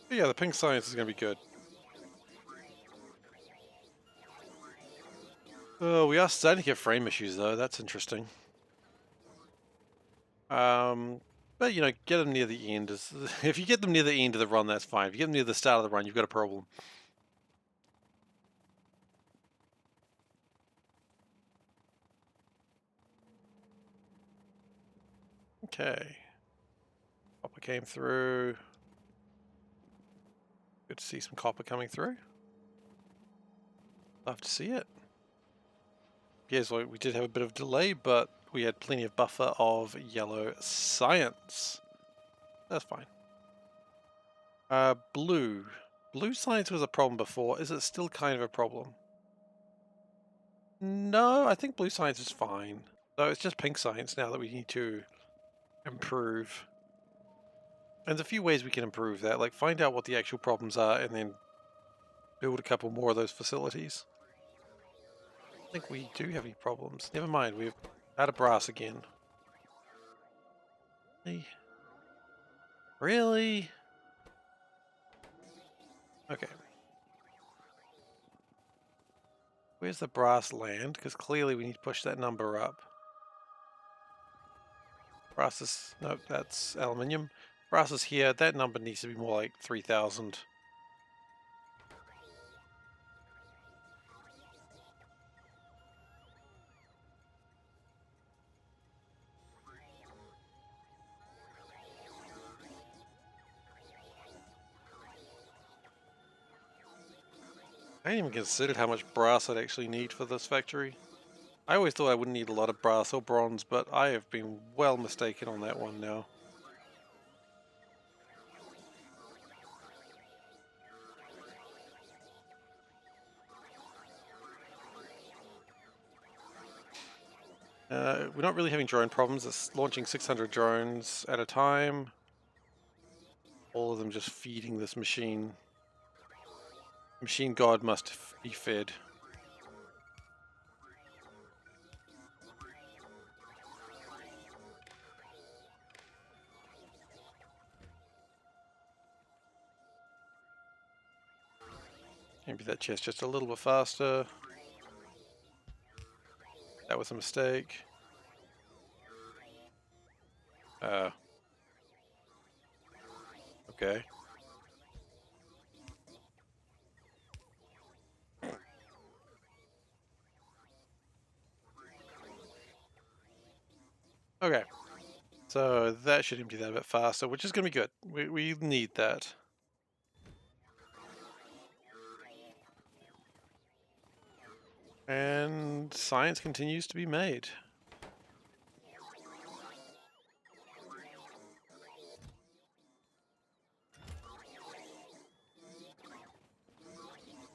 S1: But yeah, the pink science is going to be good. Oh, we are starting to get frame issues though, that's interesting. But you know, get them near the end. If you get them near the end of the run, that's fine. If you get them near the start of the run, you've got a problem. Okay. Copper came through. Good to see some copper coming through. Love to see it. Yes, well, we did have a bit of delay, but we had plenty of buffer of yellow science. That's fine. Blue. Blue science was a problem before. Is it still kind of a problem? No, I think blue science is fine. So it's just pink science now that we need to improve. And there's a few ways we can improve that, like find out what the actual problems are and then build a couple more of those facilities. I don't think we do have any problems. Never mind, we've out of brass again. Really? Okay. Where's the brass land? Because clearly we need to push that number up. Brass is... Nope, that's aluminium. Brass is here. That number needs to be more like 3,000. I hadn't even considered how much brass I'd actually need for this factory. I always thought I wouldn't need a lot of brass or bronze, but I have been well mistaken on that one now. We're not really having drone problems. It's launching 600 drones at a time. All of them just feeding this machine. Machine God must be fed. Maybe that chest just a little bit faster. That was a mistake. Okay. Okay. So that should empty that a bit faster, which is going to be good. We need that. And science continues to be made.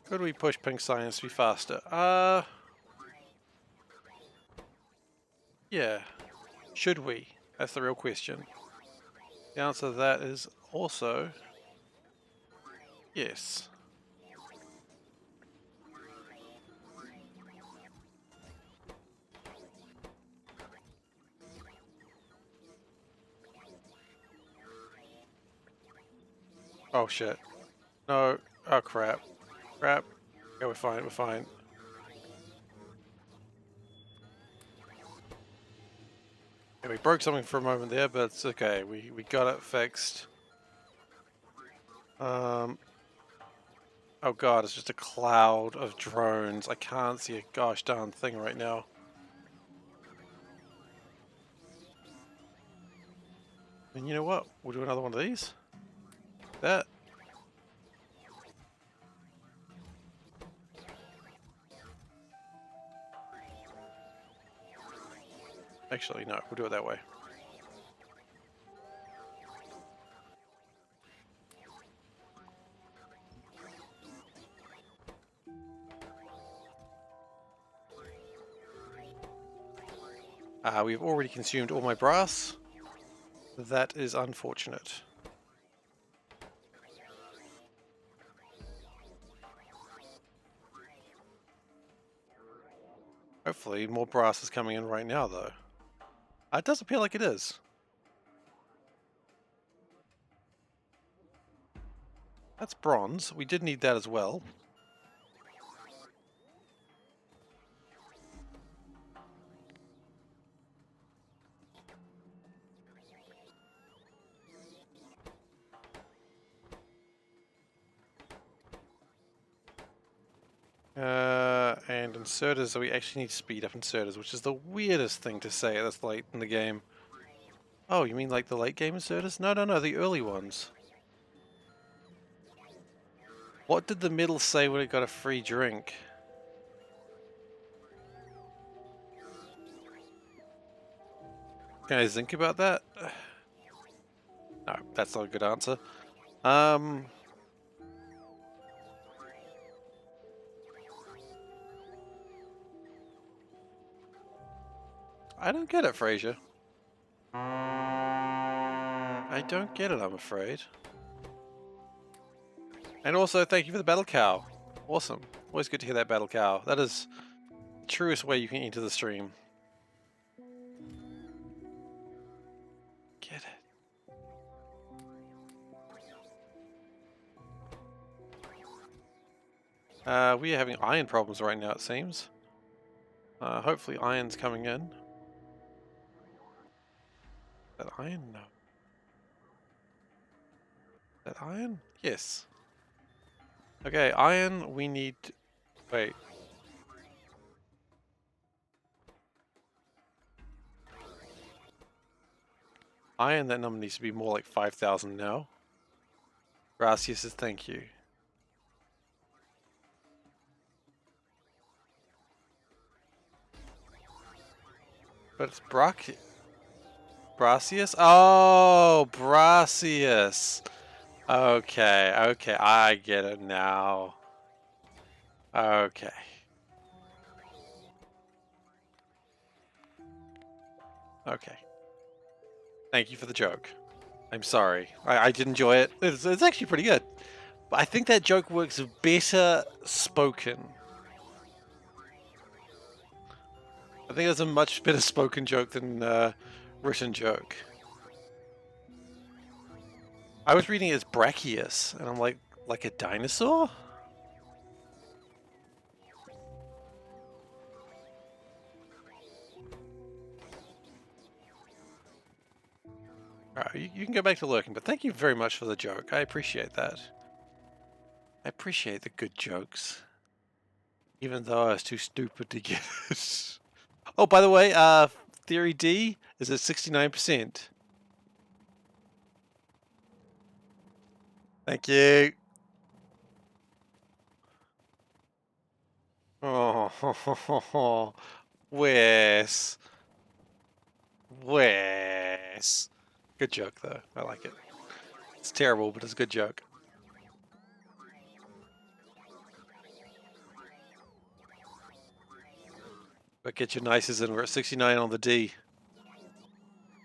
S1: Could we push pink science to be faster? Yeah. Should we? That's the real question. The answer to that is also yes. Oh shit. No. Oh crap. Crap. Yeah, we're fine, we're fine. Yeah, we broke something for a moment there, but it's okay. We got it fixed. Oh god, it's just a cloud of drones. I can't see a gosh darn thing right now. And you know what? We'll do another one of these. That. Actually, no, we'll do it that way. We've already consumed all my brass. That is unfortunate. Hopefully more brass is coming in right now though. It does appear like it is. That's bronze. We did need that as well. And inserters, we actually need to speed up inserters, which is the weirdest thing to say this late in the game. Oh, you mean like the late game inserters? No, no, no, the early ones. What did the middle say when it got a free drink? Can I think about that? No, that's not a good answer. I don't get it, Fraser. I don't get it, I'm afraid. And also, thank you for the battle cow. Awesome. Always good to hear that battle cow. That is the truest way you can enter the stream. Get it. We are having iron problems right now, it seems. Hopefully iron's coming in. Is that iron? No. Is that iron? Yes. Okay, iron, we need... Wait. Iron, that number needs to be more like 5,000 now. Gracias says thank you. But it's Brasius? Oh, Brasius. Okay, okay, I get it now. Okay. Okay. Thank you for the joke. I'm sorry. I did enjoy it. It's actually pretty good. But I think that joke works better spoken. I think it's a much better spoken joke than written joke. I was reading it as Brachius, and I'm like a dinosaur? Alright, you can go back to lurking, but thank you very much for the joke. I appreciate that. I appreciate the good jokes. Even though I was too stupid to get it. Oh, by the way, Theory D is at 69%. Thank you. Oh, Wes. Wes. Good joke, though. I like it. It's terrible, but it's a good joke. But get your nices in. We're at 69 on the D. You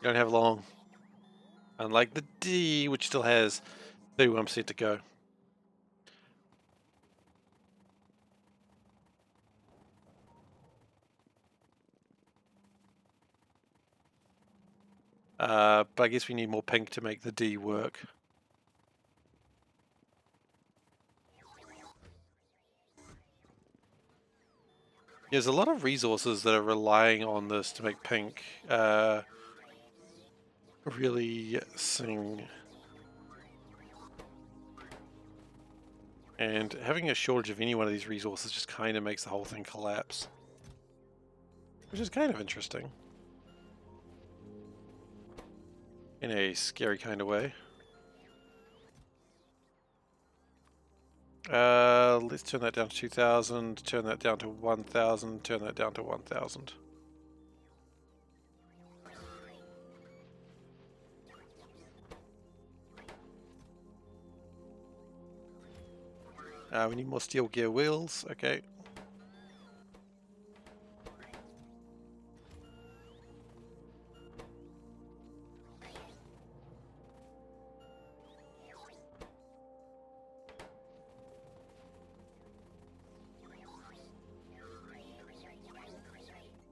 S1: don't have long. Unlike the D, which still has 31% to go. But I guess we need more pink to make the D work. There's a lot of resources that are relying on this to make pink really sing. And having a shortage of any one of these resources just kind of makes the whole thing collapse. Which is kind of interesting. In a scary kind of way. Let's turn that down to 2,000, turn that down to 1,000, turn that down to 1,000. We need more steel gear wheels, okay.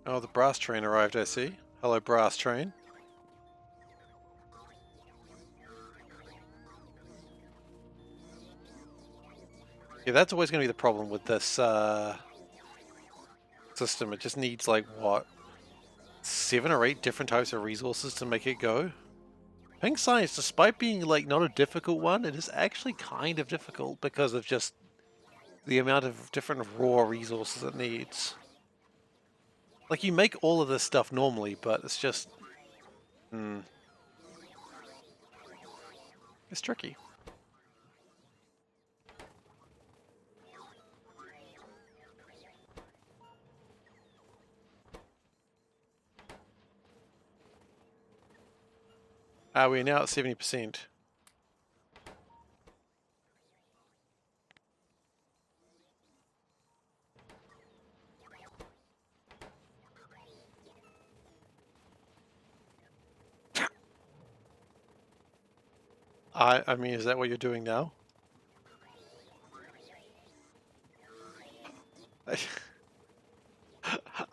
S1: Oh, the brass train arrived, I see. Hello, brass train. Yeah, that's always going to be the problem with this system. It just needs, like, what? 7 or 8 different types of resources to make it go? Pink Science, despite being, like, not a difficult one, it is actually kind of difficult because of just the amount of different raw resources it needs. Like, you make all of this stuff normally, but it's just... It's tricky. We're now at 70%. I mean, is that what you're doing now?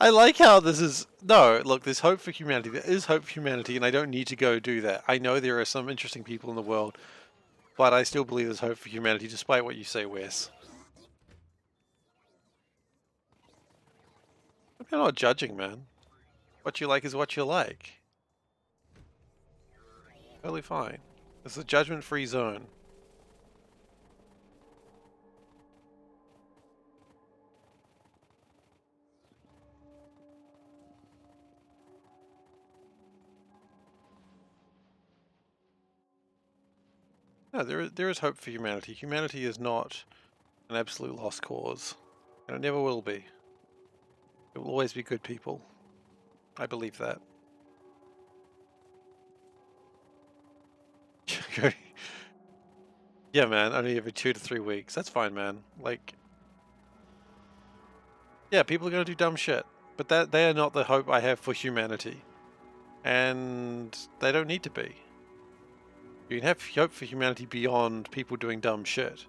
S1: I like how this is... No, look, there's hope for humanity. There is hope for humanity, and I don't need to go do that. I know there are some interesting people in the world, but I still believe there's hope for humanity, despite what you say, Wes. I'm not judging, man. What you like is what you like. Totally fine. It's a judgment-free zone. No, there is hope for humanity. Humanity is not an absolute lost cause. And it never will be. It will always be good people. I believe that. Yeah, man, only every 2 to 3 weeks. That's fine, man. Like, yeah, people are gonna do dumb shit, but they are not the hope I have for humanity, and they don't need to be. You can have hope for humanity beyond people doing dumb shit,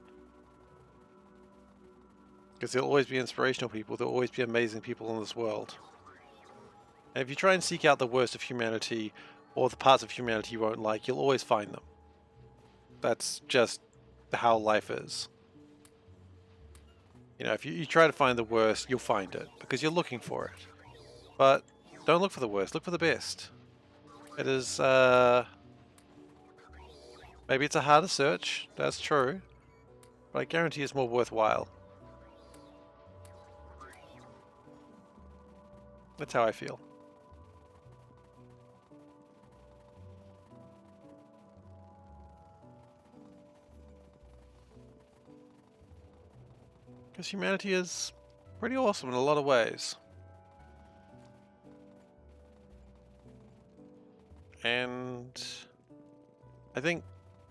S1: because there'll always be inspirational people. There'll always be amazing people in this world. And if you try and seek out the worst of humanity or the parts of humanity you won't like, you'll always find them. That's just how life is. You know, if you try to find the worst, you'll find it because you're looking for it. But don't look for the worst, look for the best. It is, maybe it's a harder search, that's true, but I guarantee it's more worthwhile. That's how I feel. Because humanity is pretty awesome in a lot of ways. And I think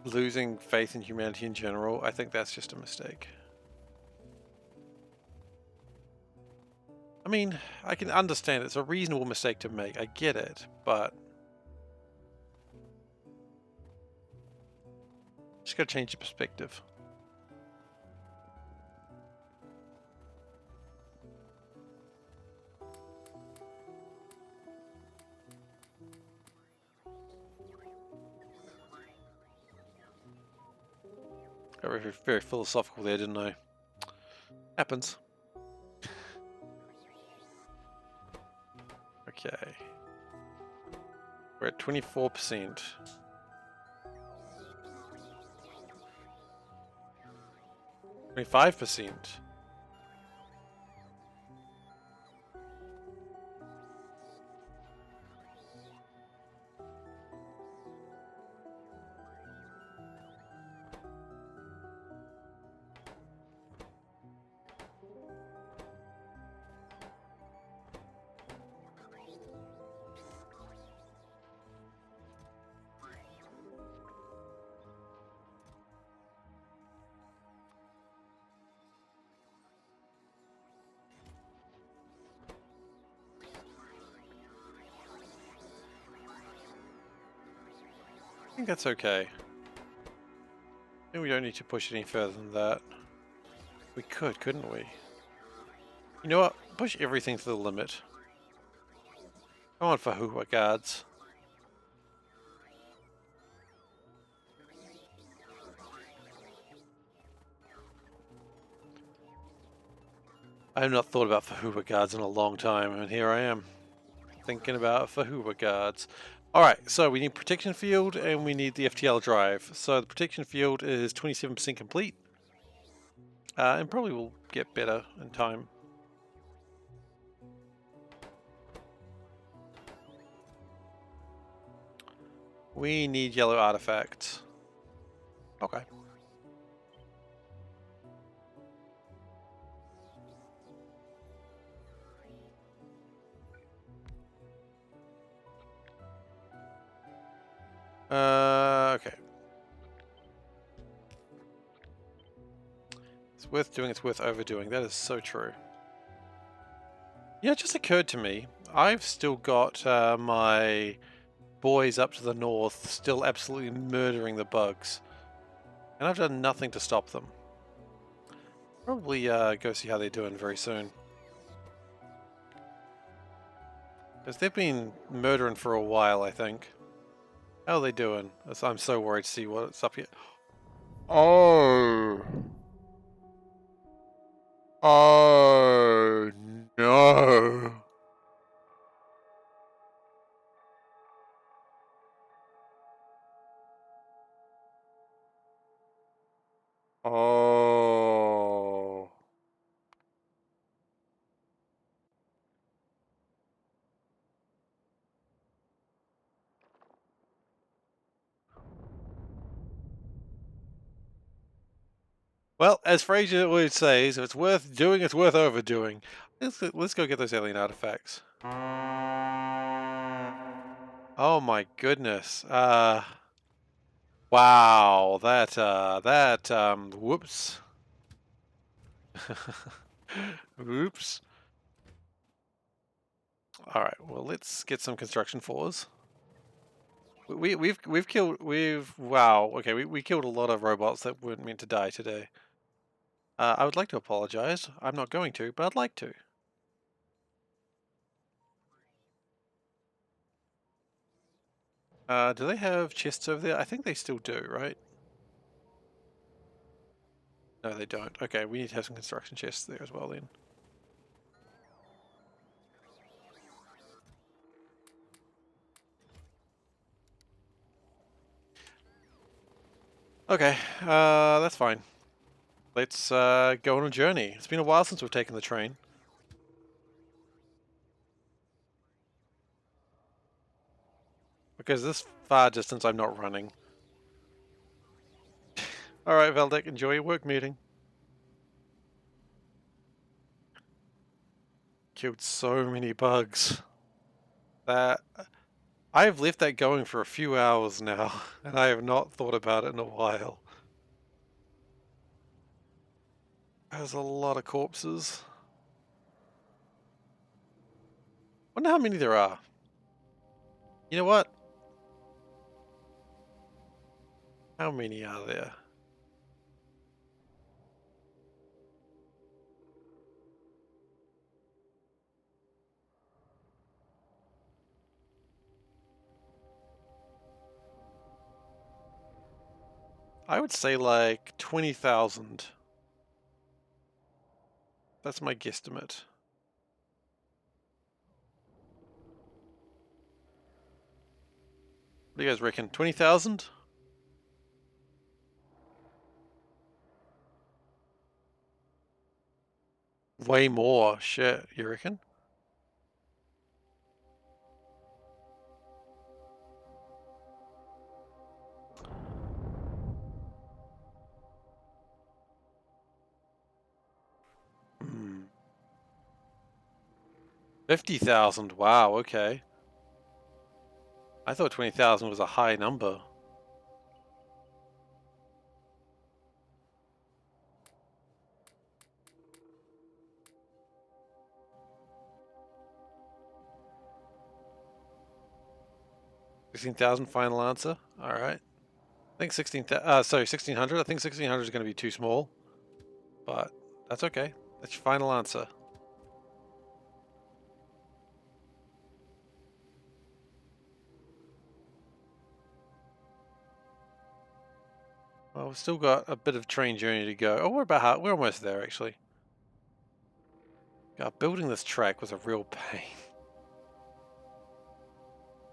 S1: losing faith in humanity in general, I think that's just a mistake. I mean, I can understand it's a reasonable mistake to make, I get it, but just gotta change your perspective. Got very, very philosophical there, didn't I? Happens. Okay. We're at 24%. 25%. I think that's okay. I think we don't need to push any further than that. We could, couldn't we? You know what? Push everything to the limit. Come on, Fahua guards. I have not thought about Fahua guards in a long time, and here I am, thinking about Fahua guards. Alright, so we need protection field, and we need the FTL drive. So the protection field is 27% complete. And probably will get better in time. We need yellow artifacts. Okay. Okay. It's worth doing, it's worth overdoing. That is so true. Yeah, it just occurred to me, I've still got my boys up to the north still absolutely murdering the bugs. And I've done nothing to stop them. Probably go see how they're doing very soon. Because they've been murdering for a while, I think. How are they doing? I'm so worried to see what's up here. Oh. Oh no. Oh. Well, as Fraser always says, if it's worth doing, it's worth overdoing. Let's go get those alien artifacts. Oh my goodness. Wow, whoops. Oops. All right, well, let's get some construction floors. We've killed wow, okay, we killed a lot of robots that weren't meant to die today. I would like to apologize. I'm not going to, but I'd like to. Do they have chests over there? I think they still do, right? No, they don't. Okay, we need to have some construction chests there as well then. Okay, that's fine. Let's go on a journey. It's been a while since we've taken the train. Because this far distance I'm not running. Alright, Valdek, enjoy your work meeting. Killed so many bugs. That I've left that going for a few hours now, and I have not thought about it in a while. There's a lot of corpses. Wonder how many there are. You know what? How many are there? I would say like 20,000. That's my guesstimate. What do you guys reckon? 20,000? Way more. Shit, you reckon? Hmm. 50,000. Wow, okay. I thought 20,000 was a high number. $16,000 final answer. All right. I think 1600. I think 1600 is going to be too small, but that's okay. That's your final answer. Well, we've still got a bit of train journey to go. Oh, we're almost there actually. God, building this track was a real pain.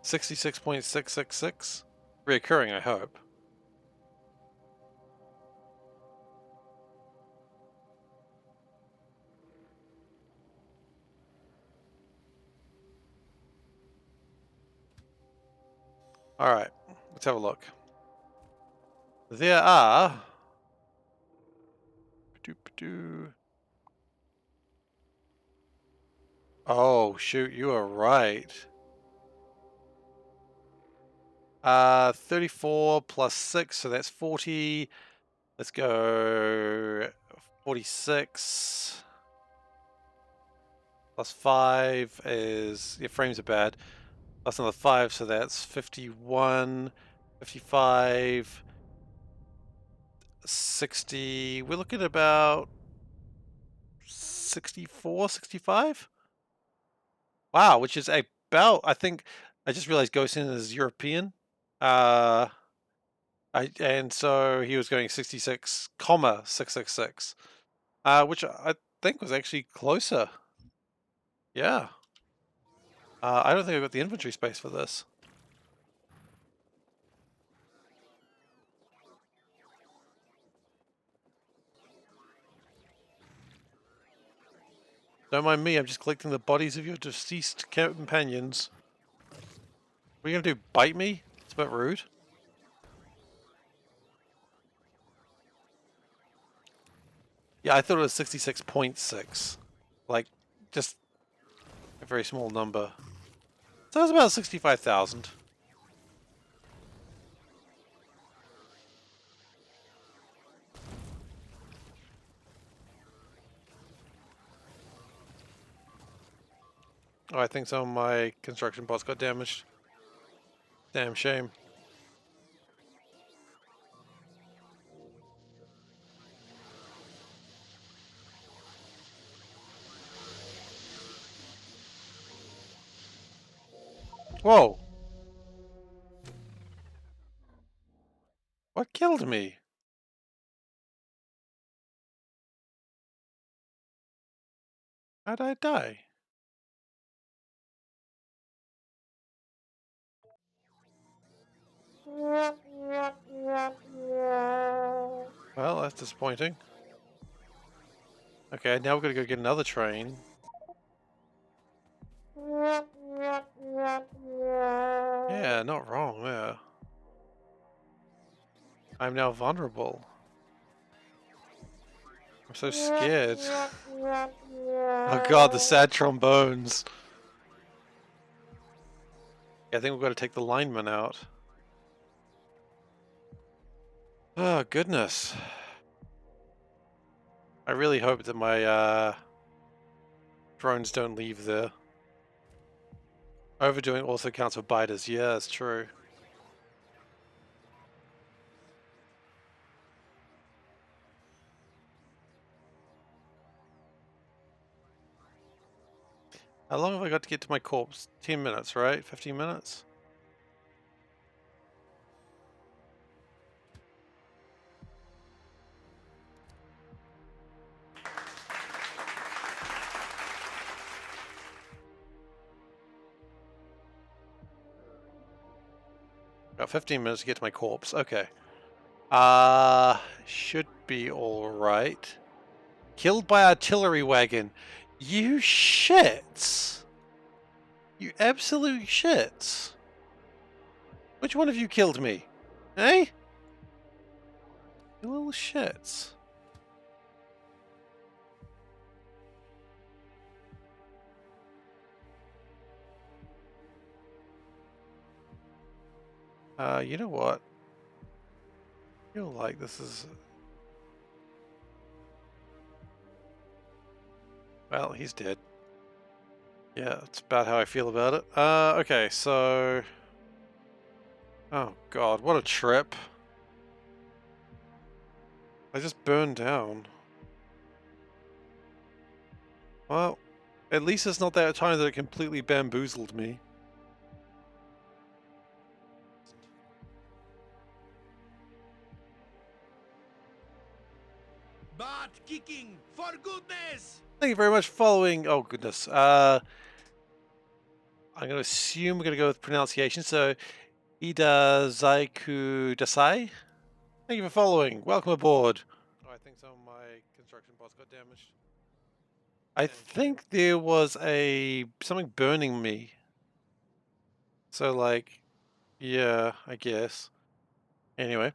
S1: 66.666. Reoccurring, I hope. All right, let's have a look. There are. Oh shoot, you are right. 34 plus 6, so that's 40. Let's go 46 plus 5 is, yeah, frames are bad. Plus another 5, so that's 51, 55, 60. We're looking at about 64, 65? Wow, which is about, I think, I just realized Ghosten is European. And so he was going 66, comma 666, which I think was actually closer. Yeah. I don't think I've got the inventory space for this. Don't mind me, I'm just collecting the bodies of your deceased companions. What are you gonna do, bite me? It's a bit rude. Yeah, I thought it was 66.6. Like, just very small number. So it's about 65,000. Oh, I think some of my construction bots got damaged. Damn shame. Whoa! What killed me? How'd I die? Well, that's disappointing. Okay, now we're gonna go get another train. Yeah, not wrong there. I'm now vulnerable. I'm so scared. Oh god, the sad trombones. Yeah, I think we've got to take the lineman out. Oh goodness. I really hope that my drones don't leave there. Overdoing also counts for biters. Yeah, that's true. How long have I got to get to my corpse? 10 minutes, right? 15 minutes? Got 15 minutes to get to my corpse. Okay. Should be alright. Killed by artillery wagon. You shits! You absolute shits! Which one of you killed me? Eh? You little shits. You know what? Feel like this is... Well, he's dead. Yeah, that's about how I feel about it. Okay, so... Oh god, what a trip. I just burned down. Well, at least it's not that time that it completely bamboozled me.
S2: Butt kicking, for goodness!
S1: Thank you very much for following. Oh goodness. I'm going to assume we're going to go with pronunciation. So, Ida Zaiku Dasai. Thank you for following. Welcome aboard. Oh, I think some of my construction bots got damaged. I think there was something burning me. So like, yeah, I guess. Anyway,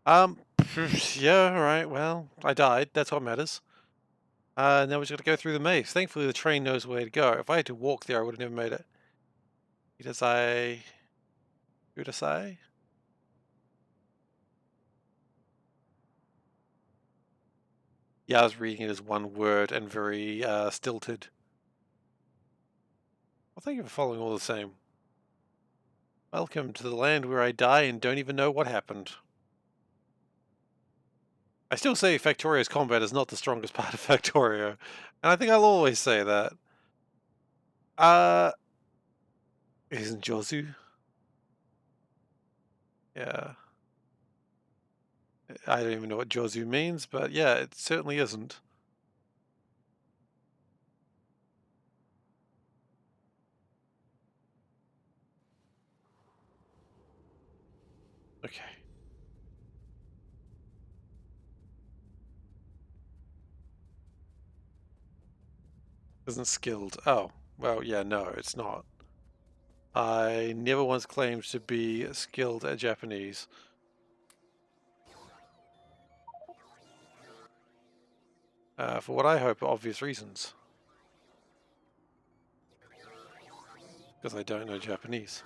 S1: yeah, all right. Well, I died. That's what matters. Now we just got to go through the maze. Thankfully, the train knows where to go. If I had to walk there, I would have never made it. Who does I? Yeah, I was reading it as one word and very stilted. Well, thank you for following all the same. Welcome to the land where I die and don't even know what happened. I still say Factoria's combat is not the strongest part of Factorio, and I think I'll always say that. Isn't Jozu? Yeah. I don't even know what Jozu means, but yeah, it certainly isn't. Okay. Isn't skilled. Oh, well, yeah, no, it's not. I never once claimed to be skilled at Japanese. For what I hope are obvious reasons. Because I don't know Japanese.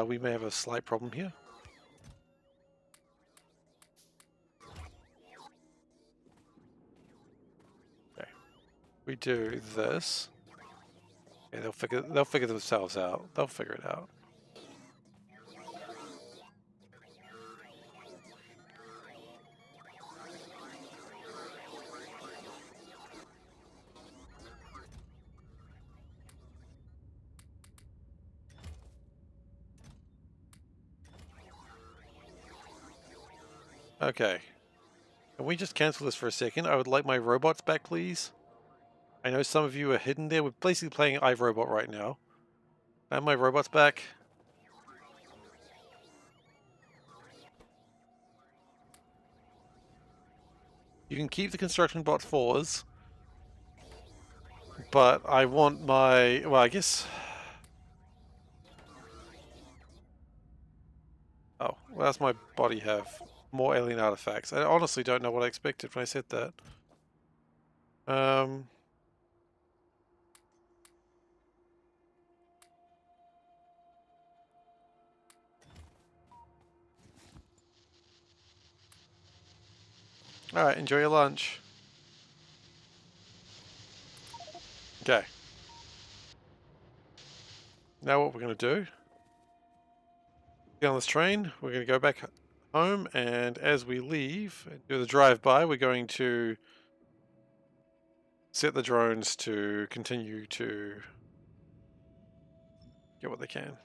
S1: We may have a slight problem here. Okay. We do this. Yeah, they'll figure themselves out. They'll figure it out. Okay. Can we just cancel this for a second? I would like my robots back, please. I know some of you are hidden there. We're basically playing iRobot right now. I have my robots back. You can keep the construction bot 4s. But I want my... Well, I guess... Oh, well, that's my body have. More alien artifacts. I honestly don't know what I expected when I said that. Alright, enjoy your lunch. Okay. Now what we're going to do, get on this train, we're going to go back home, and as we leave, do the drive-by, we're going to set the drones to continue to get what they can.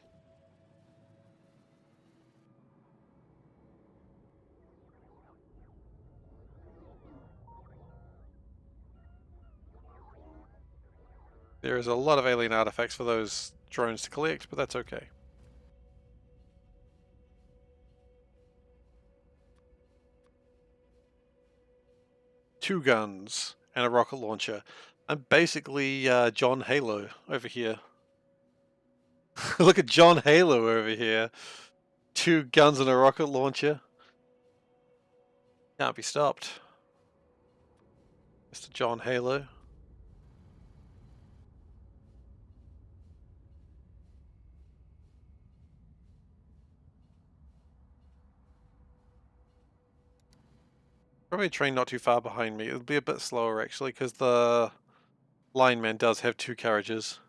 S1: There is a lot of alien artifacts for those drones to collect, but that's okay. Two guns and a rocket launcher. I'm basically John Halo over here. Look at John Halo over here. Two guns and a rocket launcher. Can't be stopped. Mr. John Halo. Probably a train not too far behind me. It'll be a bit slower actually, because the lineman does have two carriages.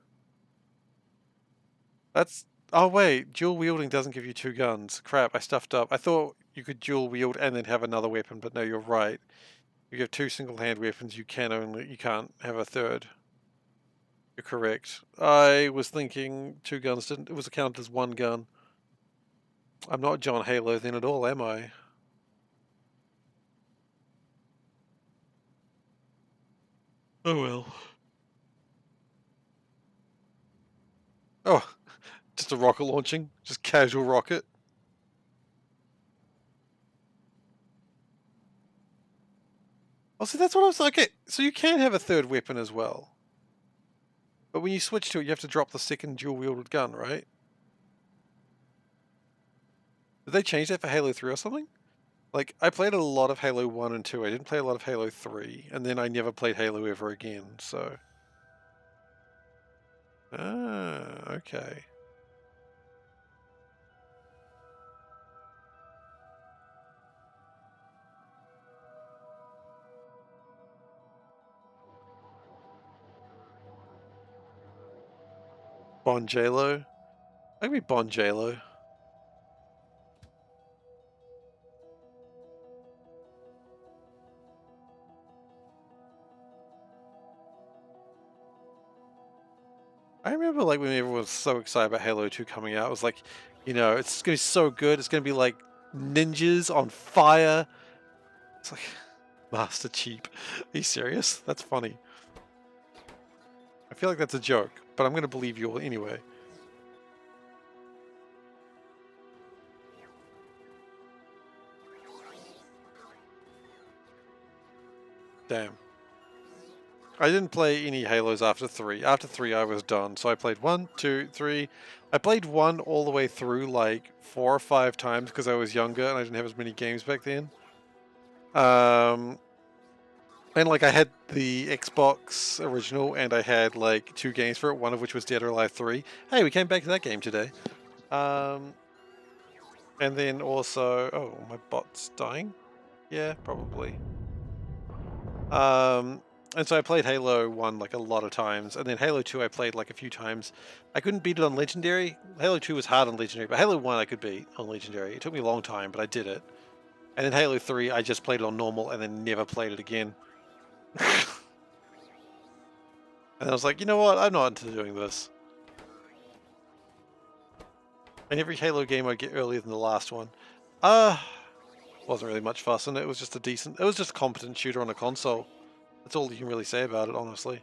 S1: That's... Oh wait, dual wielding doesn't give you two guns. Crap, I stuffed up. I thought you could dual wield and then have another weapon, but no, you're right. You have two single hand weapons, you can't have a third. You're correct. I was thinking two guns didn't... It was counted as one gun. I'm not John Halo then at all, am I? Oh well. Oh, just a rocket launching? Just casual rocket? Oh, see, that's what I was like. Okay, so you can have a third weapon as well. But when you switch to it, you have to drop the second dual-wielded gun, right? Did they change that for Halo 3 or something? Like, I played a lot of Halo 1 and 2. I didn't play a lot of Halo 3. And then I never played Halo ever again, so... Ah, okay. Bon J-Lo? I can be Bon J-Lo. I remember like when everyone was so excited about Halo 2 coming out, it was like, you know, it's gonna be so good, it's gonna be like ninjas on fire. It's like, Master Cheap. Are you serious? That's funny. I feel like that's a joke, but I'm gonna believe you all anyway. Damn. I didn't play any Halos after 3. After 3 I was done. So I played 1, 2, 3. I played 1 all the way through like 4 or 5 times because I was younger and I didn't have as many games back then. And like I had the Xbox original and I had like 2 games for it, one of which was Dead or Alive 3. Hey, we came back to that game today. And then also, oh, my bot's dying? Yeah, probably. And so I played Halo 1 like a lot of times, and then Halo 2 I played like a few times. I couldn't beat it on Legendary. Halo 2 was hard on Legendary, but Halo 1 I could beat on Legendary. It took me a long time, but I did it. And then Halo 3 I just played it on normal and then never played it again. And I was like, you know what, I'm not into doing this. And every Halo game I get earlier than the last one. Wasn't really much fuss in it. It was just it was just a competent shooter on a console. That's all you can really say about it, honestly.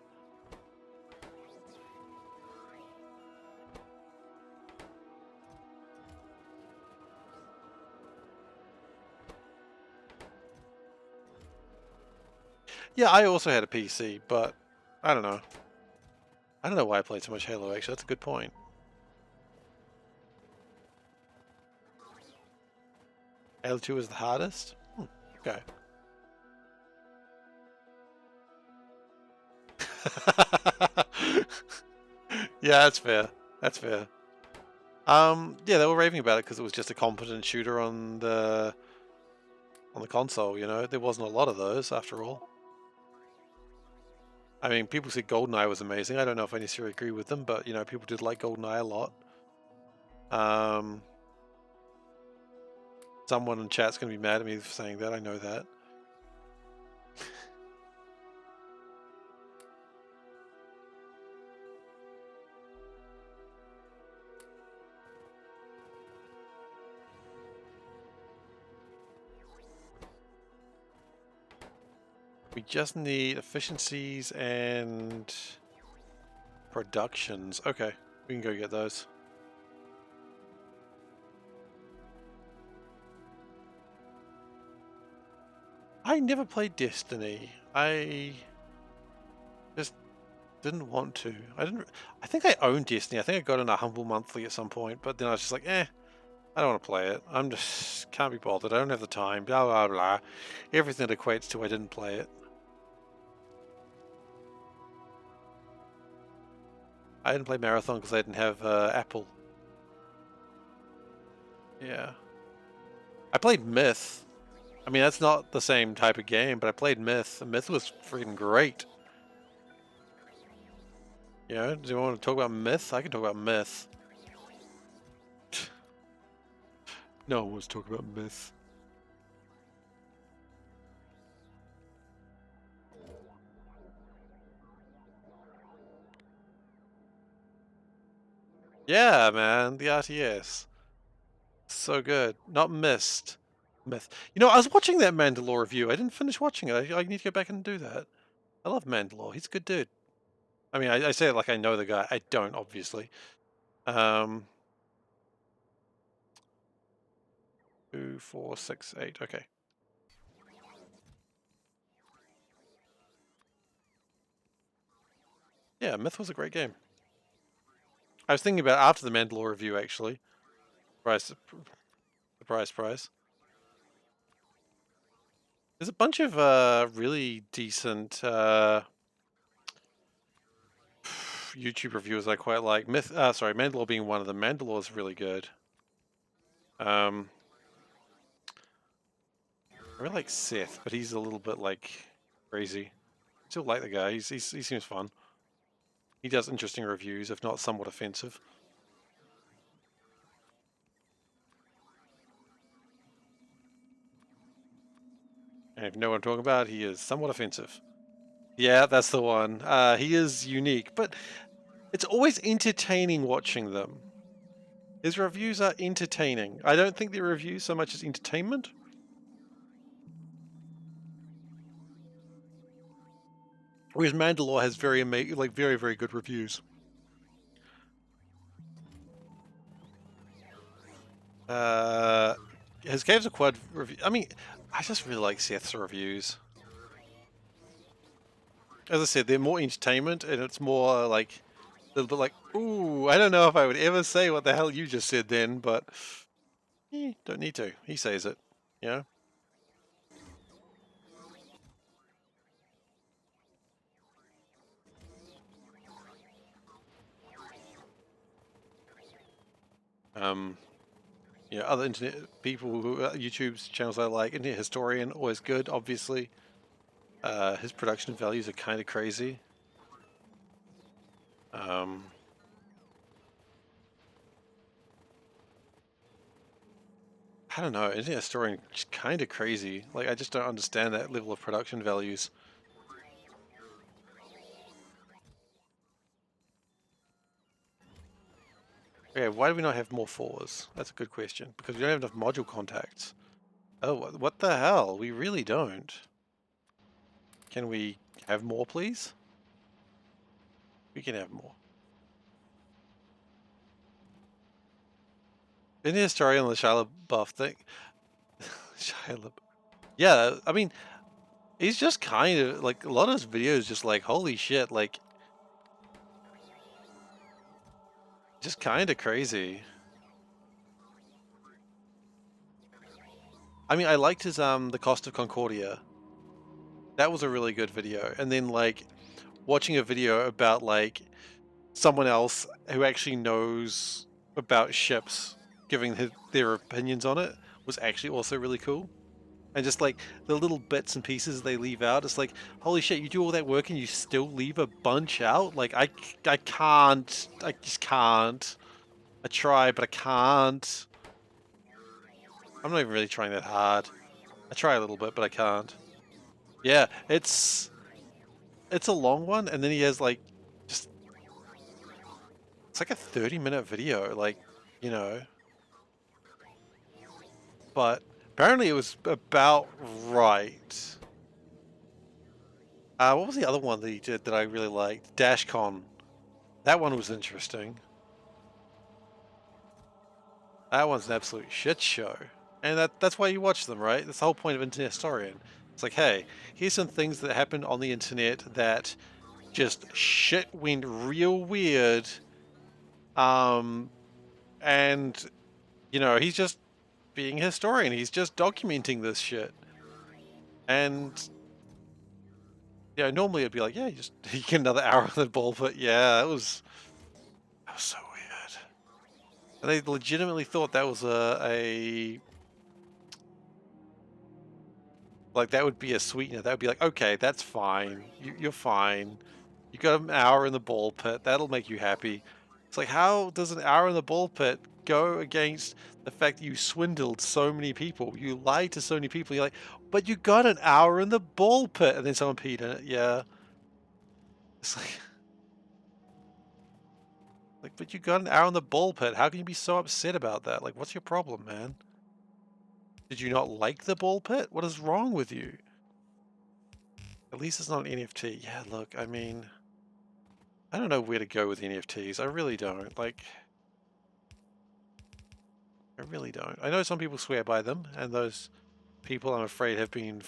S1: Yeah, I also had a PC, but I don't know. I don't know why I played so much Halo, actually. That's a good point. Halo 2 is the hardest? Okay. Yeah, that's fair. That's fair. Yeah, they were raving about it because it was just a competent shooter on the console, you know? There wasn't a lot of those, after all. I mean, people said GoldenEye was amazing. I don't know if I necessarily agree with them, but, you know, people did like GoldenEye a lot. Someone in chat's going to be mad at me for saying that, I know that. We just need efficiencies and productions. Okay, we can go get those. I never played Destiny. I just didn't want to. I think I own Destiny. I think I got in a Humble Monthly at some point, but then I was just like, I don't want to play it. I'm just can't be bothered. I don't have the time. Blah blah blah. Everything that equates to I didn't play it. I didn't play Marathon because I didn't have Apple. Yeah. I played Myth. I mean, that's not the same type of game, but I played Myth. Myth was freaking great. You know, do you want to talk about Myth? I can talk about Myth. No one wants to talk about Myth. Yeah, man, the RTS. So good. Not Mist. Myth. You know, I was watching that Mandalore review. I didn't finish watching it. I need to go back and do that. I love Mandalore. He's a good dude. I mean, I say it like I know the guy. I don't, obviously. 2, 4, 6, 8. Okay. Yeah, Myth was a great game. I was thinking about it after the Mandalore review, actually. Surprise. There's a bunch of really decent YouTube reviewers I quite like. Mandalore being one of them. Mandalore is really good. I really like Seth, but he's a little bit like crazy. Still like the guy. He seems fun. He does interesting reviews, if not somewhat offensive. And if you know what I'm talking about, he is somewhat offensive. Yeah, that's the one. He is unique, but it's always entertaining watching them. His reviews are entertaining. I don't think they're reviews so much as entertainment. Whereas Mandalore has very very good reviews. His Caves of Quad review. I mean, I just really like Seth's reviews. as I said, they're more entertainment, and it's more like a little bit like, ooh, I don't know if I would ever say what the hell you just said then, but don't need to. He says it, you know. Um, other internet people who YouTube's channels I like. Internet Historian, always good, obviously. His production values are kind of crazy. Um, I don't know, Internet Historian is kind of crazy. Like, I just don't understand that level of production values. Okay, why do we not have more fours? That's a good question. Because we don't have enough module contacts. Oh, what the hell? We really don't. Can we have more, please? We can have more. In the story on the Shia LaBeouf thing, Shia LaBeouf. Yeah, I mean, he's just kind of like a lot of his videos. Just like holy shit, like just kind of crazy. I mean, I liked his the Cost of Concordia. That was a really good video. And then like watching a video about like someone else who actually knows about ships giving their opinions on it was actually also really cool. And just like the little bits and pieces they leave out, it's like, holy shit, you do all that work and you still leave a bunch out? Like, I can't. I just can't. I try, but I can't. I'm not even really trying that hard. I try a little bit, but I can't. Yeah, it's a long one, and then he has like just it's like a 30-minute video, like, you know. But apparently it was about right. What was the other one that he did that I really liked? DashCon. That one was interesting. That one's an absolute shit show. And that's why you watch them, right? That's the whole point of Internet Historian. It's like, hey, here's some things that happened on the internet that just shit went real weird. Um, and, he's just being a historian. He's just documenting this shit. And, normally it'd be like, yeah, you get another hour on the ball, but yeah, that was so weird. And they legitimately thought that was like that would be a sweetener. That would be like, okay, that's fine. You're fine. You got an hour in the ball pit. That'll make you happy. It's like, how does an hour in the ball pit go against the fact that you swindled so many people? You lied to so many people. You're like, but you got an hour in the ball pit, and then someone peed in it. Yeah, it's like, but you got an hour in the ball pit. How can you be so upset about that? Like, what's your problem, man? Did you not like the ball pit? What is wrong with you? At least it's not an NFT. Yeah, look, I mean, I don't know where to go with NFTs. I really don't. Like, I really don't. I know some people swear by them, and those people, I'm afraid, have been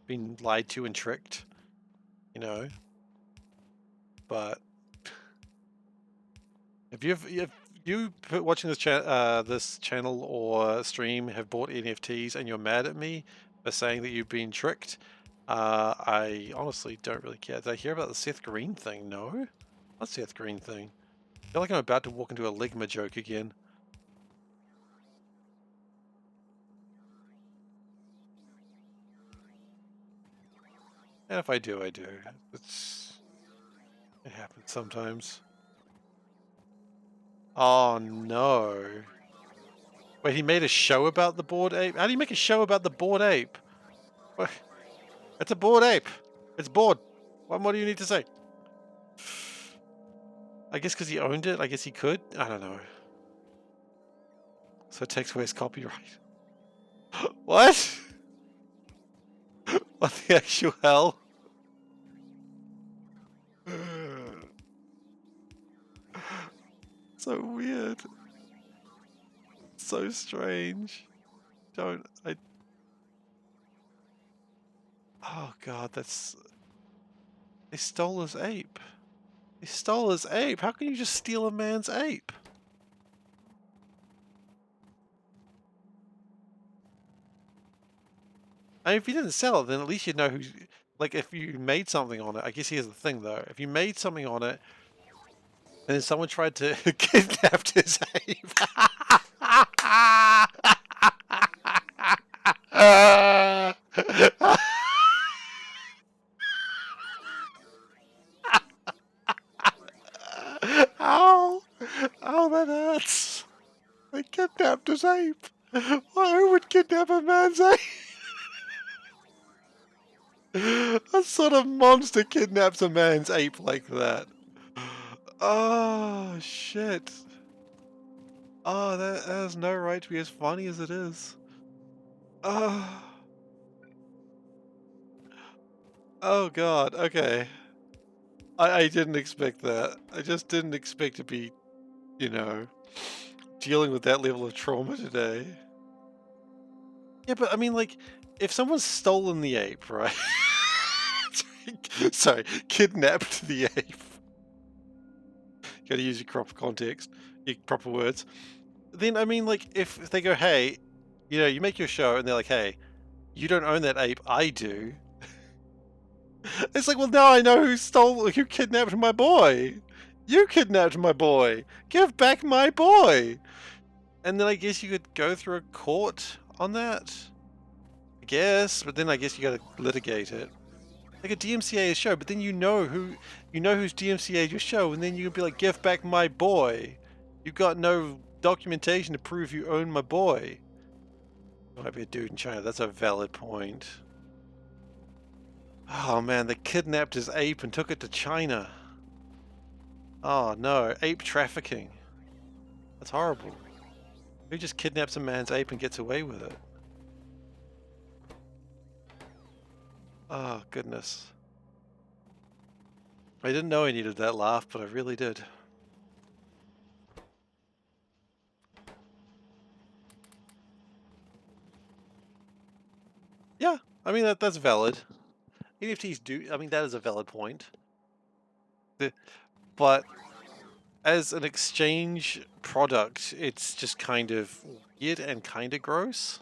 S1: been lied to and tricked. You know, but if you watching this channel or stream have bought NFTs and you're mad at me for saying that you've been tricked, I honestly don't really care. Did I hear about the Seth Green thing? No, what Seth Green thing? I feel like I'm about to walk into a Ligma joke again. And if I do, I do. It happens sometimes. Oh no. Wait, he made a show about the bored ape? How do you make a show about the bored ape? What? It's a bored ape. It's bored. What more do you need to say? I guess because he owned it, I guess he could? I don't know. So it takes away his copyright. What? What the actual hell? So weird. So strange. Don't I Oh god, that's They stole his ape. They stole his ape. How can you just steal a man's ape? I mean, if you didn't sell it, then at least you'd know who's... Like, if you made something on it, I guess here's the thing, though. If you made something on it, and then someone tried to kidnap his ape... Ow! Oh, that hurts! They kidnapped his ape! Why, who would kidnap a man's ape? What sort of monster kidnaps a man's ape like that? Oh, shit. Oh, that has no right to be as funny as it is. Oh, oh god, okay. I didn't expect that. I just didn't expect to be, you know, dealing with that level of trauma today. Yeah, but I mean, like, if someone's stolen the ape, right? Sorry, kidnapped the ape. You gotta use your proper context, your proper words. Then, I mean, like, if they go, hey, you know, you make your show and they're like, hey, you don't own that ape, I do. It's like, well, now I know who kidnapped my boy. You kidnapped my boy. Give back my boy. And then I guess you could go through a court on that. I guess, but then I guess you gotta litigate it. Like a DMCA show, but then you know who's DMCA your show, and then you can be like, give back my boy. You got no documentation to prove you own my boy. Might be a dude in China. That's a valid point. Oh man, they kidnapped his ape and took it to China. Oh no, ape trafficking. That's horrible. Who just kidnaps a man's ape and gets away with it? Oh goodness. I didn't know I needed that laugh, but I really did. Yeah, I mean that's valid. NFTs do, I mean that is a valid point. But as an exchange product, it's just kind of weird and kind of gross.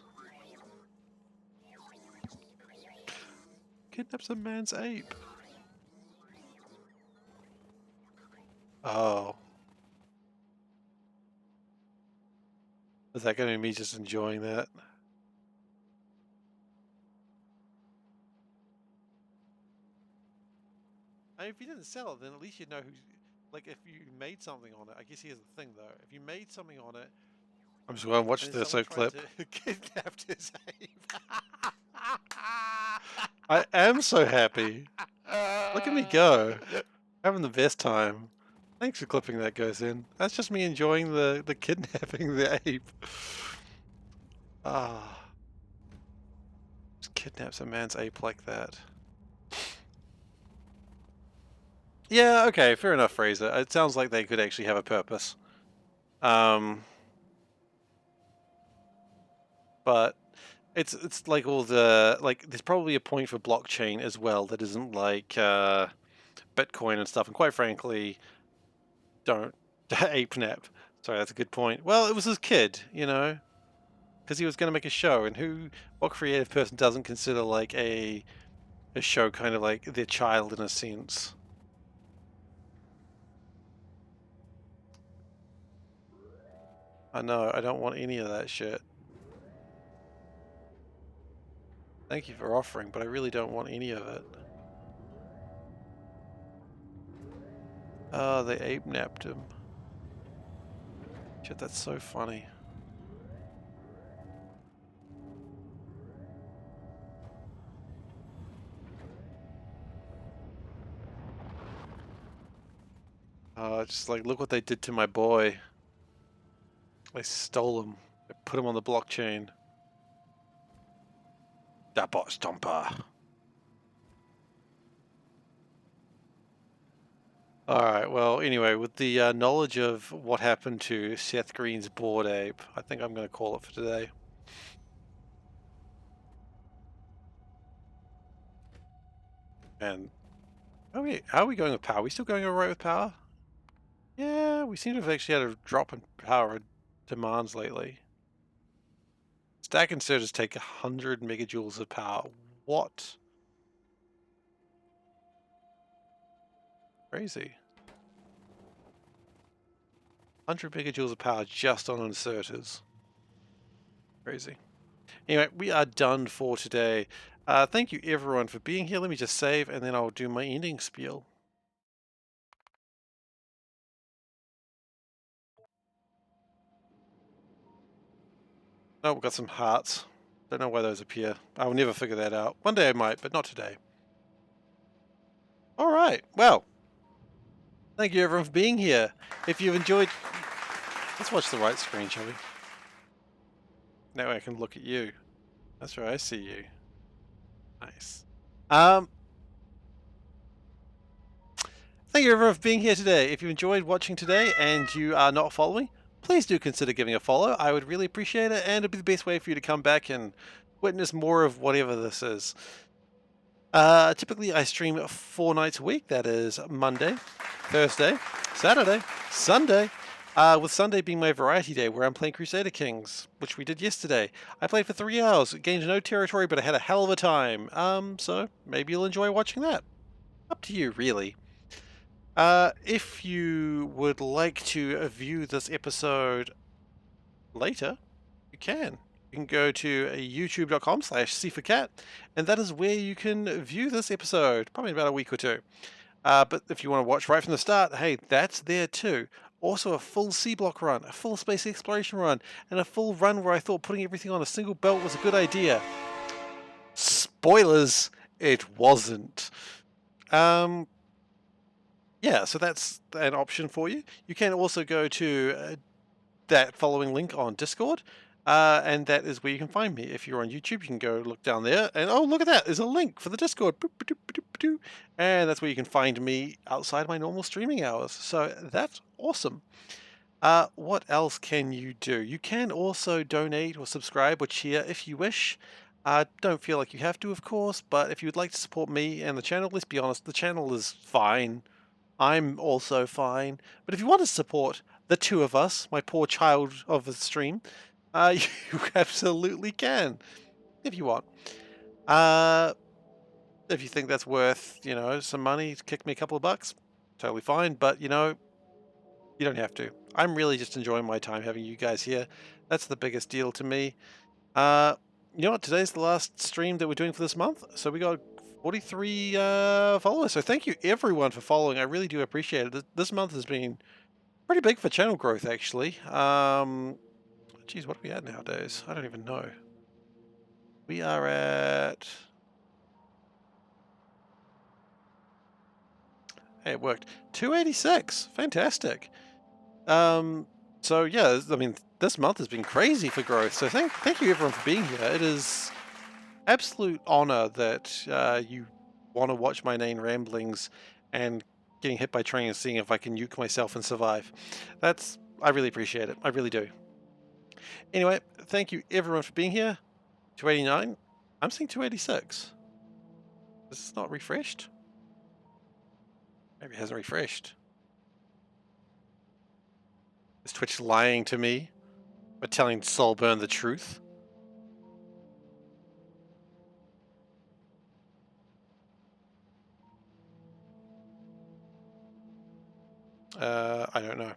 S1: Kidnaps a man's ape. Oh. Is that going to be me just enjoying that? I mean, if you didn't sell it, then at least you'd know who... Like, if you made something on it, I guess here's the thing, though. If you made something on it... I'm just going to watch the soap clip. To kidnap his ape. I am so happy. Look at me go. Having the best time. Thanks for clipping that goes in. That's just me enjoying the kidnapping the ape. Ah. Just kidnaps a man's ape like that. Yeah, okay, fair enough, Fraser. It sounds like they could actually have a purpose. But it's like all the, like, there's probably a point for blockchain as well that isn't like Bitcoin and stuff, and quite frankly, don't ape nap. Sorry, that's a good point. Well, it was his kid, you know, because he was going to make a show, and what creative person doesn't consider like a show kind of like their child in a sense? I know, I don't want any of that shit. Thank you for offering, but I really don't want any of it. Oh, they ape napped him. Shit, that's so funny. Just like, look what they did to my boy. They stole him. They put him on the blockchain. That bot stomper. Alright, well, anyway, with the knowledge of what happened to Seth Green's Bored Ape, I think I'm going to call it for today. And How are we going with power? Are we still going all right with power? Yeah, we seem to have actually had a drop in power demands lately. Stack inserters take 100 megajoules of power. What? Crazy. 100 megajoules of power just on inserters. Crazy. Anyway, we are done for today. Thank you everyone for being here. Let me just save and then I'll do my ending spiel. Oh, we've got some hearts. Don't know why those appear. I will never figure that out. One day I might, but not today. All right. Well, thank you everyone for being here. If you've enjoyed, let's watch the right screen, shall we? Now I can look at you. That's right. I see you. Nice. Thank you everyone for being here today. If you enjoyed watching today and you are not following, please do consider giving a follow. I would really appreciate it, and it'd be the best way for you to come back and witness more of whatever this is. Typically I stream 4 nights a week. That is Monday, Thursday, Saturday, Sunday. With Sunday being my variety day where I'm playing Crusader Kings, which we did yesterday. I played for 3 hours, gained no territory, but I had a hell of a time. So maybe you'll enjoy watching that. Up to you, really. If you would like to view this episode later, you can. You can go to youtube.com/SeiferKatt, and that is where you can view this episode, probably in about a week or two. But if you want to watch right from the start, hey, that's there too. Also a full C-block run, a full space exploration run, and a full run where I thought putting everything on a single belt was a good idea. Spoilers, it wasn't. Yeah, so that's an option for you. You can also go to that following link on Discord, and that is where you can find me. If you're on YouTube, you can go look down there, and oh, look at that! There's a link for the Discord, and that's where you can find me outside my normal streaming hours. So that's awesome. What else can you do? You can also donate or subscribe or cheer if you wish. Don't feel like you have to, of course, but if you would like to support me and the channel, let's be honest, the channel is fine. I'm also fine. But if you want to support the two of us, my poor child of the stream, you absolutely can. If you want. If you think that's worth, some money, kick me a couple of bucks, totally fine. But, you don't have to. I'm really just enjoying my time having you guys here. That's the biggest deal to me. You know what? Today's the last stream that we're doing for this month. So we got 43 followers. So thank you everyone for following. I really do appreciate it. This month has been pretty big for channel growth, actually. Geez, what are we at nowadays? I don't even know. We are at... Hey, it worked. 286. Fantastic. So yeah, I mean, this month has been crazy for growth. So thank you everyone for being here. It is absolute honor that you want to watch my inane ramblings and getting hit by trains, seeing if I can nuke myself and survive. I really appreciate it. I really do. Anyway, thank you everyone for being here. 289. I'm seeing 286. Is this not refreshed? Maybe it hasn't refreshed. Is Twitch lying to me but telling Soulburn the truth? I don't know.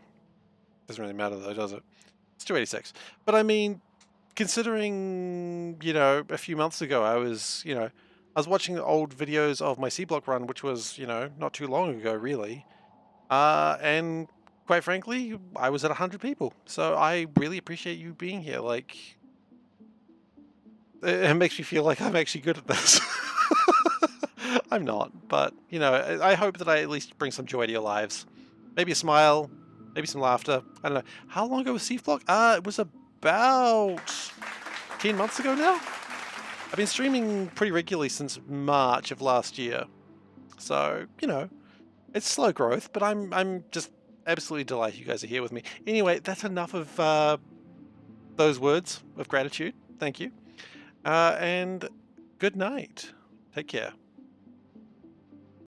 S1: Doesn't really matter though, does it? It's 286. But I mean, considering, a few months ago I was watching the old videos of my C-block run, which was, not too long ago really. And quite frankly, I was at 100 people. So I really appreciate you being here. Like, it makes me feel like I'm actually good at this. I'm not, but, I hope that I at least bring some joy to your lives. Maybe a smile, maybe some laughter. I don't know. How long ago was C-block? It was about 10 months ago now. I've been streaming pretty regularly since March of last year. So, it's slow growth, but I'm just absolutely delighted you guys are here with me. Anyway, that's enough of those words of gratitude. Thank you. And good night. Take care.